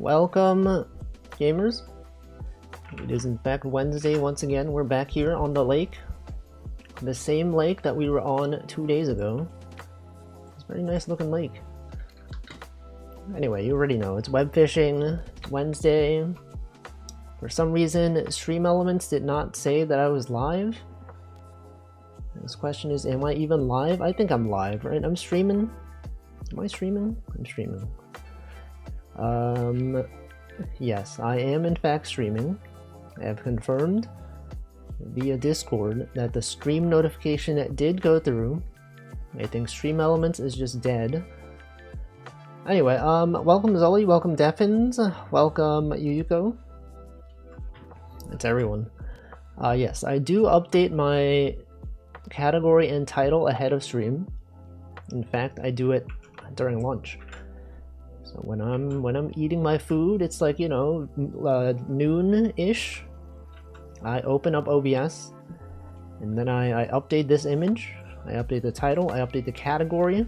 welcome gamers. It is in fact Wednesday once again. We're back here on the lake. The same lake that we were on 2 days ago. It's a very nice looking lake. Anyway, you already know, it's web fishing, it's Wednesday. For some reason, Stream Elements did not say that I was live. This question is, am I even live? I think I'm live, right? I'm streaming. Am I streaming? I'm streaming. Yes, I am in fact streaming. I have confirmed via Discord that the stream notification did go through. I think Stream Elements is just dead. Anyway, welcome Zully, welcome Deffins, welcome Yuyuko. It's everyone. Yes, I do update my category and title ahead of stream. In fact, I do it during lunch. So when I'm eating my food, it's like, you know, noon-ish. I open up OBS, and then I update this image. I update the title. I update the category.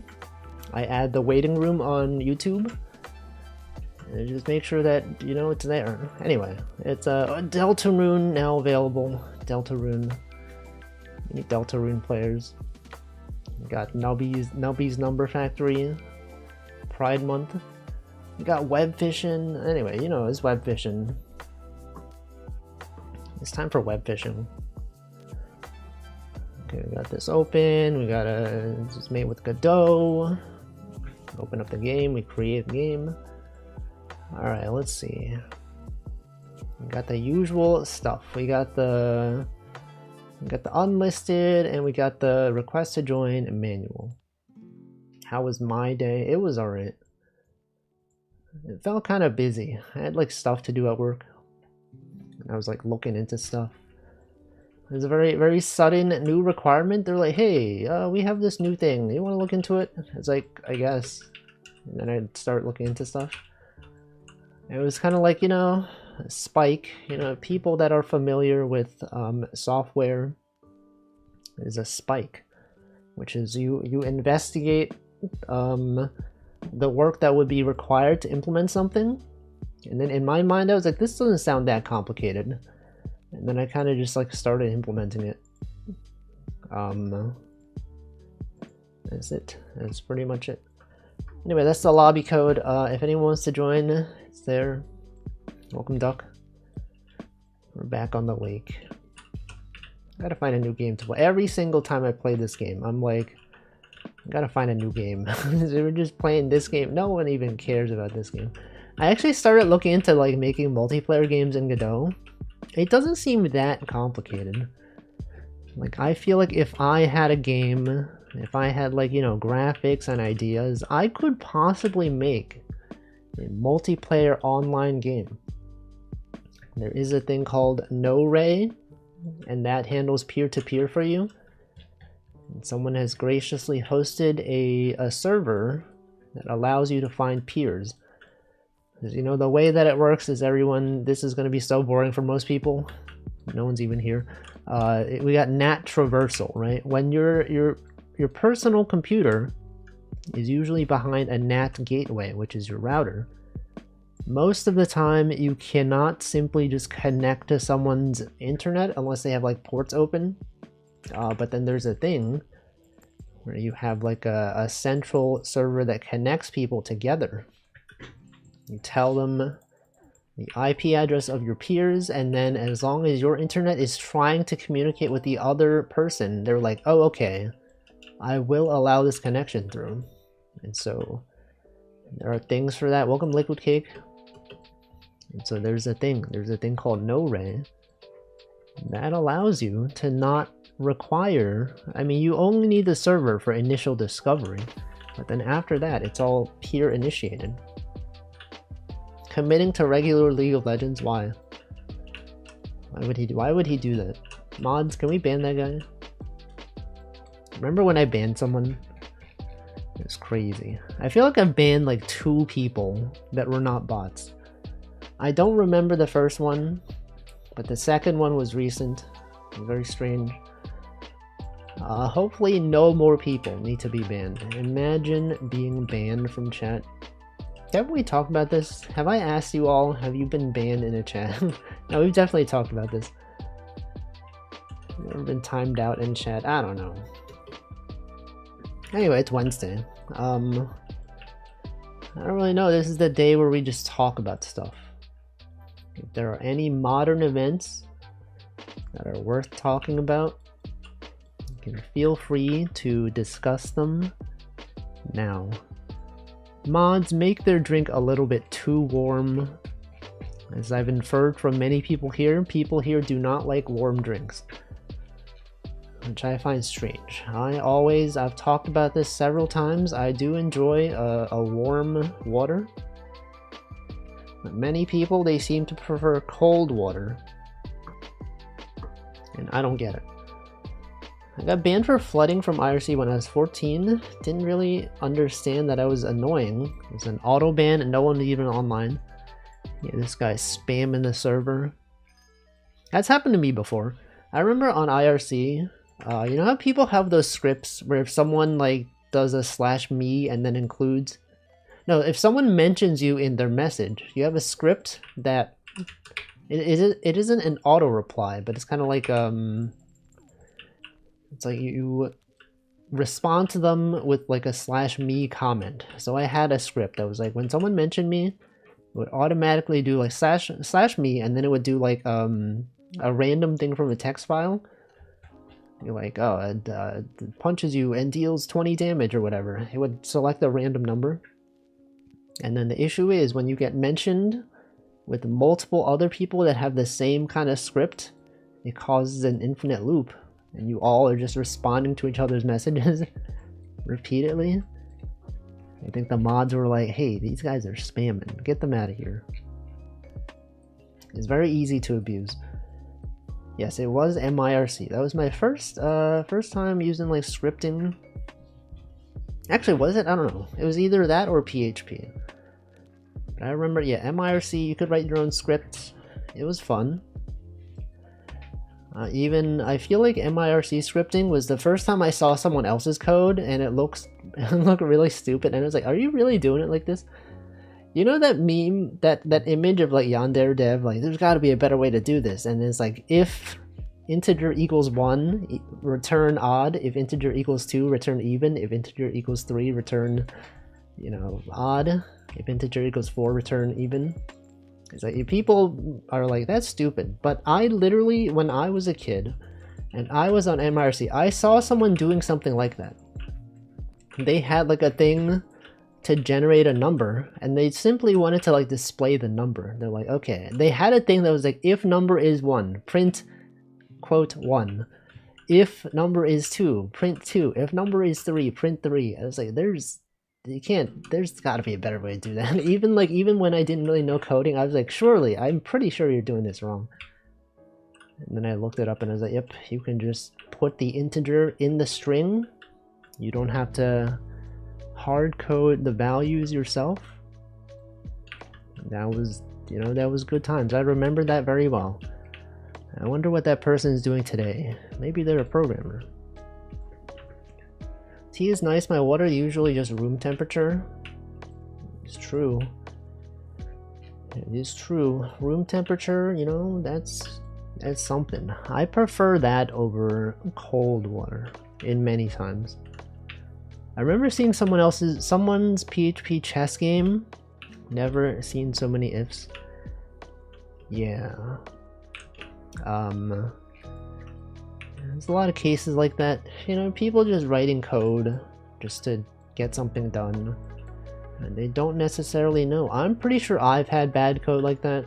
I add the waiting room on YouTube. And just make sure that, you know, it's there. Anyway, it's Deltarune now available. Deltarune. Any Deltarune players? We got Nubby's Number Factory. Pride Month. We got web fishing. Anyway, you know, it's web fishing. It's time for web fishing. Okay, we got this open. We gotta just mate with Godot. Open up the game. We create the game. All right, let's see. We got the usual stuff. We got the unlisted, and we got the request to join manual. How was my day? It was alright. It felt kind of busy. I had like stuff to do at work. I was like looking into stuff. There's a very sudden new requirement. They're like, hey, we have this new thing. You want to look into it? It's like, I guess. And then I'd start looking into stuff. It was kind of like, you know, a spike. You know, people that are familiar with software is a spike, which is you investigate the work that would be required to implement something. And then in my mind, I was like, this doesn't sound that complicated. And then I kind of just like started implementing it. That's it. That's pretty much it. Anyway, that's the lobby code. If anyone wants to join, it's there. Welcome, Duck. We're back on the lake. I gotta find a new game to play. Every single time I play this game, I'm like, I gotta find a new game. We're just playing this game. No one even cares about this game. I actually started looking into like making multiplayer games in Godot. It doesn't seem that complicated. Like, I feel like if I had a game, if I had like, you know, graphics and ideas, I could possibly make a multiplayer online game. There is a thing called No-Ray, and that handles peer-to-peer for you. And someone has graciously hosted a server that allows you to find peers. Because, you know, the way that it works is everyone, this is going to be so boring for most people. No one's even here. We got NAT traversal, right? When your personal computer is usually behind a NAT gateway, which is your router. Most of the time, you cannot simply just connect to someone's internet unless they have like ports open. But then there's a thing where you have like a central server that connects people together. You tell them the IP address of your peers, and then as long as your internet is trying to communicate with the other person, they're like, oh, okay, I will allow this connection through. And so there are things for that. Welcome, Liquid Cake. And so there's a thing called No-Ray that allows you to not require, I mean, you only need the server for initial discovery, but then after that, it's all peer initiated. Committing to regular League of Legends, why? Why would he do that? Mods, can we ban that guy? Remember when I banned someone? It was crazy. I feel like I've banned like 2 people that were not bots. I don't remember the first one, but the second one was recent. Very strange. Hopefully no more people need to be banned. Imagine being banned from chat. Haven't we talked about this? Have I asked you all, have you been banned in a chat? No, we've definitely talked about this. Never been timed out in chat. I don't know. Anyway, it's Wednesday. I don't really know. This is the day where we just talk about stuff. If there are any modern events that are worth talking about, you can feel free to discuss them now. Mods make their drink a little bit too warm. As I've inferred from many people here do not like warm drinks, which I find strange. I've talked about this several times, I do enjoy a warm water. But many people, they seem to prefer cold water. And I don't get it. I got banned for flooding from IRC when I was 14. Didn't really understand that I was annoying. It was an auto ban and no one was even online. Yeah, this guy's spamming the server. That's happened to me before. I remember on IRC, you know how people have those scripts where if someone like does a /me and then includes... No, if someone mentions you in their message, you have a script that... It isn't an auto reply, but it's kind of like, it's like you respond to them with like a /me comment. So I had a script that was like, when someone mentioned me, it would automatically do like /me, and then it would do like a random thing from a text file. You're like, oh, it punches you and deals 20 damage or whatever. It would select a random number. And then the issue is when you get mentioned with multiple other people that have the same kind of script, it causes an infinite loop. And you all are just responding to each other's messages repeatedly. I think the mods were like, hey, these guys are spamming. Get them out of here. It's very easy to abuse. Yes, it was MIRC. That was my first time using like scripting. Actually, was it? I don't know. It was either that or PHP. But I remember, yeah, MIRC, you could write your own script. It was fun. I feel like MIRC scripting was the first time I saw someone else's code and it looked really stupid, and I was like, are you really doing it like this? You know that meme, that image of like Yandere dev, like there's got to be a better way to do this, and it's like if integer equals 1, return odd, if integer equals 2, return even, if integer equals 3, return, you know, odd, if integer equals 4, return even. It's like, people are like, that's stupid. But I literally, when I was a kid and I was on MIRC, I saw someone doing something like that. They had like a thing to generate a number and they simply wanted to like display the number. They're like, okay, they had a thing that was like, if number is 1, print quote 1. If number is 2, print 2. If number is 3, print 3. I was like, there's got to be a better way to do that. Even when I didn't really know coding, I was like, surely, I'm pretty sure you're doing this wrong. And then I looked it up and I was like, yep, you can just put the integer in the string. You don't have to hard code the values yourself. That was, you know, that was good times. I remember that very well. I wonder what that person is doing today. Maybe they're a programmer. Tea is nice. My water usually just room temperature. It's true. It is true. Room temperature, you know, that's something. I prefer that over cold water in many times. I remember seeing someone's PHP chess game. Never seen so many ifs. Yeah. There's a lot of cases like that, you know, people just writing code just to get something done, and they don't necessarily know. I'm pretty sure I've had bad code like that.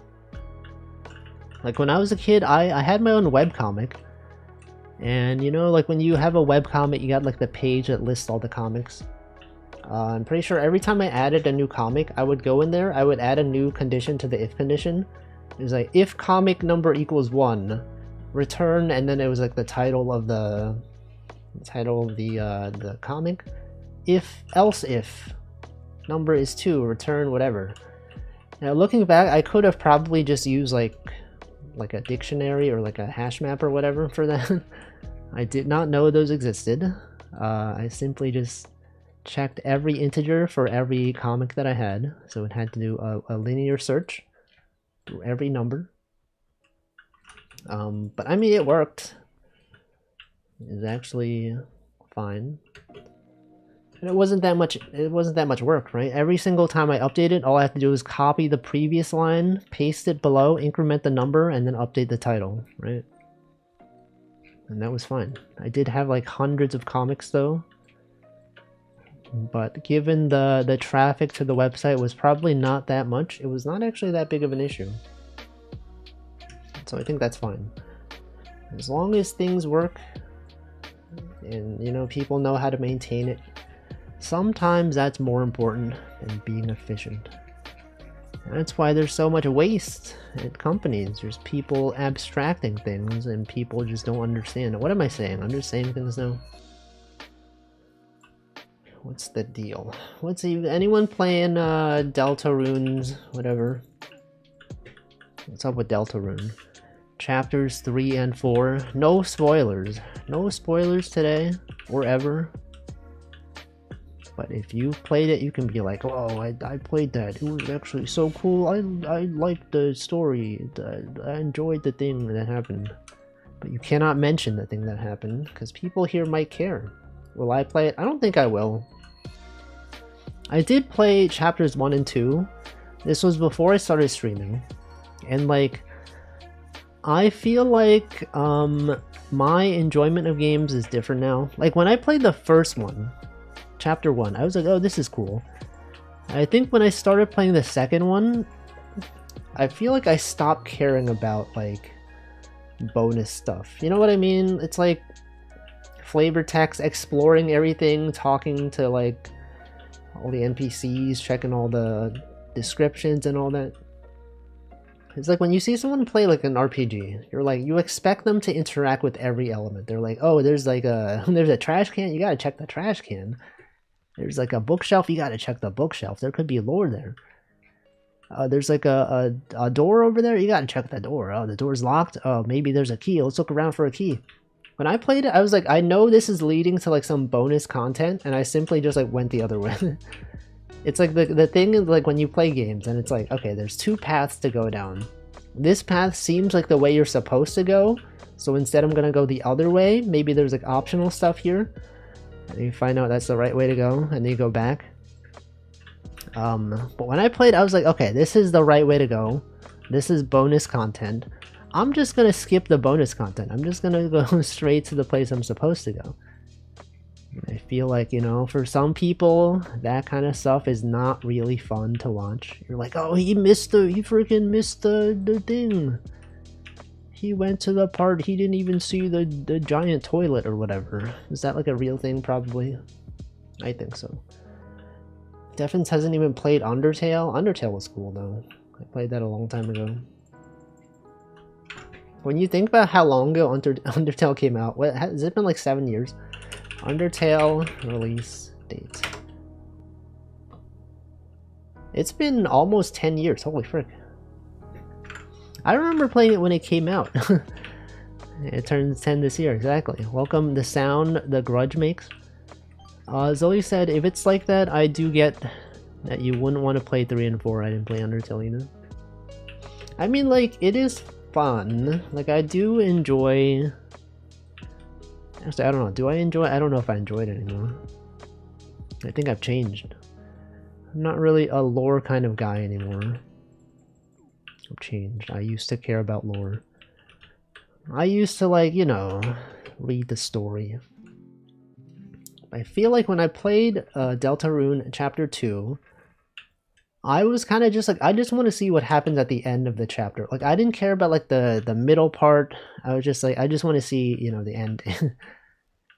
Like when I was a kid, I had my own webcomic, and you know, like when you have a webcomic, you got like the page that lists all the comics. I'm pretty sure every time I added a new comic, I would go in there, I would add a new condition to the if condition. It was like, if comic number equals 1, return, and then it was like the title of the comic. Else if number is 2, return whatever. Now looking back, I could have probably just used like a dictionary or like a hash map or whatever for that. I did not know those existed. I simply just checked every integer for every comic that I had, so it had to do a linear search through every number. But I mean, it worked. It was actually fine. And it wasn't that much work, right? Every single time I updated, all I have to do is copy the previous line, paste it below, increment the number, and then update the title, right? And that was fine. I did have like hundreds of comics though. But given the traffic to the website was probably not that much, it was not actually that big of an issue. So I think that's fine. As long as things work and, you know, people know how to maintain it, sometimes that's more important than being efficient. And that's why there's so much waste at companies. There's people abstracting things and people just don't understand. What am I saying? I'm just saying things now. What's the deal? Anyone playing Deltarune's whatever? What's up with Deltarune? Chapters 3 and 4. No spoilers. No spoilers today or ever. But if you played it, you can be like, oh, I played that. It was actually so cool. I liked the story. I enjoyed the thing that happened. But you cannot mention the thing that happened because people here might care. Will I play it? I don't think I will. I did play chapters 1 and 2. This was before I started streaming. And like, I feel like my enjoyment of games is different now. Like when I played the first one, chapter 1, I was like, oh, this is cool. I think when I started playing the second one, I feel like I stopped caring about like bonus stuff. You know what I mean? It's like flavor text, exploring everything, talking to like all the NPCs, checking all the descriptions and all that. It's like when you see someone play like an RPG, you're like, you expect them to interact with every element. They're like, oh, there's like there's a trash can, you gotta check the trash can. There's like a bookshelf, you gotta check the bookshelf. There could be lore there. There's like a door over there, you gotta check the door. Oh, the door's locked. Oh, maybe there's a key. Let's look around for a key. When I played it, I was like, I know this is leading to like some bonus content, and I simply just like went the other way. It's like the thing is like when you play games and it's like, okay, there's two paths to go down. This path seems like the way you're supposed to go, so instead I'm gonna go the other way. Maybe there's like optional stuff here, and you find out that's the right way to go, and then you go back. But when I played, I was like, okay, this is the right way to go. This is bonus content. I'm just gonna skip the bonus content. I'm just gonna go straight to the place I'm supposed to go. I feel like, you know, for some people, that kind of stuff is not really fun to watch. You're like, oh, he freaking missed the thing. He went to the part, he didn't even see the giant toilet or whatever. Is that like a real thing? Probably. I think so. Defins hasn't even played Undertale. Undertale was cool though. I played that a long time ago. When you think about how long ago Undertale came out, what has it been, like 7 years? Undertale release date. It's been almost 10 years. Holy frick. I remember playing it when it came out. It turns 10 this year, exactly. Welcome the sound the grudge makes. Zoe said, if it's like that, I do get that you wouldn't want to play 3 and 4. I didn't play Undertale either. I mean, like, it is fun. Like, I do enjoy... Actually, I don't know. Do I enjoy it? I don't know if I enjoy it anymore. I think I've changed. I'm not really a lore kind of guy anymore. I've changed. I used to care about lore. I used to, like, you know, read the story. I feel like when I played Deltarune Chapter 2, I was kind of just like, I just want to see what happens at the end of the chapter. Like, I didn't care about, like, the middle part. I was just like, I just want to see, you know, the end.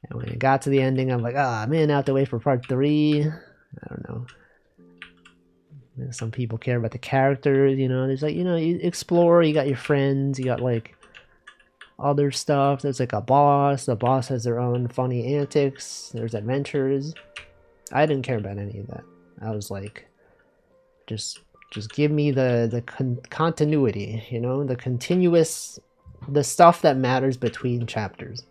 And when it got to the ending, I'm like, ah, man, I have to wait for part 3. I don't know. Some people care about the characters, you know. There's like, you know, you explore, you got your friends, you got like other stuff. There's like a boss. The boss has their own funny antics. There's adventures. I didn't care about any of that. I was like, just give me the continuity, you know, the continuous, the stuff that matters between chapters.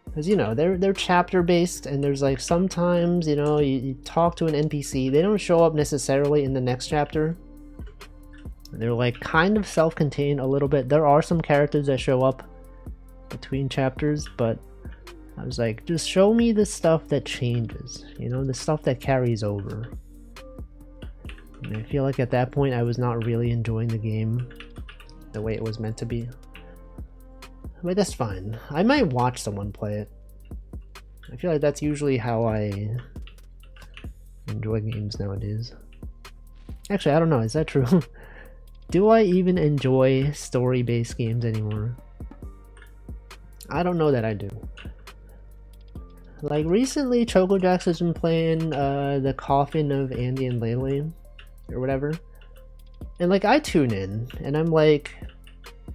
Because, you know, they're chapter based, and there's like sometimes, you know, you talk to an NPC, they don't show up necessarily in the next chapter. They're like kind of self-contained a little bit. There are some characters that show up between chapters, but I was like, just show me the stuff that changes, you know, the stuff that carries over. And I feel like at that point I was not really enjoying the game the way it was meant to be. But that's fine. I might watch someone play it. I feel like that's usually how I enjoy games nowadays. Actually, I don't know, is that true? Do I even enjoy story-based games anymore? I don't know that I do. Like recently, ChocoJax has been playing The Coffin of Andy and Lele, or whatever. And like I tune in, and I'm like,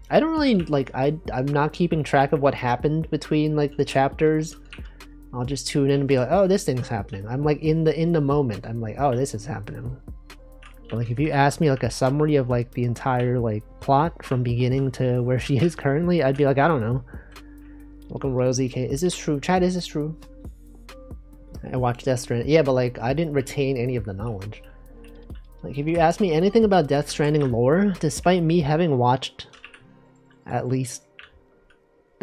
I don't really like, I'm not keeping track of what happened between like the chapters. I'll just tune in and be like, oh, this thing's happening. I'm like in the moment. I'm like, oh, this is happening. But like if you ask me like a summary of like the entire like plot from beginning to where she is currently, I'd be like, I don't know. Welcome Royal ZK. Is this true? Chat, is this true? I watched Death Stranding. Yeah, but like I didn't retain any of the knowledge. Like if you ask me anything about Death Stranding lore, despite me having watched at least,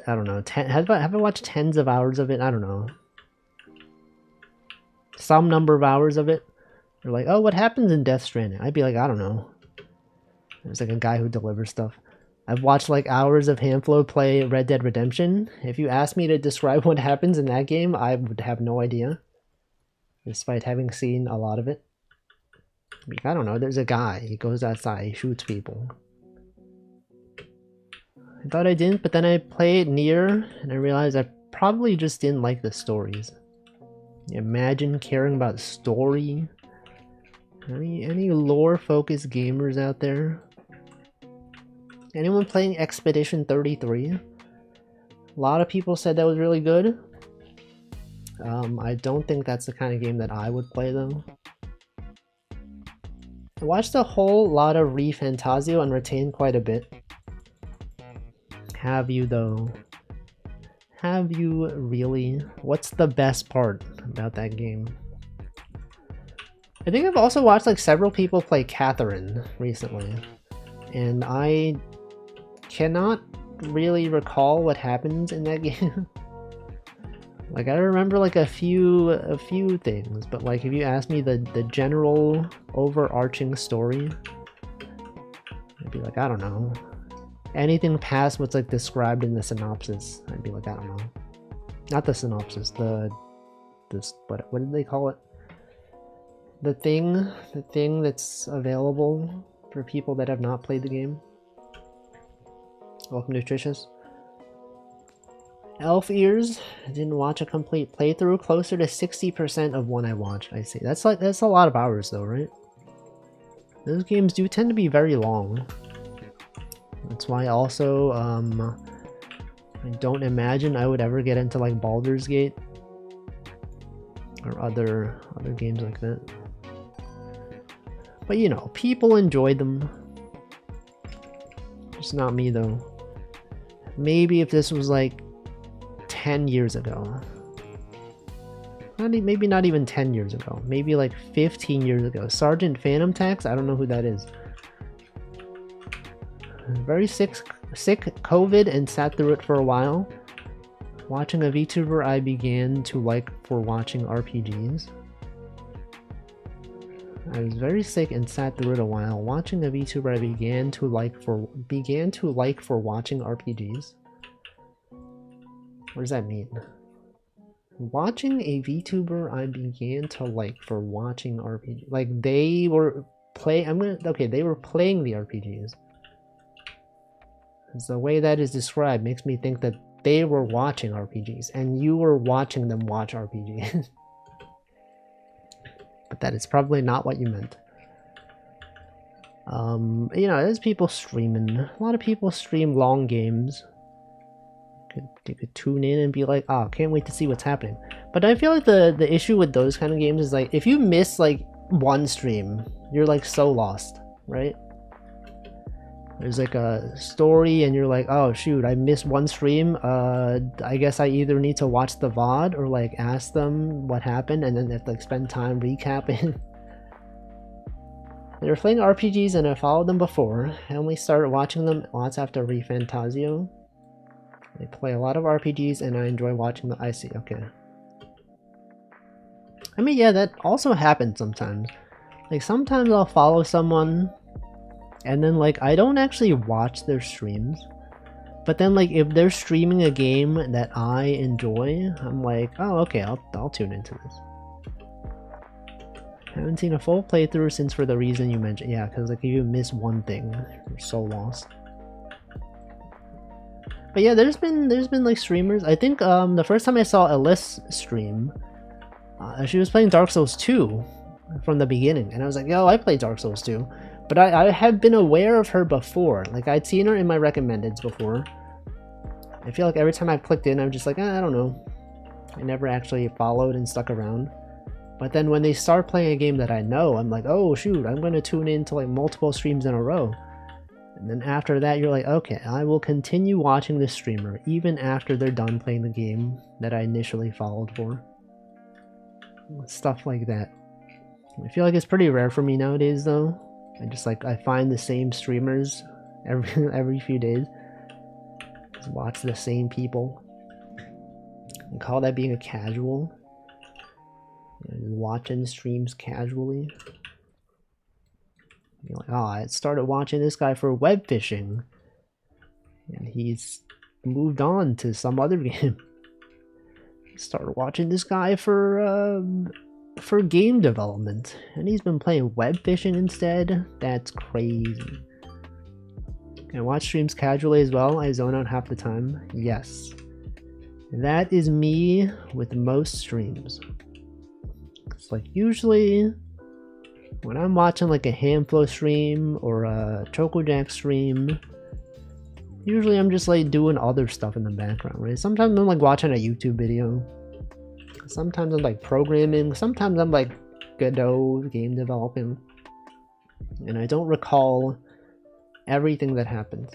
I don't know, have I watched tens of hours of it? I don't know. Some number of hours of it. They're like, oh, what happens in Death Stranding? I'd be like, I don't know. There's like a guy who delivers stuff. I've watched like hours of Handflow play Red Dead Redemption. If you asked me to describe what happens in that game, I would have no idea. Despite having seen a lot of it. I don't know, there's a guy, he goes outside, he shoots people. I thought I didn't, but then I played Nier, and I realized I probably just didn't like the stories. Imagine caring about story. Any lore-focused gamers out there? Anyone playing Expedition 33? A lot of people said that was really good. I don't think that's the kind of game that I would play though. I watched a whole lot of ReFantazio and retained quite a bit. Have you though? Have you really? What's the best part about that game? I think I've also watched like several people play Catherine recently, and I cannot really recall what happens in that game. Like I remember like a few things, but like if you ask me the general overarching story, I'd be like, I don't know. Anything past what's like described in the synopsis, I'd be like, I don't know. Not the synopsis, what did they call it? The thing that's available for people that have not played the game. Welcome, Nutritious. Elf Ears, I didn't watch a complete playthrough, closer to 60% of one I watched, I see. That's a lot of hours though, right? Those games do tend to be very long. That's why also, I don't imagine I would ever get into like Baldur's Gate or other games like that. But you know, people enjoy them. Just not me though. Maybe if this was like 10 years ago. Maybe not even 10 years ago. Maybe like 15 years ago. Sergeant Phantom Tax? I don't know who that is. Very sick COVID and sat through it for a while. Watching a VTuber I began to like for watching RPGs. I was very sick and sat through it a while. Watching a VTuber I began to like for watching RPGs. What does that mean? Watching a VTuber I began to like for watching RPGs. Like they were they were playing the RPGs. The way that is described makes me think that they were watching RPGs and you were watching them watch RPGs. But that is probably not what you meant. You know, there's people streaming. A lot of people stream long games. You could tune in and be like, oh, can't wait to see what's happening. But I feel like the issue with those kind of games is like, if you miss like one stream, you're like so lost, right? there's like a story and you're like, oh shoot, I missed one stream, I guess I either need to watch the VOD or like ask them what happened and then have to like spend time recapping. They were playing RPGs and I followed them before. I only started watching them lots after ReFantazio. They play a lot of RPGs and I enjoy watching them. I see, okay. I mean, yeah, that also happens sometimes. Like, sometimes I'll follow someone, and then, like, I don't actually watch their streams. But then, like, if they're streaming a game that I enjoy, I'm like, oh, okay, I'll tune into this. Haven't seen a full playthrough since for the reason you mentioned. Yeah, because, like, if you miss one thing, you're so lost. But yeah, there's been like, streamers. I think, the first time I saw Alice stream, she was playing Dark Souls 2 from the beginning, and I was like, yo, I played Dark Souls 2. But I had been aware of her before. Like, I'd seen her in my recommendeds before. I feel like every time I clicked in, I'm just like, I don't know. I never actually followed and stuck around. But then when they start playing a game that I know, I'm like, oh shoot, I'm going to tune in to like multiple streams in a row. And then after that, you're like, okay, I will continue watching this streamer even after they're done playing the game that I initially followed for. Stuff like that. I feel like it's pretty rare for me nowadays though. I find the same streamers every few days. Just watch the same people. I call that being a casual. Watching streams casually. You're like, oh, I started watching this guy for webfishing. And he's moved on to some other game. Started watching this guy for game development, and he's been playing web fishing instead. That's crazy. I watch streams casually as well. I zone out half the time. Yes, that is me with most streams. It's like usually when I'm watching like a Hamflow stream or a ChocoJack stream, usually I'm just like doing other stuff in the background, right? Sometimes I'm like watching a YouTube video. Sometimes I'm like programming. Sometimes I'm like Godot game developing. And I don't recall everything that happens.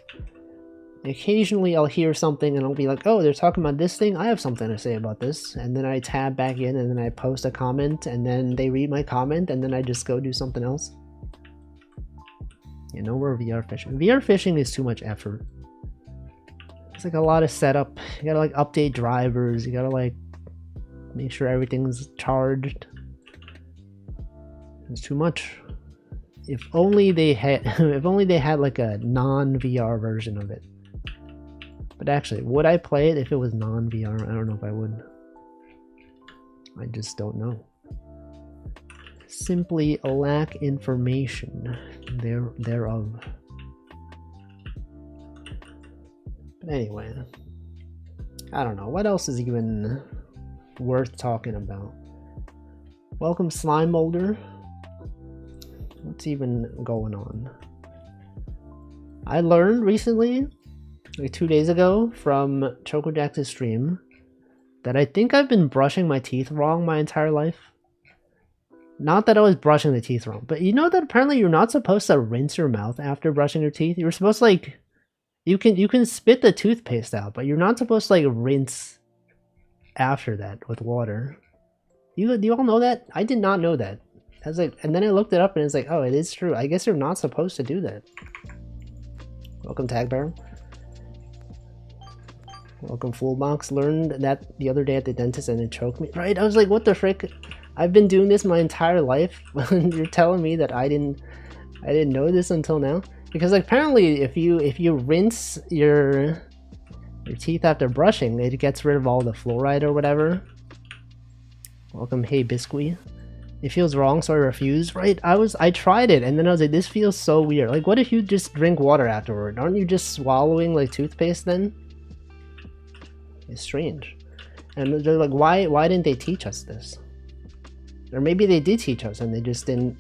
Occasionally I'll hear something and I'll be like, oh, they're talking about this thing. I have something to say about this. And then I tab back in and then I post a comment and then they read my comment and then I just go do something else. You know, we're VR fishing. VR fishing is too much effort. It's like a lot of setup. You gotta like update drivers. You gotta like make sure everything's charged. It's too much. If only they had like a non-VR version of it. But actually, would I play it if it was non-VR? I don't know if I would. I just don't know. Simply lack information thereof. But anyway, I don't know. What else is even worth talking about? Welcome, Slime Molder. What's even going on? I learned recently, like 2 days ago, from ChocoJack's stream, that I think I've been brushing my teeth wrong my entire life. Not that I was brushing the teeth wrong, but you know that apparently you're not supposed to rinse your mouth after brushing your teeth. You're supposed to like, you can spit the toothpaste out, but you're not supposed to like rinse after that with water. Do you all know that? I did not know that. I was like, and then I looked it up and it's like, oh, it is true. I guess you're not supposed to do that. Welcome, Tag Barrel. Welcome, Fullbox. Learned that the other day at the dentist and it choked me. Right? I was like, what the frick? I've been doing this my entire life. You're telling me that I didn't know this until now? Because like, apparently if you rinse your teeth after brushing, it gets rid of all the fluoride or whatever. Welcome, Hey Biscuit. It feels wrong, so I refuse. Right? I tried it and then I was like, this feels so weird. Like, what if you just drink water afterward? Aren't you just swallowing like toothpaste then? It's strange. And they're like, why didn't they teach us this? Or maybe they did teach us and they just didn't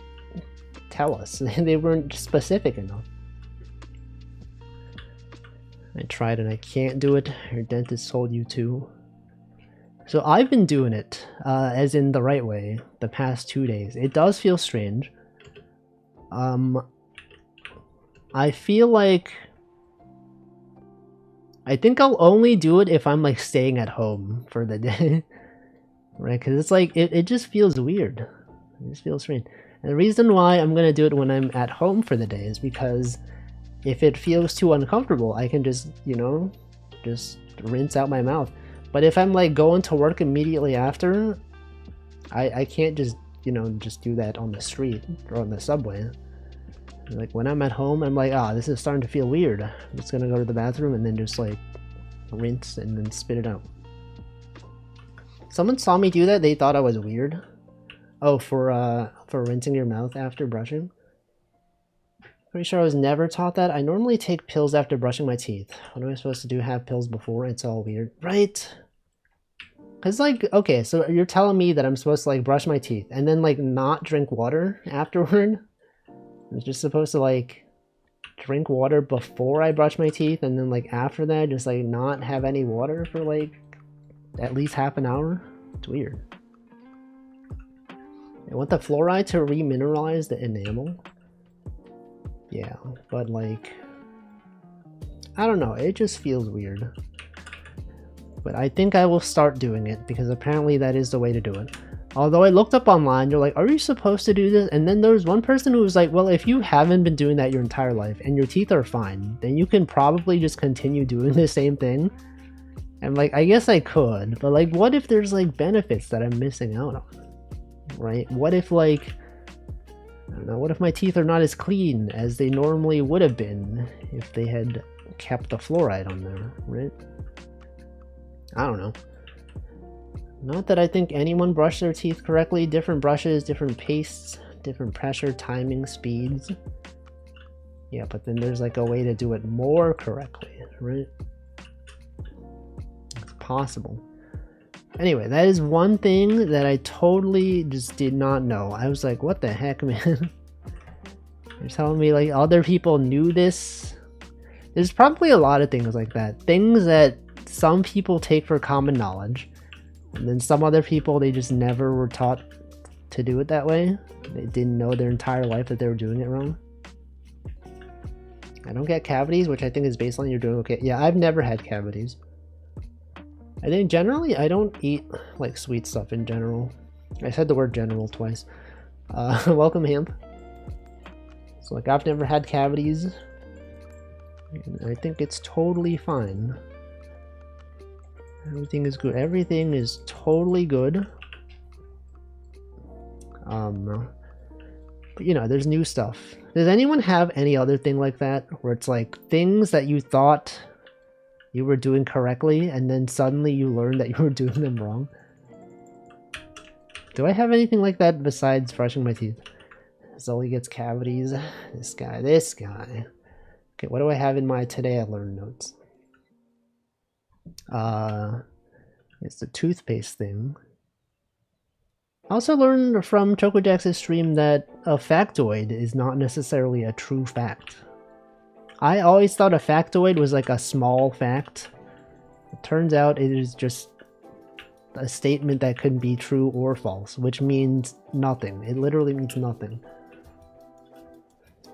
tell us. They weren't specific enough. I tried and I can't do it. Your dentist told you to. So I've been doing it, as in the right way, the past 2 days. It does feel strange. I feel like I think I'll only do it if I'm like staying at home for the day. Right? Because it's like it just feels weird. It just feels strange. And the reason why I'm gonna do it when I'm at home for the day is because if it feels too uncomfortable, I can just, you know, just rinse out my mouth. But if I'm like going to work immediately after, I can't just, you know, just do that on the street or on the subway. Like when I'm at home, I'm like, ah, this is starting to feel weird. I'm just gonna go to the bathroom and then just like rinse and then spit it out. Someone saw me do that, they thought I was weird. Oh, for rinsing your mouth after brushing? Pretty sure I was never taught that. I normally take pills after brushing my teeth. What am I supposed to do? Have pills before? It's all weird. Right? Cause like, okay, so you're telling me that I'm supposed to like brush my teeth and then like not drink water afterward? I'm just supposed to like drink water before I brush my teeth and then like after that just like not have any water for like at least half an hour? It's weird. I want the fluoride to remineralize the enamel. Yeah, but like, I don't know, it just feels weird. But I think I will start doing it because apparently that is the way to do it. Although I looked up online, they're like, are you supposed to do this? And then there was one person who was like, well, if you haven't been doing that your entire life and your teeth are fine, then you can probably just continue doing the same thing. And like, I guess I could, but like, what if there's like benefits that I'm missing out on? Right? What if like, I don't know, what if my teeth are not as clean as they normally would have been if they had kept the fluoride on there, right? I don't know. Not that I think anyone brushed their teeth correctly. Different brushes, different pastes, different pressure, timing, speeds. Yeah, but then there's like a way to do it more correctly, right? It's possible. Anyway, that is one thing that I totally just did not know. I was like, what the heck, man? You're telling me like other people knew this? There's probably a lot of things like that. Things that some people take for common knowledge. And then some other people, they just never were taught to do it that way. They didn't know their entire life that they were doing it wrong. I don't get cavities, which I think is based on you're doing okay. Yeah, I've never had cavities. I think generally I don't eat like sweet stuff in general. I said the word general twice. Welcome, Hamp. So like I've never had cavities. And I think it's totally fine. Everything is good. Everything is totally good. But you know, there's new stuff. Does anyone have any other thing like that? Where it's like things that you thought you were doing correctly and then suddenly you learned that you were doing them wrong? Do I have anything like that besides brushing my teeth? Zully gets cavities. This guy. Okay, what do I have in my today I learned notes? It's the toothpaste thing. I also learned from ChocoJax's stream that a factoid is not necessarily a true fact. I always thought a factoid was like a small fact. It turns out it is just a statement that could be true or false, which means nothing. It literally means nothing.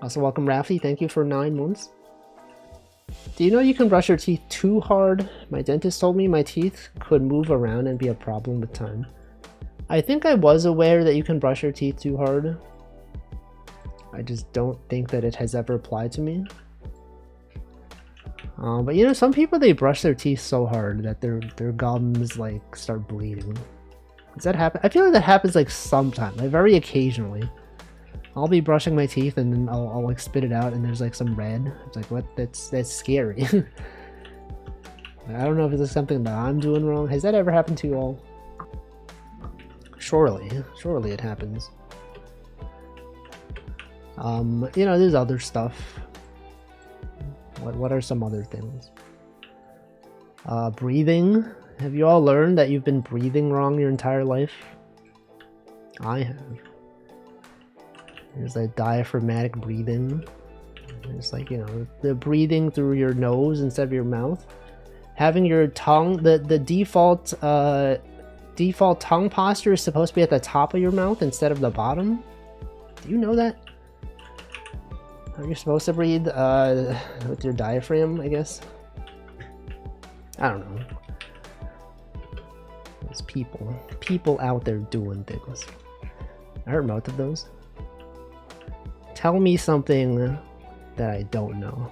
Also, welcome Raffi, thank you for 9 months. Do you know you can brush your teeth too hard? My dentist told me my teeth could move around and be a problem with time. I think I was aware that you can brush your teeth too hard. I just don't think that it has ever applied to me. But you know, some people, they brush their teeth so hard that their gums like start bleeding. Does that happen? I feel like that happens like sometimes, like very occasionally. I'll be brushing my teeth and then I'll like spit it out and there's like some red. It's like, what? That's scary. I don't know if it's something that I'm doing wrong. Has that ever happened to you all? Surely it happens. You know, there's other stuff. What are some other things? Breathing. Have you all learned that you've been breathing wrong your entire life? I have. There's like diaphragmatic breathing. It's like, you know, the breathing through your nose instead of your mouth. Having your tongue, the default tongue posture is supposed to be at the top of your mouth instead of the bottom. Do you know that? Are you supposed to breathe with your diaphragm, I guess? I don't know. There's people out there doing things. I heard most of those. Tell me something that I don't know.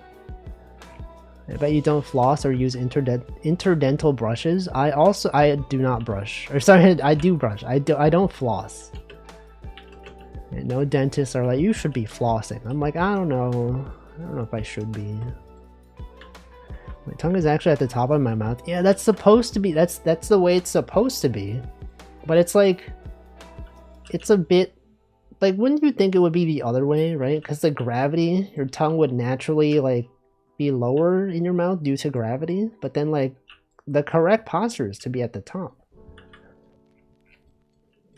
I bet you don't floss or use interdental brushes. I do not brush. Or sorry, I do brush. I don't floss. And no dentists are like, you should be flossing. I'm like, I don't know. I don't know if I should be. My tongue is actually at the top of my mouth. Yeah, that's supposed to be. That's the way it's supposed to be. But it's like, it's a bit like, wouldn't you think it would be the other way, right? Because the gravity, your tongue would naturally like be lower in your mouth due to gravity. But then like the correct posture is to be at the top.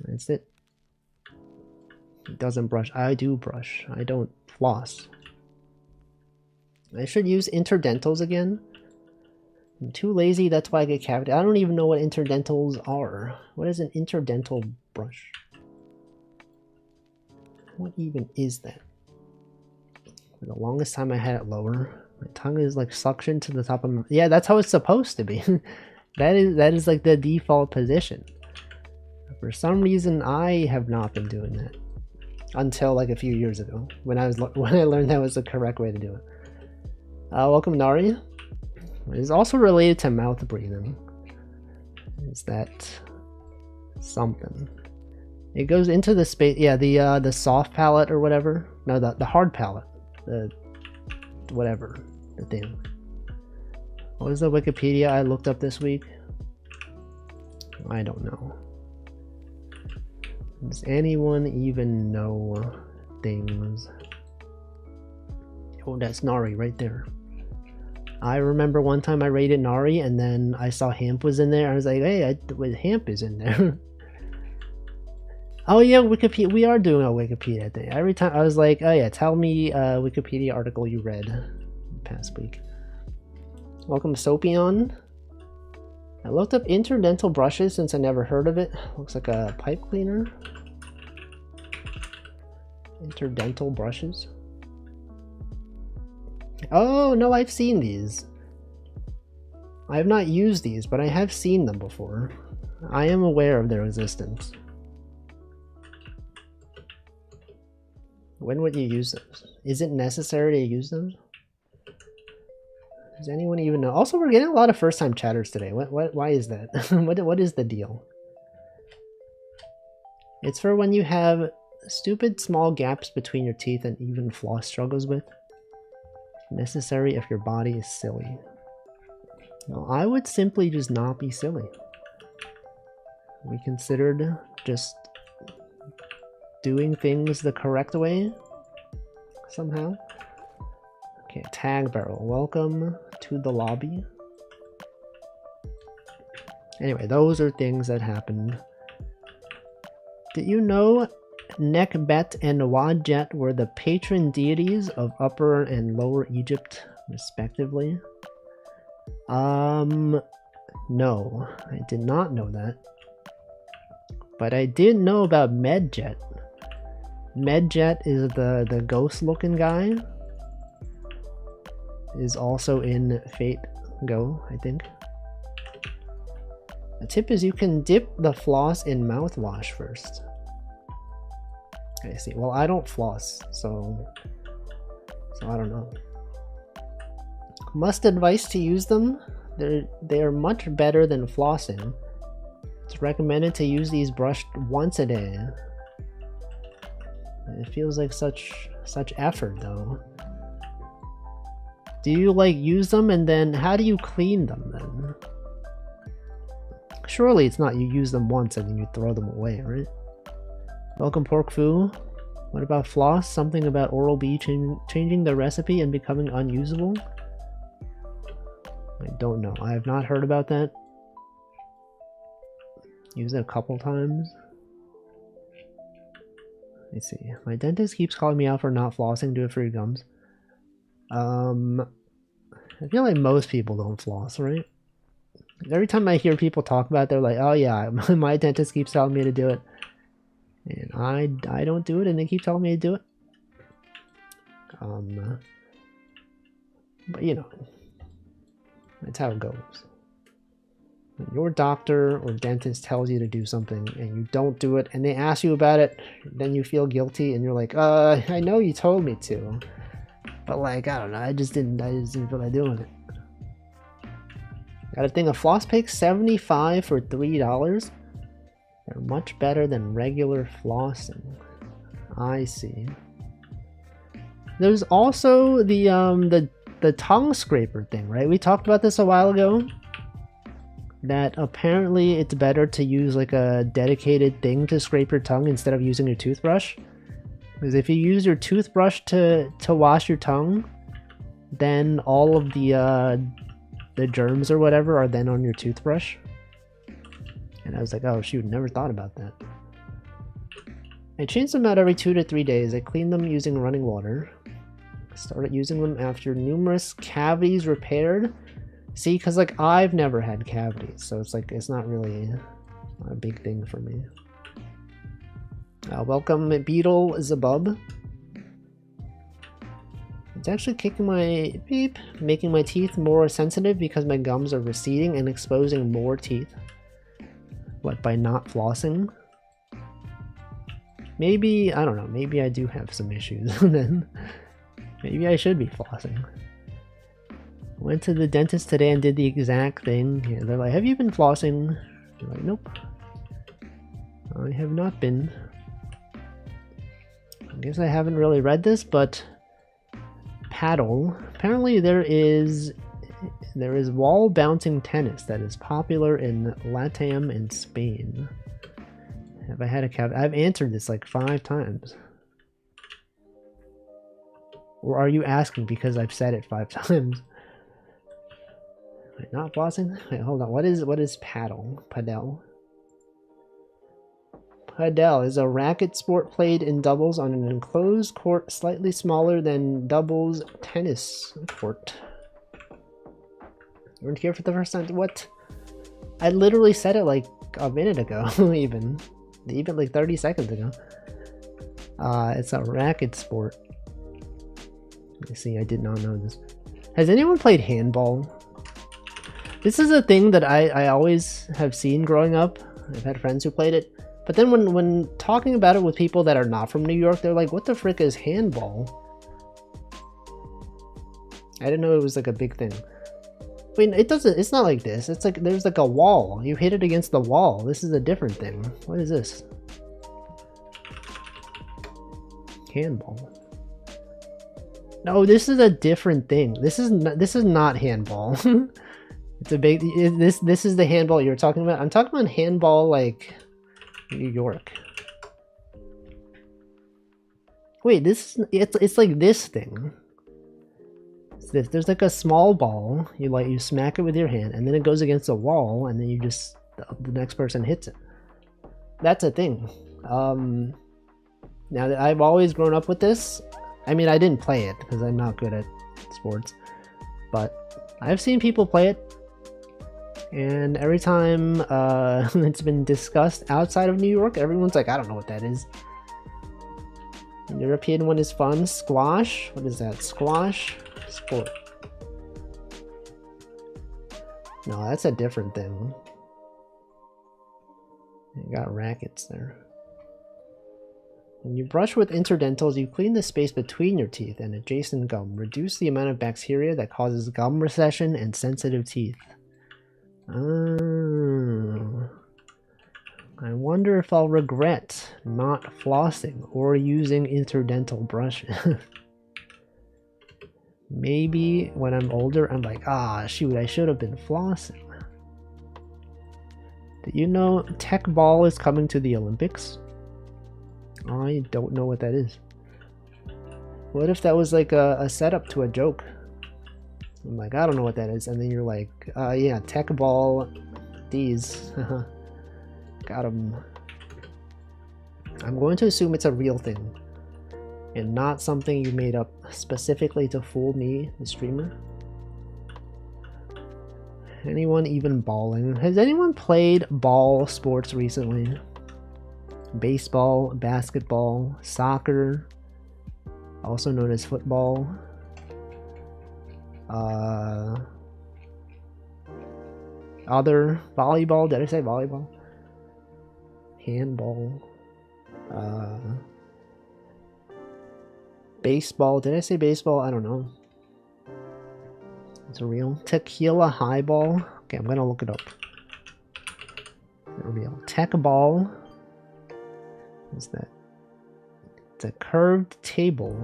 That's it. It doesn't brush. I do brush. I don't floss. I should use interdentals again. I'm too lazy, that's why I get cavity. I don't even know what interdentals are. What is an interdental brush? What even is that? For the longest time I had it lower. My tongue is like suctioned to the top of my... Yeah, that's how it's supposed to be. that is like the default position. For some reason, I have not been doing that. Until like a few years ago. When I learned that was the correct way to do it. Welcome, Nari. It is also related to mouth breathing. Is that something? It goes into the space. Yeah, the soft palate or whatever. No, the hard palate. The whatever the thing. What was the Wikipedia I looked up this week? I don't know. Does anyone even know things? Oh, that's Nari right there. I remember one time I raided Nari and then I saw Hamp was in there. I was like, hey, Hamp is in there. Oh yeah, Wikipedia. We are doing a Wikipedia thing. Every time I was like, oh yeah, tell me a Wikipedia article you read past week. Welcome, Sopion. I looked up interdental brushes since I never heard of it. Looks like a pipe cleaner. Interdental brushes. Oh, no, I've seen these. I have not used these, but I have seen them before. I am aware of their existence. When would you use those? Is it necessary to use them? Does anyone even know? Also, we're getting a lot of first-time chatters today. Why is that? What is the deal? It's for when you have stupid small gaps between your teeth and even floss struggles with. Necessary if your body is silly. Well, I would simply just not be silly. We considered just doing things the correct way somehow. Okay, tag barrel. Welcome to the lobby. Anyway, those are things that happened. Did you know Nekbet and Wadjet were the patron deities of Upper and Lower Egypt, respectively? No, I did not know that. But I did know about Medjet. Medjet is the ghost-looking guy. Is also in Fate Go, I think. The tip is you can dip the floss in mouthwash first. I see. Well, I don't floss, so I don't know. Must advise to use them. They are much better than flossing. It's recommended to use these brushed once a day. It feels like such effort, though. Do you like use them and then how do you clean them then? Surely it's not you use them once and then you throw them away, right? Welcome, Pork Foo. What about floss? Something about Oral-B changing the recipe and becoming unusable? I don't know. I have not heard about that. Used it a couple times. Let's see. My dentist keeps calling me out for not flossing. Do it for your gums. I feel like most people don't floss, right? Every time I hear people talk about it, they're like, oh yeah, my dentist keeps telling me to do it. And I don't do it, and they keep telling me to do it. But you know, that's how it goes. When your doctor or dentist tells you to do something and you don't do it and they ask you about it, then you feel guilty and you're like, I know you told me to, but like, I don't know, I just didn't feel like doing it. Got a thing of floss picks, 75 for $3. They're much better than regular flossing. I see. There's also the tongue scraper thing, right? We talked about this a while ago. That apparently it's better to use like a dedicated thing to scrape your tongue instead of using your toothbrush. Because if you use your toothbrush to wash your tongue, then all of the germs or whatever are then on your toothbrush. And I was like, oh shoot, never thought about that. I change them out every 2 to 3 days. I clean them using running water. Started using them after numerous cavities repaired. See, because like I've never had cavities, so it's like it's not really a big thing for me. Welcome, Beetle Zabub. It's actually kicking my beep, making my teeth more sensitive because my gums are receding and exposing more teeth. What, by not flossing? Maybe, I don't know, maybe I do have some issues then. Maybe I should be flossing. Went to the dentist today and did the exact thing. Yeah, they're like, have you been flossing? I'm like, nope. I have not been. I guess I haven't really read this, but paddle. Apparently there is wall bouncing tennis that is popular in LATAM and Spain. Have I had a cavity? I've answered this like 5 times. Or are you asking because I've said it 5 times? Wait, not flossing? Wait, hold on. What is paddle? Padel? Padel is a racket sport played in doubles on an enclosed court slightly smaller than doubles tennis court. You weren't here for the first time? What? I literally said it like a minute ago, even like 30 seconds ago. It's a racket sport. Let me see, I did not know this. Has anyone played handball? This is a thing that I always have seen growing up. I've had friends who played it. But then when talking about it with people that are not from New York, they're like, what the frick is handball? I didn't know it was like a big thing. I mean, it's not like this. It's like, there's like a wall. You hit it against the wall. This is a different thing. What is this? Handball. No, this is a different thing. This is not handball. It's a big, this is the handball you're talking about. I'm talking about handball like New York. Wait, it's like this thing. It's this. There's like a small ball. You smack it with your hand, and then it goes against a wall, and then you just the next person hits it. That's a thing. Now that I've always grown up with this. I mean, I didn't play it because I'm not good at sports, but I've seen people play it. And every time it's been discussed outside of New York, everyone's like, I don't know what that is. The European one is fun. Squash? What is that? Squash? Sport. No, that's a different thing. You got rackets there. When you brush with interdentals, you clean the space between your teeth and adjacent gum. Reduce the amount of bacteria that causes gum recession and sensitive teeth. Oh. I wonder if I'll regret not flossing or using interdental brushes. Maybe when I'm older, I'm like, ah, shoot, I should have been flossing. Did you know tech ball is coming to the Olympics? I don't know what that is. What if that was like a setup to a joke? I'm like, I don't know what that is. And then you're like, yeah, tech ball, these. Got him. I'm going to assume it's a real thing. And not something you made up specifically to fool me, the streamer. Anyone even balling? Has anyone played ball sports recently? Baseball, basketball, soccer. also known as football. Other volleyball, did I say volleyball? Handball. Baseball, did I say baseball? I don't know. It's a real tequila highball. Okay, I'm gonna look it up. It's a real tech ball. What's that? It's a curved table.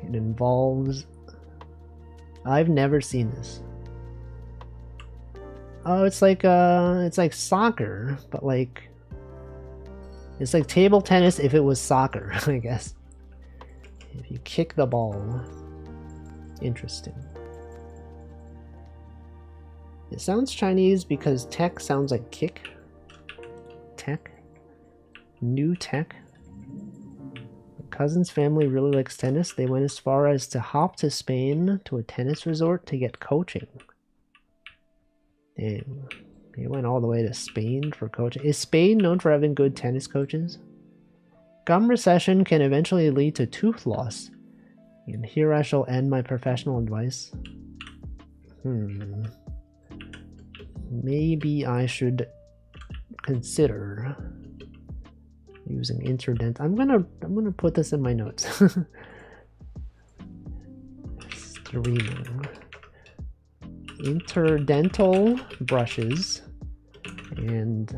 It involves... I've never seen this. Oh, it's like soccer, but like... It's like table tennis if it was soccer, I guess. If you kick the ball. Interesting. It sounds Chinese because tech sounds like kick. Tech. New tech. My cousin's family really likes tennis. They went as far as to hop to Spain to a tennis resort to get coaching. Dang. They went all the way to Spain for coaching. Is Spain known for having good tennis coaches? Gum recession can eventually lead to tooth loss. And here I shall end my professional advice. Maybe I should consider using interdent. I'm gonna put this in my notes. Streaming. Interdental brushes and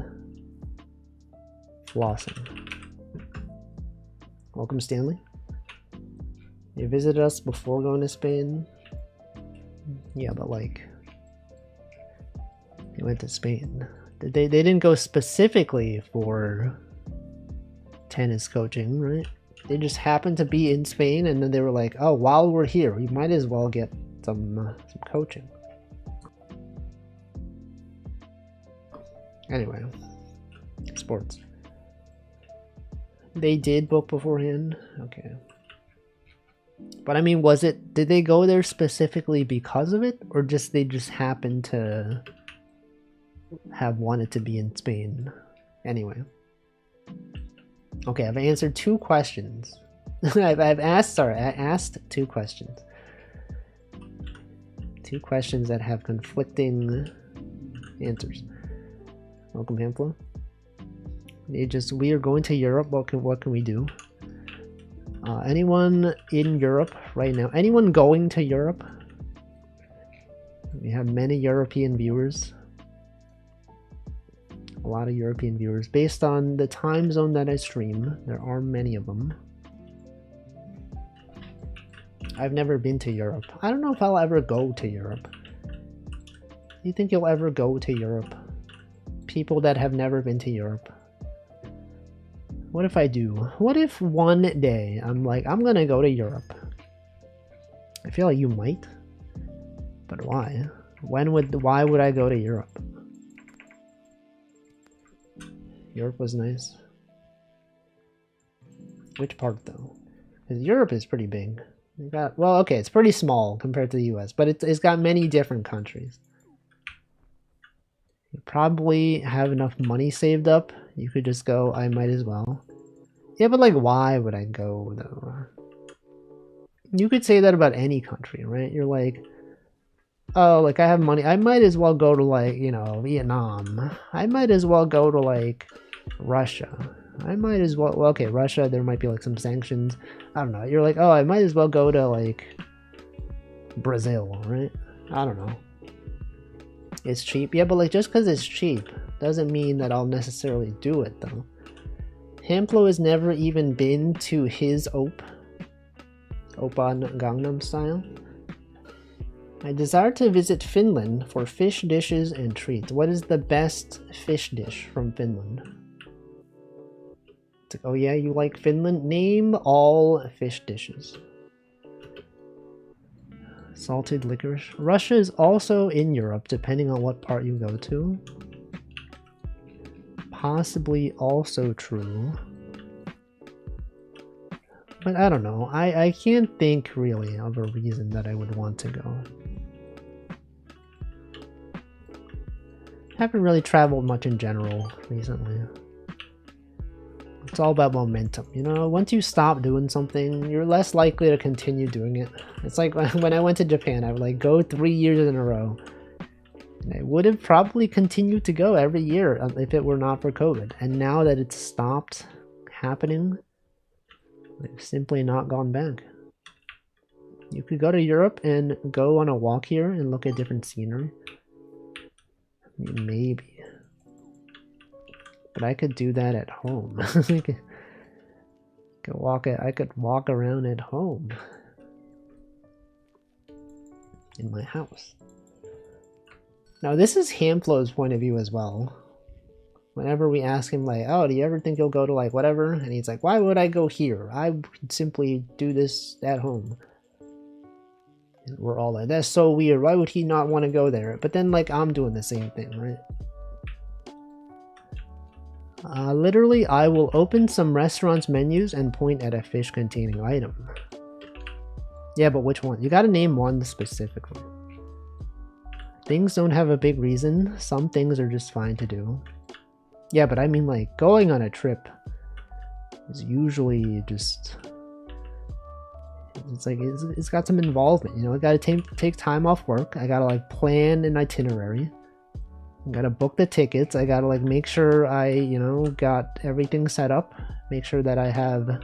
flossing. Welcome, Stanley. You visited us before going to Spain? Yeah, but like... They went to Spain. They didn't go specifically for tennis coaching, right? They just happened to be in Spain, and then they were like, oh, while we're here, we might as well get some coaching. Anyway. Sports. They did book beforehand? Okay. But I mean, did they go there specifically because of it? Or they just happened to have wanted to be in Spain? Anyway. Okay, I've answered 2 questions. I asked 2 questions. 2 questions that have conflicting answers. Welcome, Hamplo. We are going to Europe. What can we do? Anyone in Europe right now? Anyone going to Europe? We have many European viewers. A lot of European viewers. Based on the time zone that I stream, there are many of them. I've never been to Europe. I don't know if I'll ever go to Europe. Do you think you'll ever go to Europe? People that have never been to Europe. What if I do? What if one day I'm like, I'm gonna go to Europe? I feel like you might. But why? Why would I go to Europe? Europe was nice. Which part though? Because Europe is pretty big. Well, okay, it's pretty small compared to the US, but it's got many different countries. You probably have enough money saved up. You could just go, I might as well. Yeah, but like, why would I go though? You could say that about any country, right? You're like, oh, like I have money. I might as well go to like, you know, Vietnam. I might as well go to like Russia. I might as well, okay, Russia, there might be like some sanctions. I don't know. You're like, oh, I might as well go to like Brazil, right? I don't know. It's cheap. Yeah, but like just because it's cheap doesn't mean that I'll necessarily do it though. Hamplo has never even been to his Oppa Gangnam Style. I desire to visit Finland for fish dishes and treats. What is the best fish dish from Finland? It's like, oh yeah, you like Finland? Name all fish dishes. Salted licorice. Russia is also in Europe, depending on what part you go to. Possibly also true. But I don't know. I can't think really of a reason that I would want to go. Haven't really traveled much in general recently. It's all about momentum, you know? Once you stop doing something, you're less likely to continue doing it. It's like when I went to Japan, I would like go 3 years in a row. And I would have probably continued to go every year if it were not for COVID. And now that it's stopped happening, I've simply not gone back. You could go to Europe and go on a walk here and look at different scenery. I mean, maybe. But I could do that at home. I could walk around at home. In my house. Now this is Hamflow's point of view as well. Whenever we ask him like, oh, do you ever think you'll go to like whatever? And he's like, why would I go here? I would simply do this at home. And we're all like, that's so weird. Why would he not want to go there? But then like I'm doing the same thing, right? Literally, I will open some restaurants' menus and point at a fish containing item. Yeah, but which one? You gotta name one specifically. Things don't have a big reason. Some things are just fine to do. Yeah, but I mean like going on a trip is usually just... It's like, it's got some involvement, you know? I gotta take time off work. I gotta like plan an itinerary. I gotta book the tickets. I gotta like make sure I, you know, got everything set up. Make sure that I have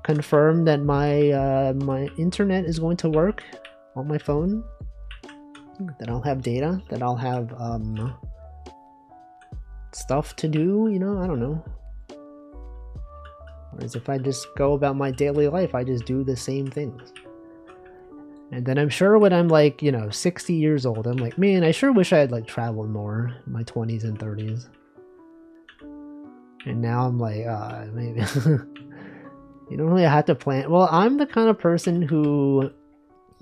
confirmed that my my internet is going to work on my phone. That I'll have data. That I'll have stuff to do. You know, I don't know. Whereas if I just go about my daily life, I just do the same things. And then I'm sure when I'm like, you know, 60 years old, I'm like, man, I sure wish I had like traveled more in my 20s and 30s. And now I'm like, maybe. You don't really have to plan. Well, I'm the kind of person who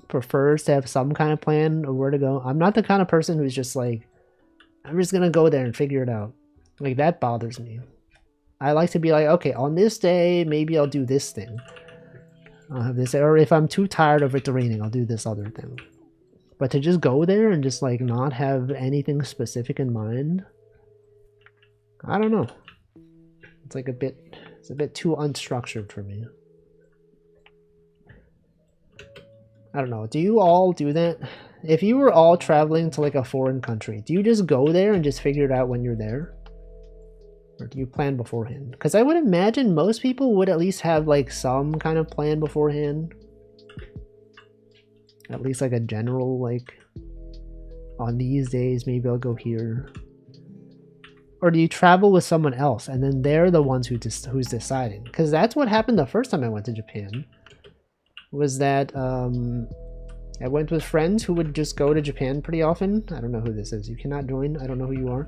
prefers to have some kind of plan of where to go. I'm not the kind of person who's just like, I'm just gonna go there and figure it out. Like, that bothers me. I like to be like, okay, on this day, maybe I'll do this thing. I'll have this, or if I'm too tired of it raining, I'll do this other thing. But to just go there and just like not have anything specific in mind, I don't know. It's like it's a bit too unstructured for me. I don't know. Do you all do that? If you were all traveling to like a foreign country, do you just go there and just figure it out when you're there? Or do you plan beforehand? Because I would imagine most people would at least have like some kind of plan beforehand. At least like a general, like, on these days maybe I'll go here. Or do you travel with someone else and then they're the ones who's deciding? Because that's what happened the first time I went to Japan. Was that I went with friends who would just go to Japan pretty often. I don't know who this is. You cannot join. I don't know who you are.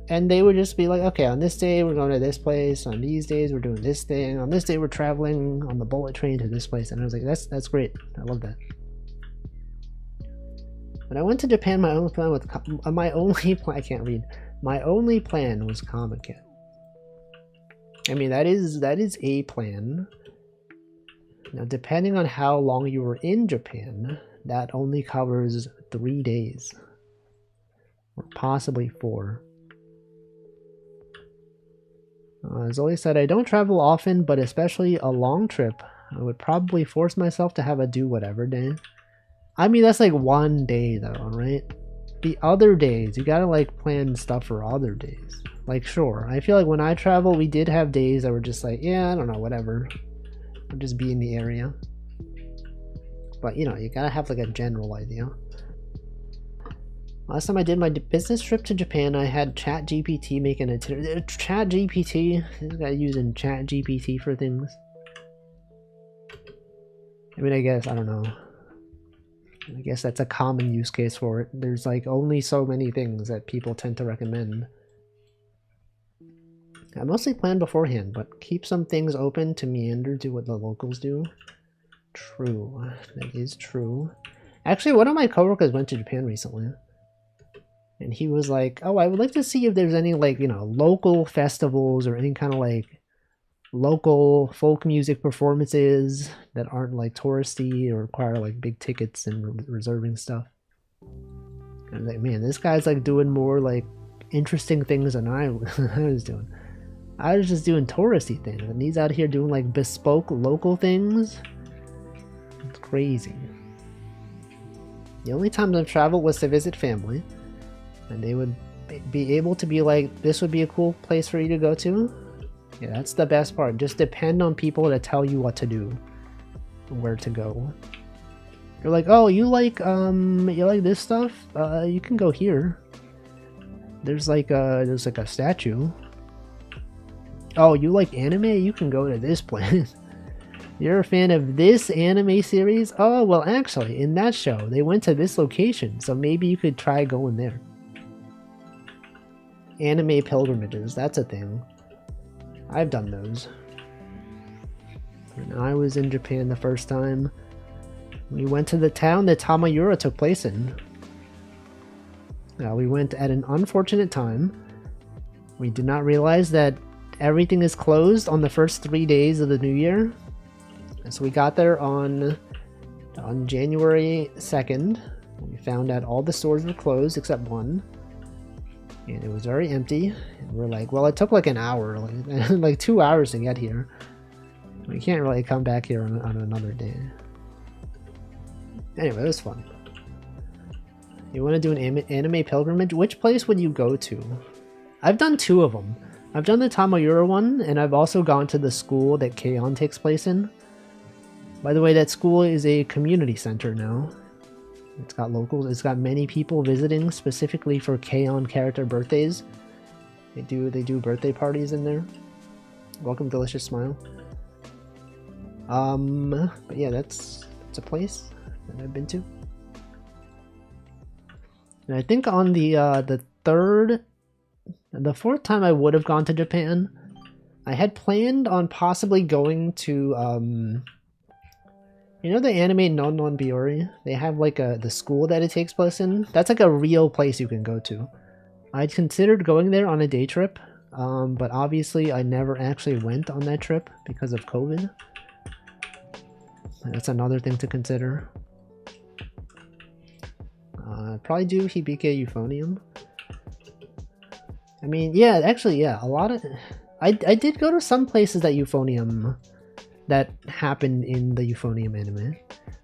And they would just be like, okay, on this day we're going to this place, on these days we're doing this thing, on this day we're traveling on the bullet train to this place. And I was like, that's great. I love that. When I went to Japan, my only plan with I can't read. My only plan was Comic-Con. I mean, that is a plan. Now, depending on how long you were in Japan, that only covers 3 days. Or possibly 4. As Zoe said, I don't travel often, but especially a long trip, I would probably force myself to have a do-whatever day. I mean, that's like 1 day though, right? The other days, you gotta like plan stuff for other days. Like, sure, I feel like when I travel, we did have days that were just like, yeah, I don't know, whatever. I'll just be in the area. But, you know, you gotta have like a general idea. Last time I did my business trip to Japan, I had ChatGPT make an itinerary. ChatGPT? This guy using ChatGPT for things. I mean, I guess, I don't know. I guess that's a common use case for it. There's like only so many things that people tend to recommend. I mostly plan beforehand, but keep some things open to meander, do what the locals do. True. That is true. Actually, one of my coworkers went to Japan recently. And he was like, oh, I would like to see if there's any, like, you know, local festivals or any kind of, like, local folk music performances that aren't, like, touristy or require, like, big tickets and reserving stuff. And I'm like, man, this guy's, like, doing more, like, interesting things than I was doing. I was just doing touristy things, and he's out here doing like bespoke local things. It's crazy. The only times I've traveled was to visit family, and they would be able to be like, this would be a cool place for you to go to. Yeah, that's the best part. Just depend on people to tell you what to do, where to go. You're like, oh, you like this stuff? You can go here. There's like a statue. Oh, you like anime? You can go to this place. You're a fan of this anime series? Oh, well, actually, in that show, they went to this location, so maybe you could try going there. Anime pilgrimages, that's a thing. I've done those. When I was in Japan the first time, we went to the town that Tamayura took place in. We went at an unfortunate time. We did not realize that everything is closed on the first 3 days of the new year. And so we got there on January 2nd. We found out all the stores were closed except one. And it was very empty. And we're like, well, it took like an hour, like 2 hours to get here. We can't really come back here on another day. Anyway, it was fun. You want to do an anime pilgrimage? Which place would you go to? I've done 2 of them. I've done the Tamayura one, and I've also gone to the school that K-On! Takes place in. By the way, that school is a community center now. It's got locals. It's got many people visiting specifically for K-On! Character birthdays. They do birthday parties in there. Welcome, Delicious Smile. But yeah, that's a place that I've been to. And I think on the fourth time I would have gone to Japan, I had planned on possibly going to you know the anime Non Non Biori? They have like the school that it takes place in. That's like a real place you can go to. I'd considered going there on a day trip, but obviously I never actually went on that trip because of COVID. That's another thing to consider. Probably do Hibike Euphonium. I mean, yeah, actually, yeah, a lot of... I did go to some places that Euphonium... that happened in the Euphonium anime.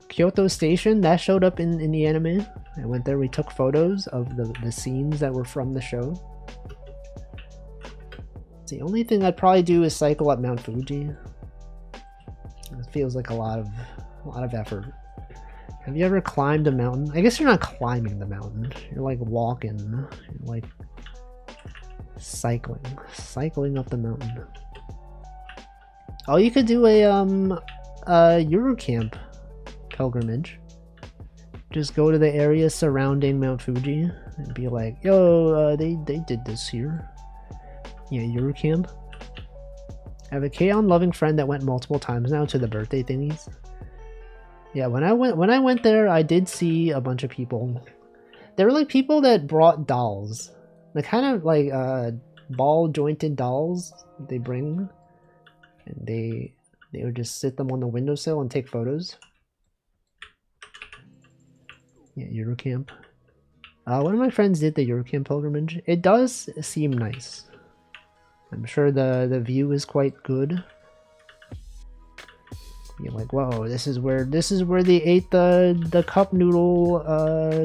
Kyoto Station, that showed up in the anime. I went there, we took photos of the scenes that were from the show. The only thing I'd probably do is cycle up Mount Fuji. It feels like a lot of effort. Have you ever climbed a mountain? I guess you're not climbing the mountain. You're like walking. You're like cycling up the mountain. Oh, you could do a Eurocamp pilgrimage. Just go to the area surrounding Mount Fuji and be like, yo, they did this here. Yeah, Eurocamp. I have a K-On! Loving friend that went multiple times now to the birthday thingies. Yeah, when I went there, I did see a bunch of people. There were like people that brought dolls, the kind of like ball jointed dolls they bring, and they would just sit them on the windowsill and take photos. Yeah, Eurocamp. One of my friends did the Eurocamp pilgrimage. It does seem nice. I'm sure the view is quite good. You're like, whoa, this is where they ate the cup noodle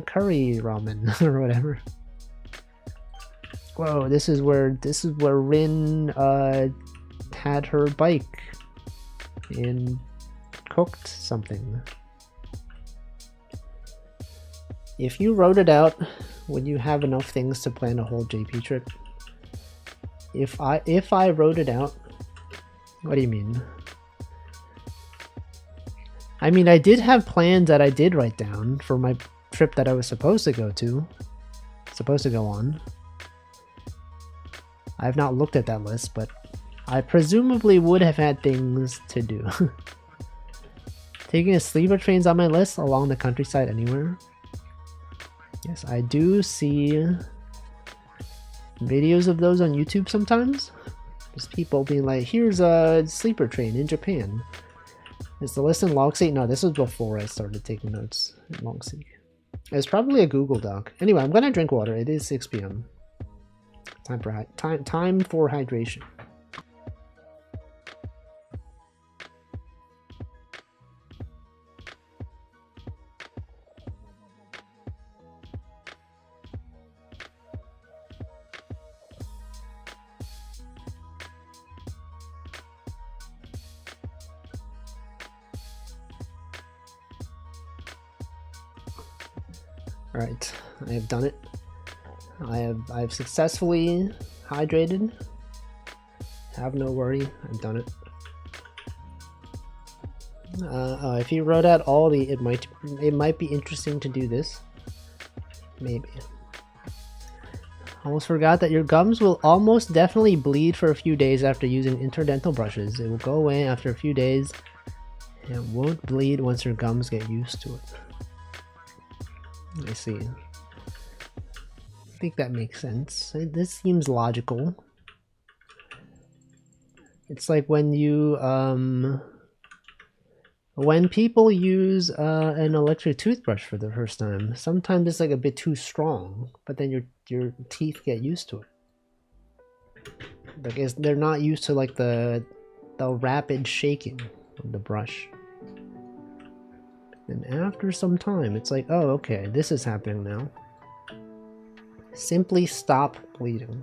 curry ramen or whatever. Whoa, this is where Rin had her bike and cooked something. If you wrote it out, would you have enough things to plan a whole JP trip? If I wrote it out, what do you mean? I mean, I did have plans that I did write down for my trip that I was supposed to go on. I've not looked at that list, but I presumably would have had things to do. Taking a sleeper train's on my list along the countryside anywhere. Yes, I do see videos of those on YouTube sometimes. Just people being like, here's a sleeper train in Japan. Is the list in Logseek? No, this was before I started taking notes in Logseek. It's probably a Google Doc. Anyway, I'm gonna drink water. It is 6 p.m. Time for hydration. Alright, I have done it. I've successfully hydrated. Have no worry, I've done it. If you wrote out all the, it might be interesting to do this. Maybe. Almost forgot that your gums will almost definitely bleed for a few days after using interdental brushes. It will go away after a few days and it won't bleed once your gums get used to it. I see. I think that makes sense. This seems logical. It's like when you, when people use an electric toothbrush for the first time, sometimes it's like a bit too strong, but then your teeth get used to it. Like they're not used to like the rapid shaking of the brush. And after some time, it's like, oh, okay, this is happening now. Simply stop bleeding.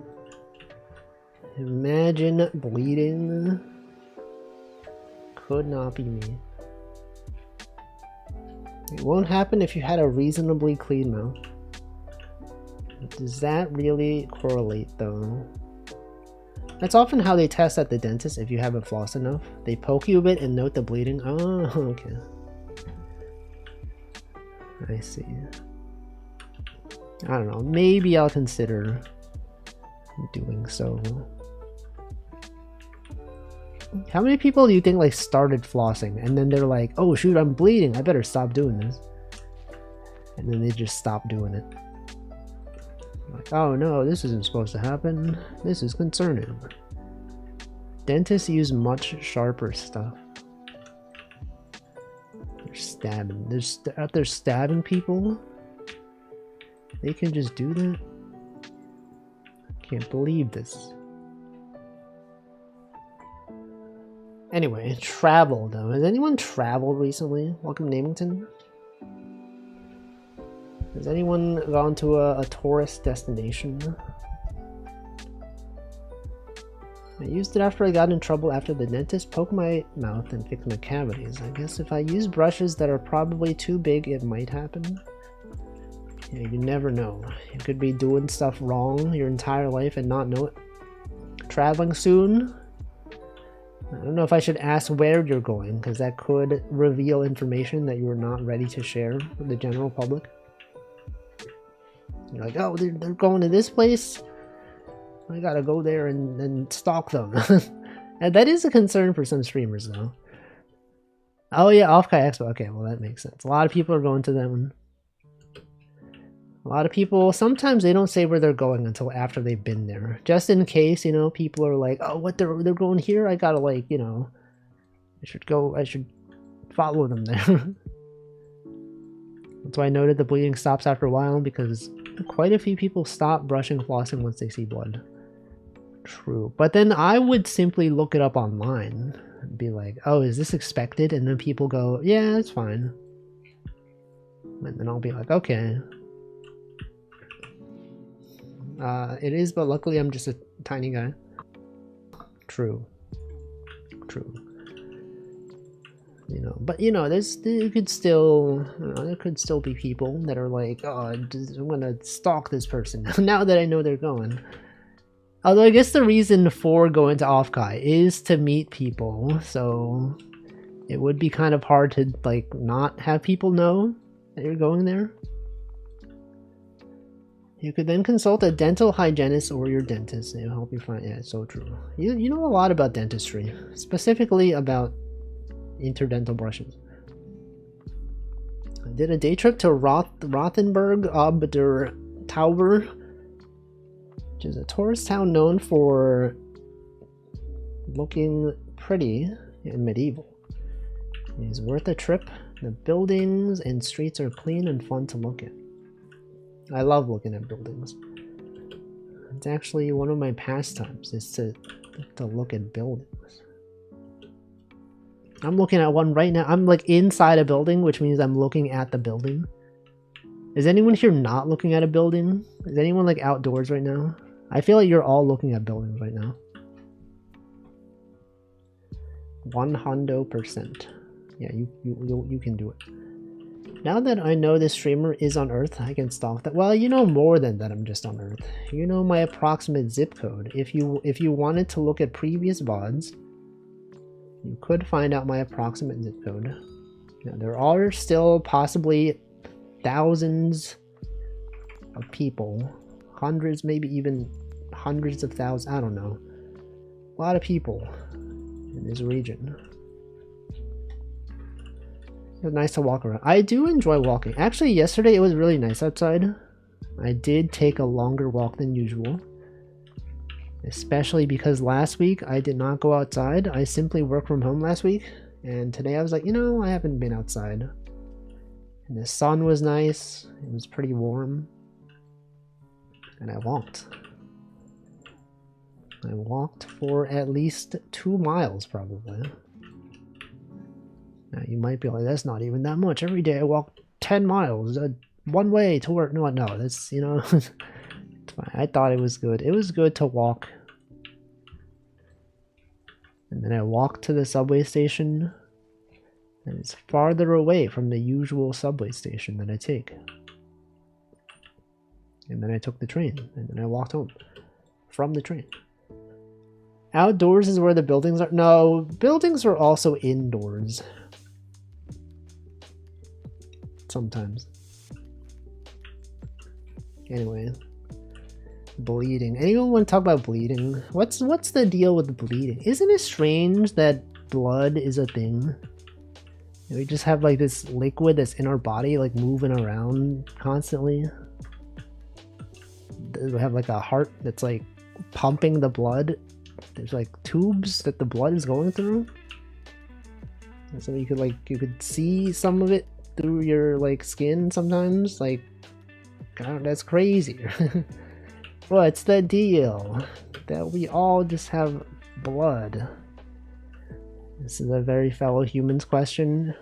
Imagine bleeding. Could not be me. It won't happen if you had a reasonably clean mouth. Does that really correlate though? That's often how they test at the dentist if you haven't flossed enough. They poke you a bit and note the bleeding. Oh, okay. I see. I don't know. Maybe I'll consider doing so. How many people do you think like started flossing and then they're like, oh shoot, I'm bleeding, I better stop doing this. And then they just stop doing it. Like, oh no, this isn't supposed to happen. This is concerning. Dentists use much sharper stuff. They're stabbing. They're out there stabbing people. They can just do that? I can't believe this. Anyway, travel though. Has anyone traveled recently? Welcome to Namington. Has anyone gone to a tourist destination? I used it after I got in trouble after the dentist poked my mouth and fixed my cavities. I guess if I use brushes that are probably too big, it might happen. Yeah, you never know. You could be doing stuff wrong your entire life and not know it. Traveling soon? I don't know if I should ask where you're going, because that could reveal information that you're not ready to share with the general public. You're like, oh, they're going to this place? I gotta go there and stalk them. And that is a concern for some streamers, though. Oh yeah, Off-Kai Expo. Okay, well that makes sense. A lot of people are going to that one. A lot of people, sometimes they don't say where they're going until after they've been there. Just in case, you know, people are like, oh, what, they're going here? I gotta, like, you know, I should follow them there. That's why I noted the bleeding stops after a while, because quite a few people stop brushing flossing once they see blood. True. But then I would simply look it up online and be like, oh, is this expected? And then people go, yeah, it's fine. And then I'll be like, okay. It is, but luckily I'm just a tiny guy. True. True. You know, but you know, there could still be people that are like, oh, I'm gonna stalk this person now that I know they're going. Although I guess the reason for going to Off-Kai is to meet people, so it would be kind of hard to like not have people know that you're going there. You could then consult a dental hygienist or your dentist. They'll help you find. Yeah, it's so true. You know a lot about dentistry, specifically about interdental brushes. I did a day trip to Rothenburg ob der Tauber, which is a tourist town known for looking pretty and medieval. It is worth a trip. The buildings and streets are clean and fun to look at. I love looking at buildings. It's actually one of my pastimes, is to look at buildings. I'm looking at one right now. I'm like inside a building, which means I'm looking at the building. Is anyone here not looking at a building? Is anyone like outdoors right now? I feel like you're all looking at buildings right now. 100%. Yeah, you can do it. Now that I know this streamer is on Earth, I can stalk that. Well, you know more than that I'm just on Earth. You know my approximate zip code. If you wanted to look at previous VODs, you could find out my approximate zip code. Now, there are still possibly thousands of people, hundreds, maybe even hundreds of thousands, I don't know. A lot of people in this region. It's nice to walk around. I do enjoy walking. Actually, yesterday it was really nice outside. I did take a longer walk than usual. Especially because last week I did not go outside. I simply worked from home last week. And today I was like, you know, I haven't been outside. And the sun was nice. It was pretty warm. And I walked. I walked for at least 2 miles probably. Now you might be like, that's not even that much. Every day I walk 10 miles, one way to work. No, that's, you know, it's fine. I thought it was good. It was good to walk. And then I walked to the subway station. And it's farther away from the usual subway station that I take. And then I took the train. And then I walked home from the train. Outdoors is where the buildings are. No, buildings are also indoors. Sometimes. Anyway, bleeding. Anyone want to talk about bleeding? What's the deal with bleeding? Isn't it strange that blood is a thing? We just have like this liquid that's in our body, like moving around constantly. We have like a heart that's like pumping the blood. There's like tubes that the blood is going through. And so you could see some of it through your like skin sometimes. Like, God, that's crazy. What's the deal? That we all just have blood. This is a very fellow humans question.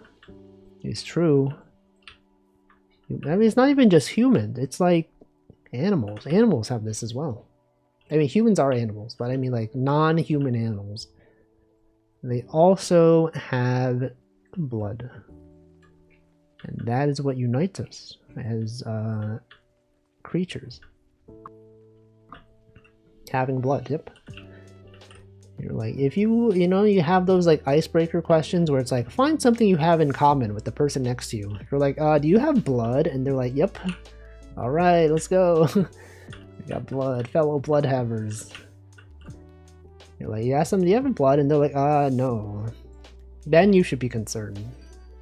It's true. I mean, it's not even just humans. It's like animals. Animals have this as well. I mean, humans are animals, but I mean like non-human animals. They also have blood. And that is what unites us as creatures. Having blood, yep. You're like, if you have those like icebreaker questions where it's like, find something you have in common with the person next to you. You're like, do you have blood? And they're like, yep. All right, let's go. We got blood, fellow blood havers. You're like, you ask them, do you have blood? And they're like, no. Then you should be concerned.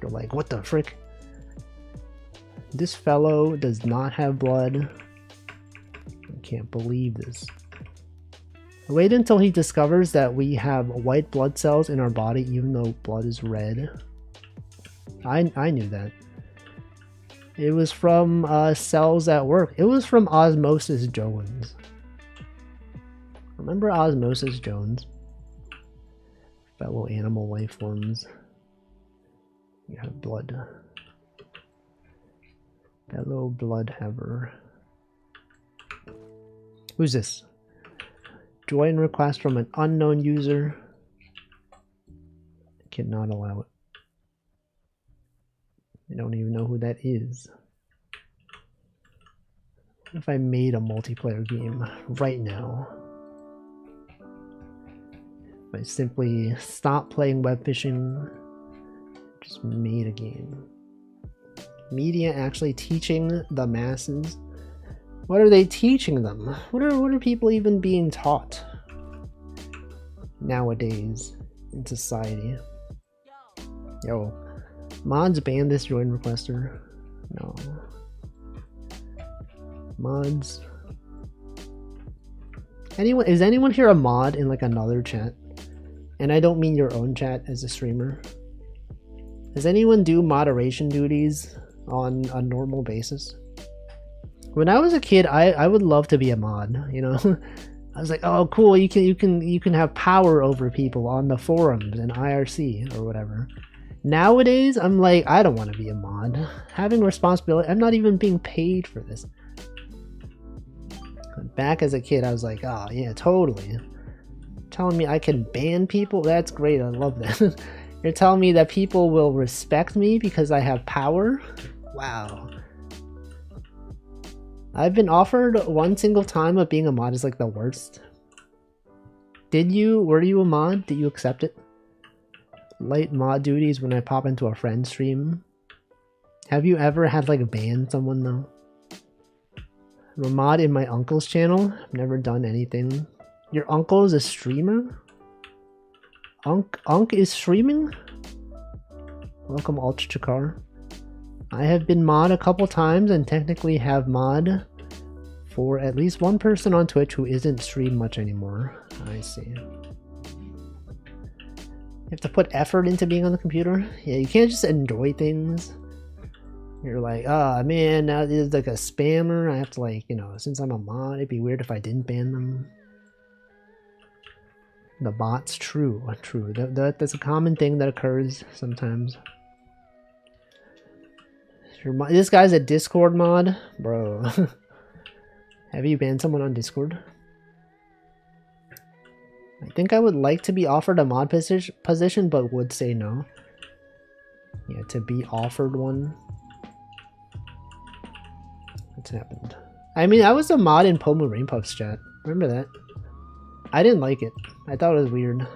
You're like, what the frick? This fellow does not have blood. I can't believe this. Wait until he discovers that we have white blood cells in our body even though blood is red. I knew that. It was from cells at work. It was from Osmosis Jones. Remember Osmosis Jones? Fellow animal life forms. You have blood. Fellow blood haver. Who's this? Join request from an unknown user. I cannot allow it. I don't even know who that is. What if I made a multiplayer game right now? If I simply stopped playing web fishing, just made a game. Media actually teaching the masses. What are they teaching them? What are people even being taught nowadays in society? Yo, mods ban this join requester. No. Mods. Is anyone here a mod in like another chat? And I don't mean your own chat as a streamer. Does anyone do moderation duties on a normal basis? When I was a kid, I would love to be a mod, you know? I was like, oh cool, you can have power over people on the forums and IRC or whatever. Nowadays, I'm like, I don't want to be a mod. Having responsibility, I'm not even being paid for this. Back as a kid, I was like, oh yeah, totally. Telling me I can ban people? That's great, I love that. You're telling me that people will respect me because I have power? Wow. I've been offered one single time of being a mod is like the worst. Were you a mod? Did you accept it? Light mod duties when I pop into a friend stream. Have you ever had like ban someone though? I'm a mod in my uncle's channel. I've never done anything. Your uncle is a streamer? Unk is streaming? Welcome Ultra Chakar. I have been mod a couple times and technically have mod for at least one person on Twitch who isn't stream much anymore. I see. You have to put effort into being on the computer? Yeah, you can't just enjoy things. You're like, oh man, now there's like a spammer. I have to like, you know, since I'm a mod, it'd be weird if I didn't ban them. The bots, true. That's a common thing that occurs sometimes. This guy's a Discord mod? Bro. Have you banned someone on Discord? I think I would like to be offered a mod position, but would say no. Yeah, to be offered one. What's happened? I mean, I was a mod in Pomu Rainpuff's chat. Remember that? I didn't like it. I thought it was weird.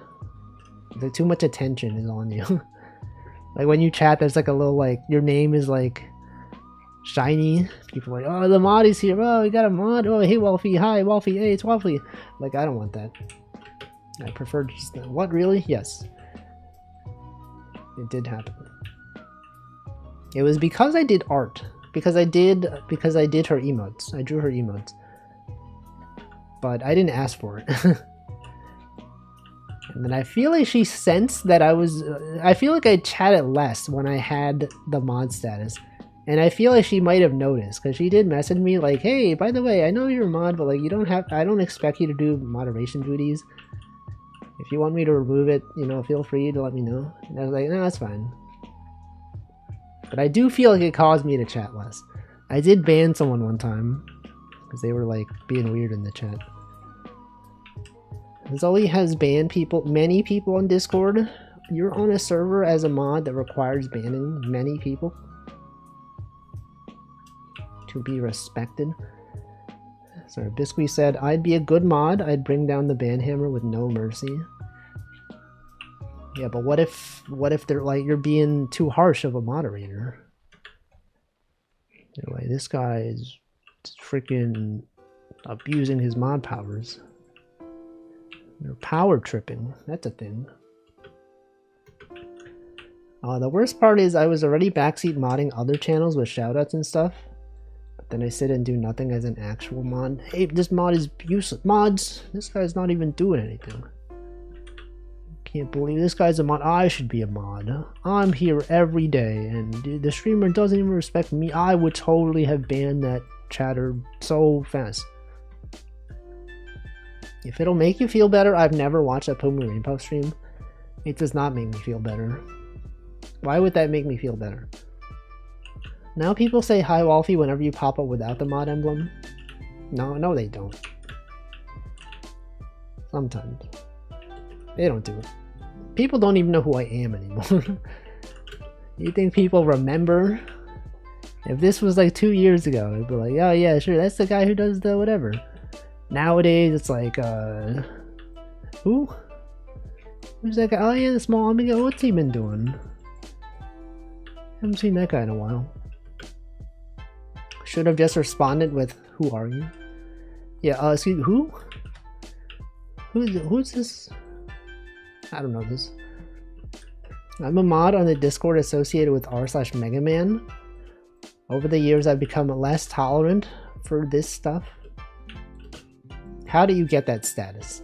Like, too much attention is on you. Like, when you chat, there's like a little, like, your name is like shiny. People are like, oh, the mod is here. Oh, we got a mod. Oh, hey, Wolfie. Hi, Wolfie. Hey, it's Wolfie. Like, I don't want that. I prefer just... What, really? Yes. It did happen. It was because I did art. Because I did her emotes. I drew her emotes. But I didn't ask for it. And then I feel like she sensed that I was... I feel like I chatted less when I had the mod status. And I feel like she might have noticed, because she did message me like, hey, by the way, I know you're a mod, but like you don't have... I don't expect you to do moderation duties. If you want me to remove it, you know, feel free to let me know. And I was like, no, that's fine. But I do feel like it caused me to chat less. I did ban someone one time, because they were like being weird in the chat. Zully has banned many people on Discord. You're on a server as a mod that requires banning many people to be respected. Sorry, Biscuit said, I'd be a good mod. I'd bring down the ban hammer with no mercy. Yeah, but what if they're like, you're being too harsh of a moderator? They're like, this guy is freaking abusing his mod powers. They're power tripping. That's a thing. The worst part is I was already backseat modding other channels with shoutouts and stuff. But then I sit and do nothing as an actual mod. Hey, this mod is useless. Mods! This guy's not even doing anything. Can't believe this guy's a mod. I should be a mod. I'm here every day and the streamer doesn't even respect me. I would totally have banned that chatter so fast. If it'll make you feel better, I've never watched a Pomu Rainpuff stream. It does not make me feel better. Why would that make me feel better? Now people say hi Wolfie whenever you pop up without the mod emblem. No they don't. Sometimes. They don't do it. People don't even know who I am anymore. You think people remember? If this was like 2 years ago, it'd be like, oh yeah, sure, that's the guy who does the whatever. Nowadays, it's like, who? Who's that guy? Oh yeah, the small amigo. What's he been doing? Haven't seen that guy in a while. Should have just responded with, who are you? Yeah, excuse me, who? Who's this? I don't know this. I'm a mod on the Discord associated with r/Mega Man. Over the years, I've become less tolerant for this stuff. How do you get that status?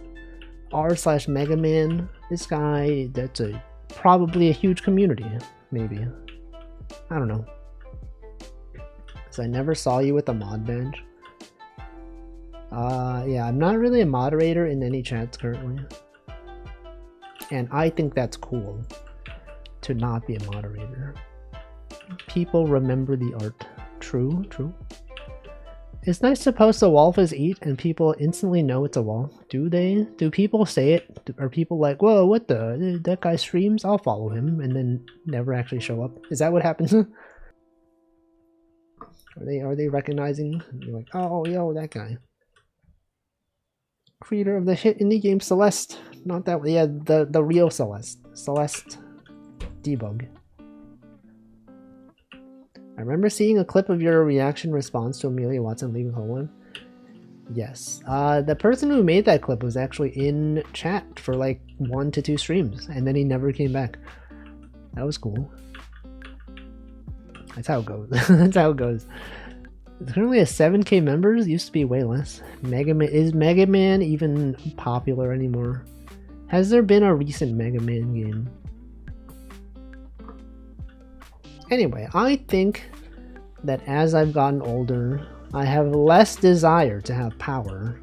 r/Mega Man, this guy, that's probably a huge community, maybe. I don't know. Because I never saw you with a mod badge. Yeah, I'm not really a moderator in any chats currently. And I think that's cool, to not be a moderator. People remember the art. True, true. It's nice to post a Wolf's eat and people instantly know it's a wall. Do they? Do people say it? Are people like, whoa, what the? That guy streams? I'll follow him, and then never actually show up. Is that what happens? Are they recognizing? You're like, oh, yo, that guy. Creator of the hit indie game Celeste. Not that, yeah, the real Celeste. Celeste Debug. I remember seeing a clip of your reaction response to Amelia Watson leaving Homeland. Yes. The person who made that clip was actually in chat for like 1 to 2 streams, and then he never came back. That was cool. That's how it goes. That's how it goes. It's currently at 7k members. Used to be way less. Is Mega Man even popular anymore? Has there been a recent Mega Man game? Anyway, I think that as I've gotten older, I have less desire to have power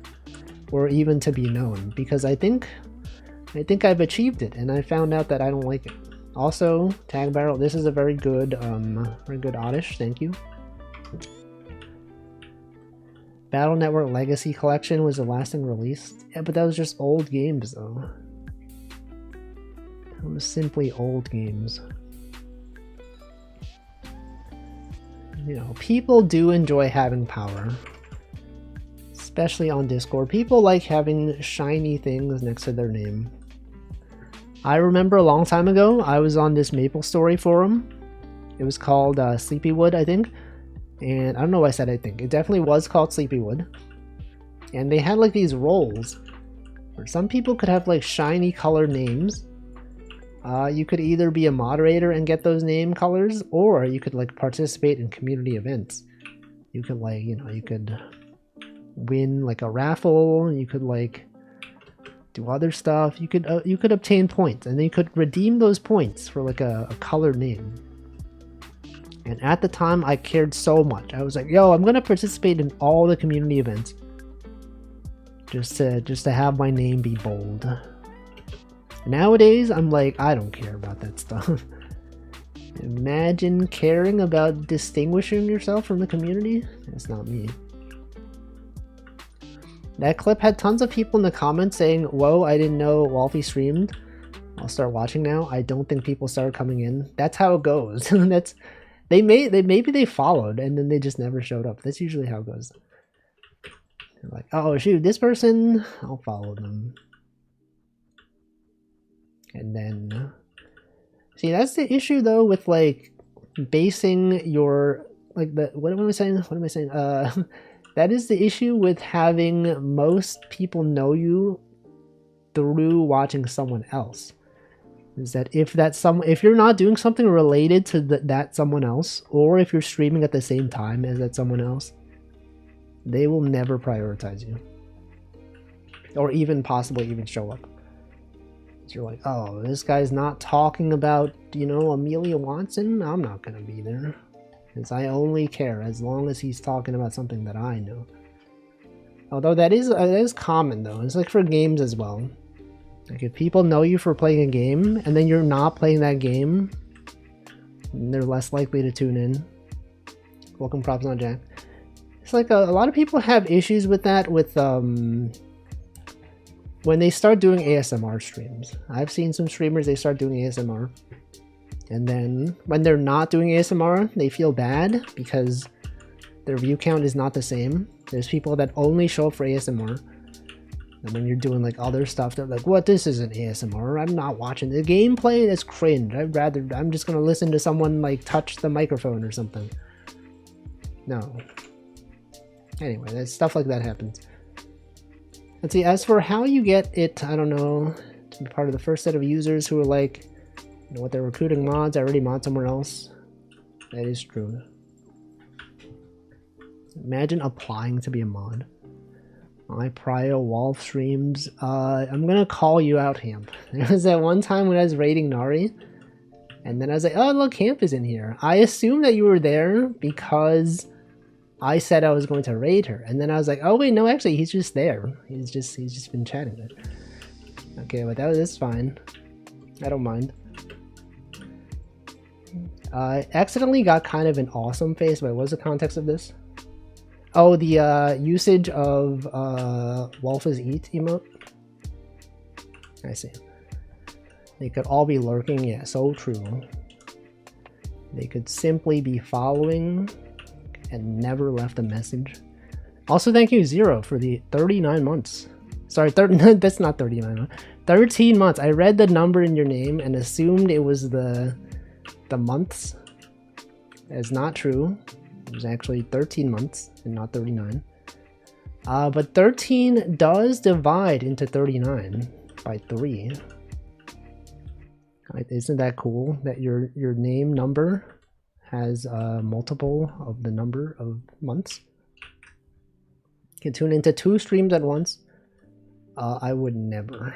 or even to be known, because I think I've achieved it, and I found out that I don't like it. Also, Tag Barrel, this is a very good oddish, thank you. Battle Network Legacy Collection was the last thing released. Yeah, but that was just old games though. It was simply old games. You know, people do enjoy having power. Especially on Discord. People like having shiny things next to their name. I remember a long time ago, I was on this MapleStory forum. It was called Sleepywood, I think. And I don't know why I said I think. It definitely was called Sleepywood. And they had like these roles where some people could have like shiny colored names. You could either be a moderator and get those name colors, or you could like participate in community events. You could like, you know, you could win like a raffle, you could like do other stuff. You could obtain points, and then you could redeem those points for like a colored name. And at the time, I cared so much. I was like, yo, I'm gonna participate in all the community events just to have my name be bold. Nowadays, I'm like, I don't care about that stuff. Imagine caring about distinguishing yourself from the community? That's not me. That clip had tons of people in the comments saying, whoa, I didn't know Wolfie streamed. I'll start watching now. I don't think people started coming in. That's how it goes. Maybe they followed and then they just never showed up. That's usually how it goes. They're like, oh shoot, this person, I'll follow them. And then, see, that's the issue though with like basing your, like the, what am I saying? That is the issue with having most people know you through watching someone else. Is that if you're not doing something related to that someone else, or if you're streaming at the same time as that someone else, they will never prioritize you. Or even possibly even show up. You're like, oh, this guy's not talking about, you know, Amelia Watson? I'm not gonna be there. Because I only care as long as he's talking about something that I know. Although that is common though. It's like for games as well. Like if people know you for playing a game and then you're not playing that game, they're less likely to tune in. Welcome, Props on Jack. It's like a lot of people have issues with that with when they start doing ASMR streams. I've seen some streamers, they start doing ASMR. And then when they're not doing ASMR, they feel bad because their view count is not the same. There's people that only show up for ASMR. And when you're doing like other stuff, they're like, what, this isn't ASMR. I'm not watching the gameplay, that's cringe. I'm just gonna listen to someone like touch the microphone or something. No. Anyway, that stuff like that happens. Let's see, as for how you get it, I don't know, to be part of the first set of users who are like, you know what, they're recruiting mods, I already mod somewhere else. That is true. Imagine applying to be a mod. My prior Wolf streams, I'm gonna call you out, Hamp. There was that one time when I was raiding Nari, and then I was like, oh look, Hamp is in here. I assumed that you were there because I said I was going to raid her, and then I was like, oh wait, no, actually, he's just there. He's just been chatting with her. Okay, but that's fine. I don't mind. I accidentally got kind of an awesome face, but what's the context of this? Oh, the usage of Wolf's Eat emote. I see. They could all be lurking, yeah, so true. They could simply be following. and never left a message. Also, thank you, Zero, for the 39 months. Sorry, that's not 39 months. 13 months. I read the number in your name and assumed it was the months. That's not true. It was actually 13 months and not 39. But 13 does divide into 39 by 3. Isn't that cool that your name number has a multiple of the number of months? You can tune into 2 streams at once. I would never.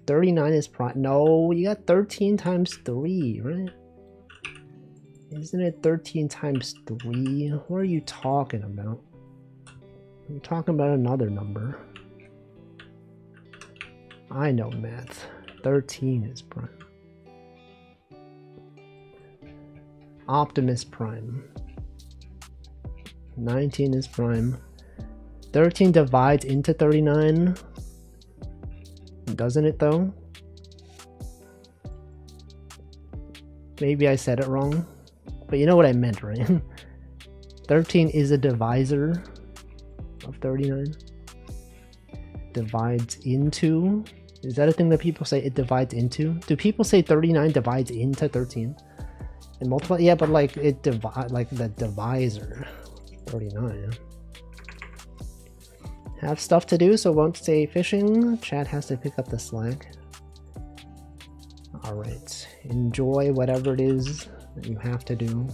39 is prime. No, you got 13 times 3, right? Isn't it 13 times 3? What are you talking about? I'm talking about another number. I know math. 13 is prime. Optimus Prime. 19 is prime. 13 divides into 39. Doesn't it though? Maybe I said it wrong. But you know what I meant, right? 13 is a divisor of 39. Divides into. Is that a thing that people say it divides into? Do people say 39 divides into 13? And multiply? Yeah, but like it divide, like the divisor. 39. Have stuff to do, so won't stay fishing. Chad has to pick up the slack. Alright. Enjoy whatever it is that you have to do.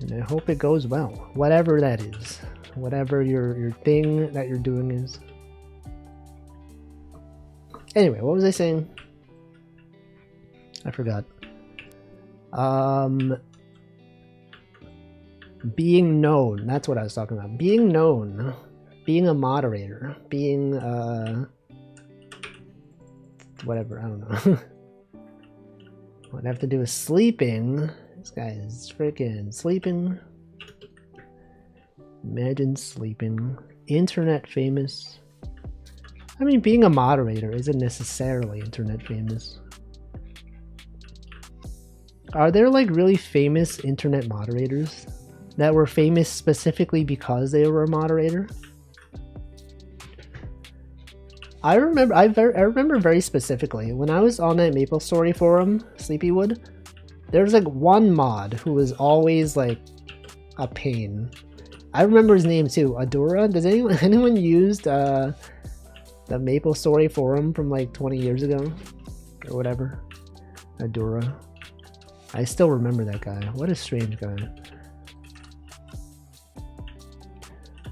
And I hope it goes well. Whatever that is. Whatever your thing that you're doing is. Anyway, what was I saying? I forgot. Being known. That's what I was talking about. Being known. Being a moderator. Being, whatever, I don't know. What I have to do is sleeping. This guy is freaking sleeping. Imagine sleeping. Internet famous. I mean, being a moderator isn't necessarily internet famous. Are there like really famous internet moderators that were famous specifically because they were a moderator? I remember very specifically when I was on that MapleStory forum, Sleepywood, there was like one mod who was always like a pain. I remember his name too, Adora. Does anyone used the MapleStory forum from like 20 years ago or whatever? Adora. I still remember that guy. What a strange guy.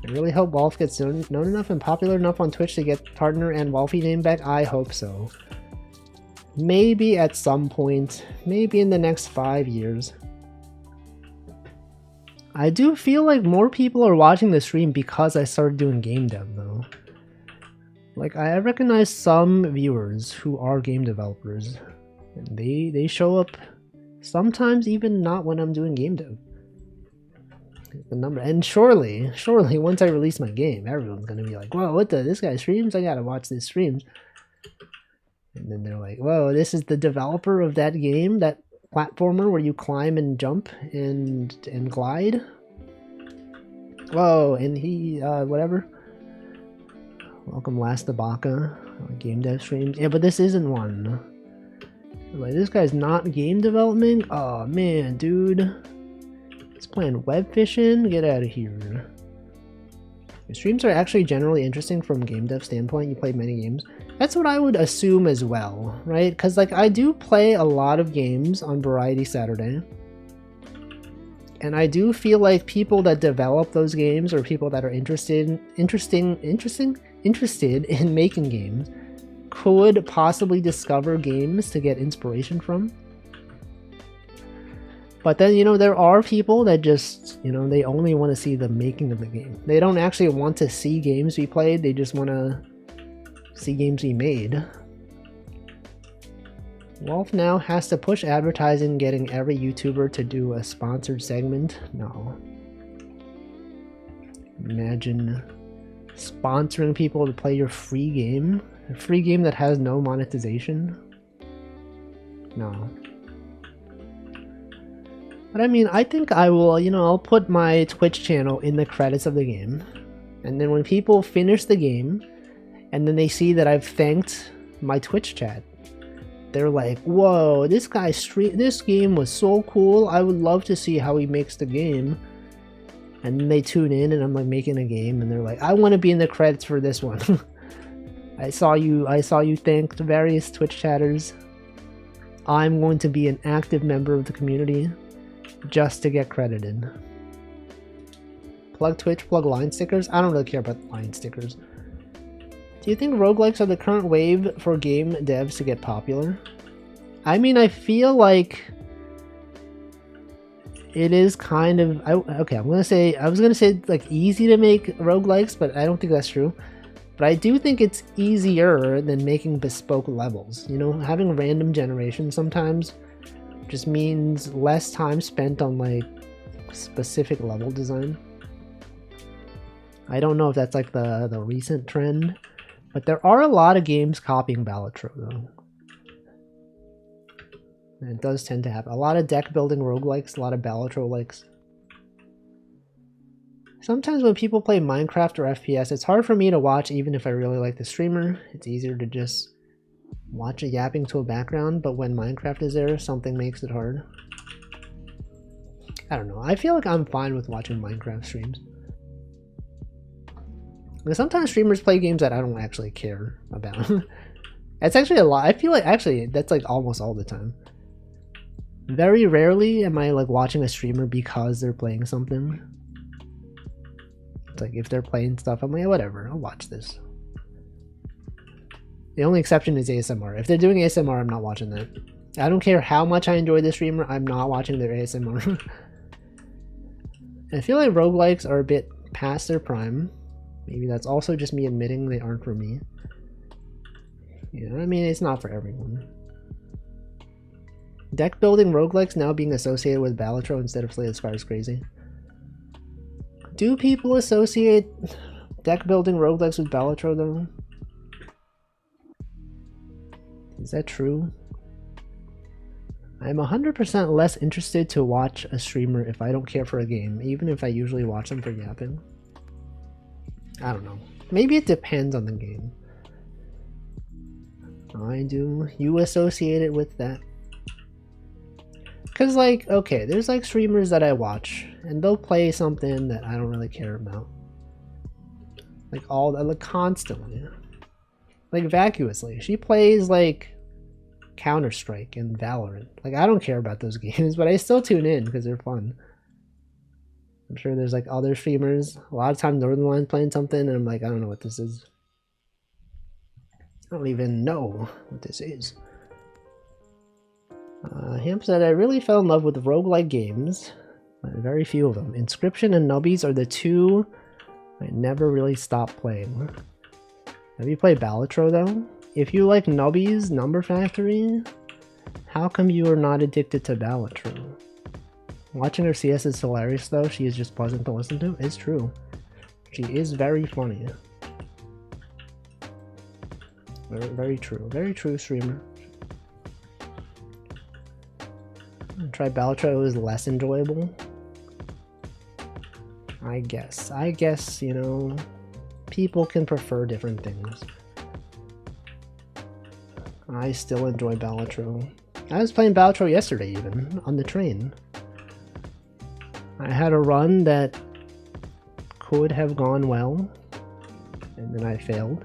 I really hope Wolf gets known enough and popular enough on Twitch to get partner and Wolfie name back. I hope so. Maybe at some point. Maybe in the next 5 years. I do feel like more people are watching the stream because I started doing game dev though. Like I recognize some viewers who are game developers. And they show up sometimes even not when I'm doing game dev. The number, and surely once I release my game, everyone's gonna be like, whoa, what this guy streams? I gotta watch this streams. And then they're like, whoa, this is the developer of that game, that platformer where you climb and jump and glide. Whoa, and he whatever. Welcome Last Abaka, game dev streams. Yeah, but this isn't one. Like, this guy's not game development? Oh man, dude. He's playing web fishing? Get out of here. Your streams are actually generally interesting from game dev standpoint. You play many games. That's what I would assume as well, right? Because like I do play a lot of games on Variety Saturday. And I do feel like people that develop those games or people that are interested in making games could possibly discover games to get inspiration from. But then, you know, there are people that just, you know, they only want to see the making of the game. They don't actually want to see games be played, they just want to see games be made. Wolf now has to push advertising, getting every YouTuber to do a sponsored segment. No. Imagine sponsoring people to play your free game. A free game that has no monetization? No. But I mean, I think I will, you know, I'll put my Twitch channel in the credits of the game. And then when people finish the game, and then they see that I've thanked my Twitch chat, they're like, whoa, this game was so cool. I would love to see how he makes the game. And then they tune in and I'm like making a game and they're like, I want to be in the credits for this one. I saw you thank various Twitch chatters. I'm going to be an active member of the community just to get credited. Plug Twitch, plug line stickers. I don't really care about line stickers. Do you think roguelikes are the current wave for game devs to get popular? I mean, I feel like it is kind of... okay, I was going to say like easy to make roguelikes, but I don't think that's true. But I do think it's easier than making bespoke levels. You know, having random generation sometimes just means less time spent on like specific level design. I don't know if that's like the recent trend, but there are a lot of games copying Balatro though. And it does tend to happen. A lot of deck building roguelikes, a lot of Balatro likes. Sometimes when people play Minecraft or FPS, it's hard for me to watch even if I really like the streamer. It's easier to just watch a yapping to a background, but when Minecraft is there, something makes it hard. I don't know. I feel like I'm fine with watching Minecraft streams. Because sometimes streamers play games that I don't actually care about. It's actually a lot. I feel like actually that's like almost all the time. Very rarely am I like watching a streamer because they're playing something. It's like if they're playing stuff, I'm like, whatever, I'll watch this. The only exception is ASMR. If they're doing ASMR, I'm not watching that. I don't care how much I enjoy the streamer, I'm not watching their ASMR. I feel like roguelikes are a bit past their prime. Maybe that's also just me admitting they aren't for me. Yeah, I mean, it's not for everyone. Deck building roguelikes now being associated with Balatro instead of Slay the Spire is crazy. Do people associate deck building roguelikes with Balatro though? Is that true? I'm 100% less interested to watch a streamer if I don't care for a game, even if I usually watch them for yapping. I don't know. Maybe it depends on the game. I do. You associate it with that. Because, like, okay, there's like streamers that I watch, and they'll play something that I don't really care about. Like, constantly. Like, vacuously. She plays, like, Counter-Strike and Valorant. Like, I don't care about those games, but I still tune in because they're fun. I'm sure there's, like, other streamers. A lot of times Northernline's playing something, and I'm like, I don't know what this is. I don't even know what this is. Hamp said, I really fell in love with roguelike games. Very few of them. Inscription and Nubbies are the two I never really stopped playing. Have you played Balatro though? If you like Nubbies, Number Factory, how come you are not addicted to Balatro? Watching her CS is hilarious though. She is just pleasant to listen to. It's true. She is very funny. Very, very true. Very true streamer. Try Balatro, it was less enjoyable. I guess, you know, people can prefer different things. I still enjoy Balatro. I was playing Balatro yesterday even, on the train. I had a run that could have gone well, and then I failed.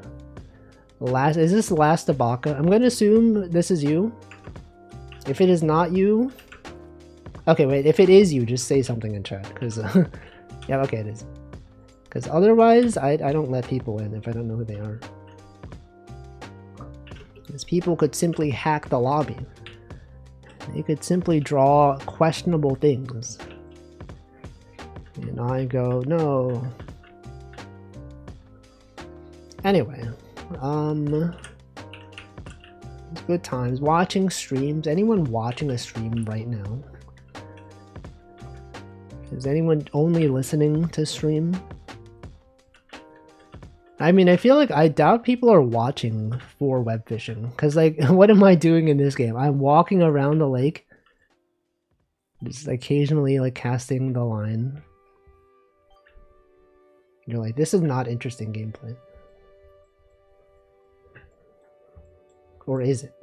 Is this Last Tabaka? I'm going to assume this is you. If it is not you... Okay, wait, if it is you, just say something in chat, because... yeah, okay, it is. Because otherwise, I don't let people in if I don't know who they are. Because people could simply hack the lobby. They could simply draw questionable things. And I go, no. Anyway, it's good times. Watching streams. Anyone watching a stream right now? Is anyone only listening to stream? I mean, I feel like I doubt people are watching for web fishing. Because, like, what am I doing in this game? I'm walking around the lake. Just occasionally like casting the line. You're like, this is not interesting gameplay. Or is it?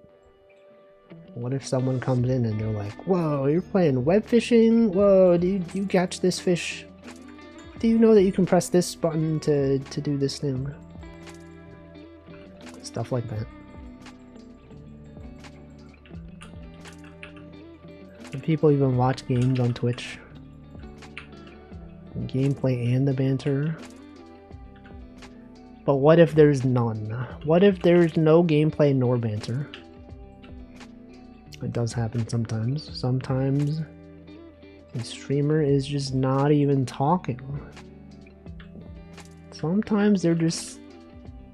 What if someone comes in and they're like, whoa, you're playing web fishing? Whoa, do you catch this fish? Do you know that you can press this button to do this thing? Stuff like that. And people even watch games on Twitch. The gameplay and the banter. But what if there's none? What if there's no gameplay nor banter? It does happen sometimes. Sometimes the streamer is just not even talking. Sometimes they're just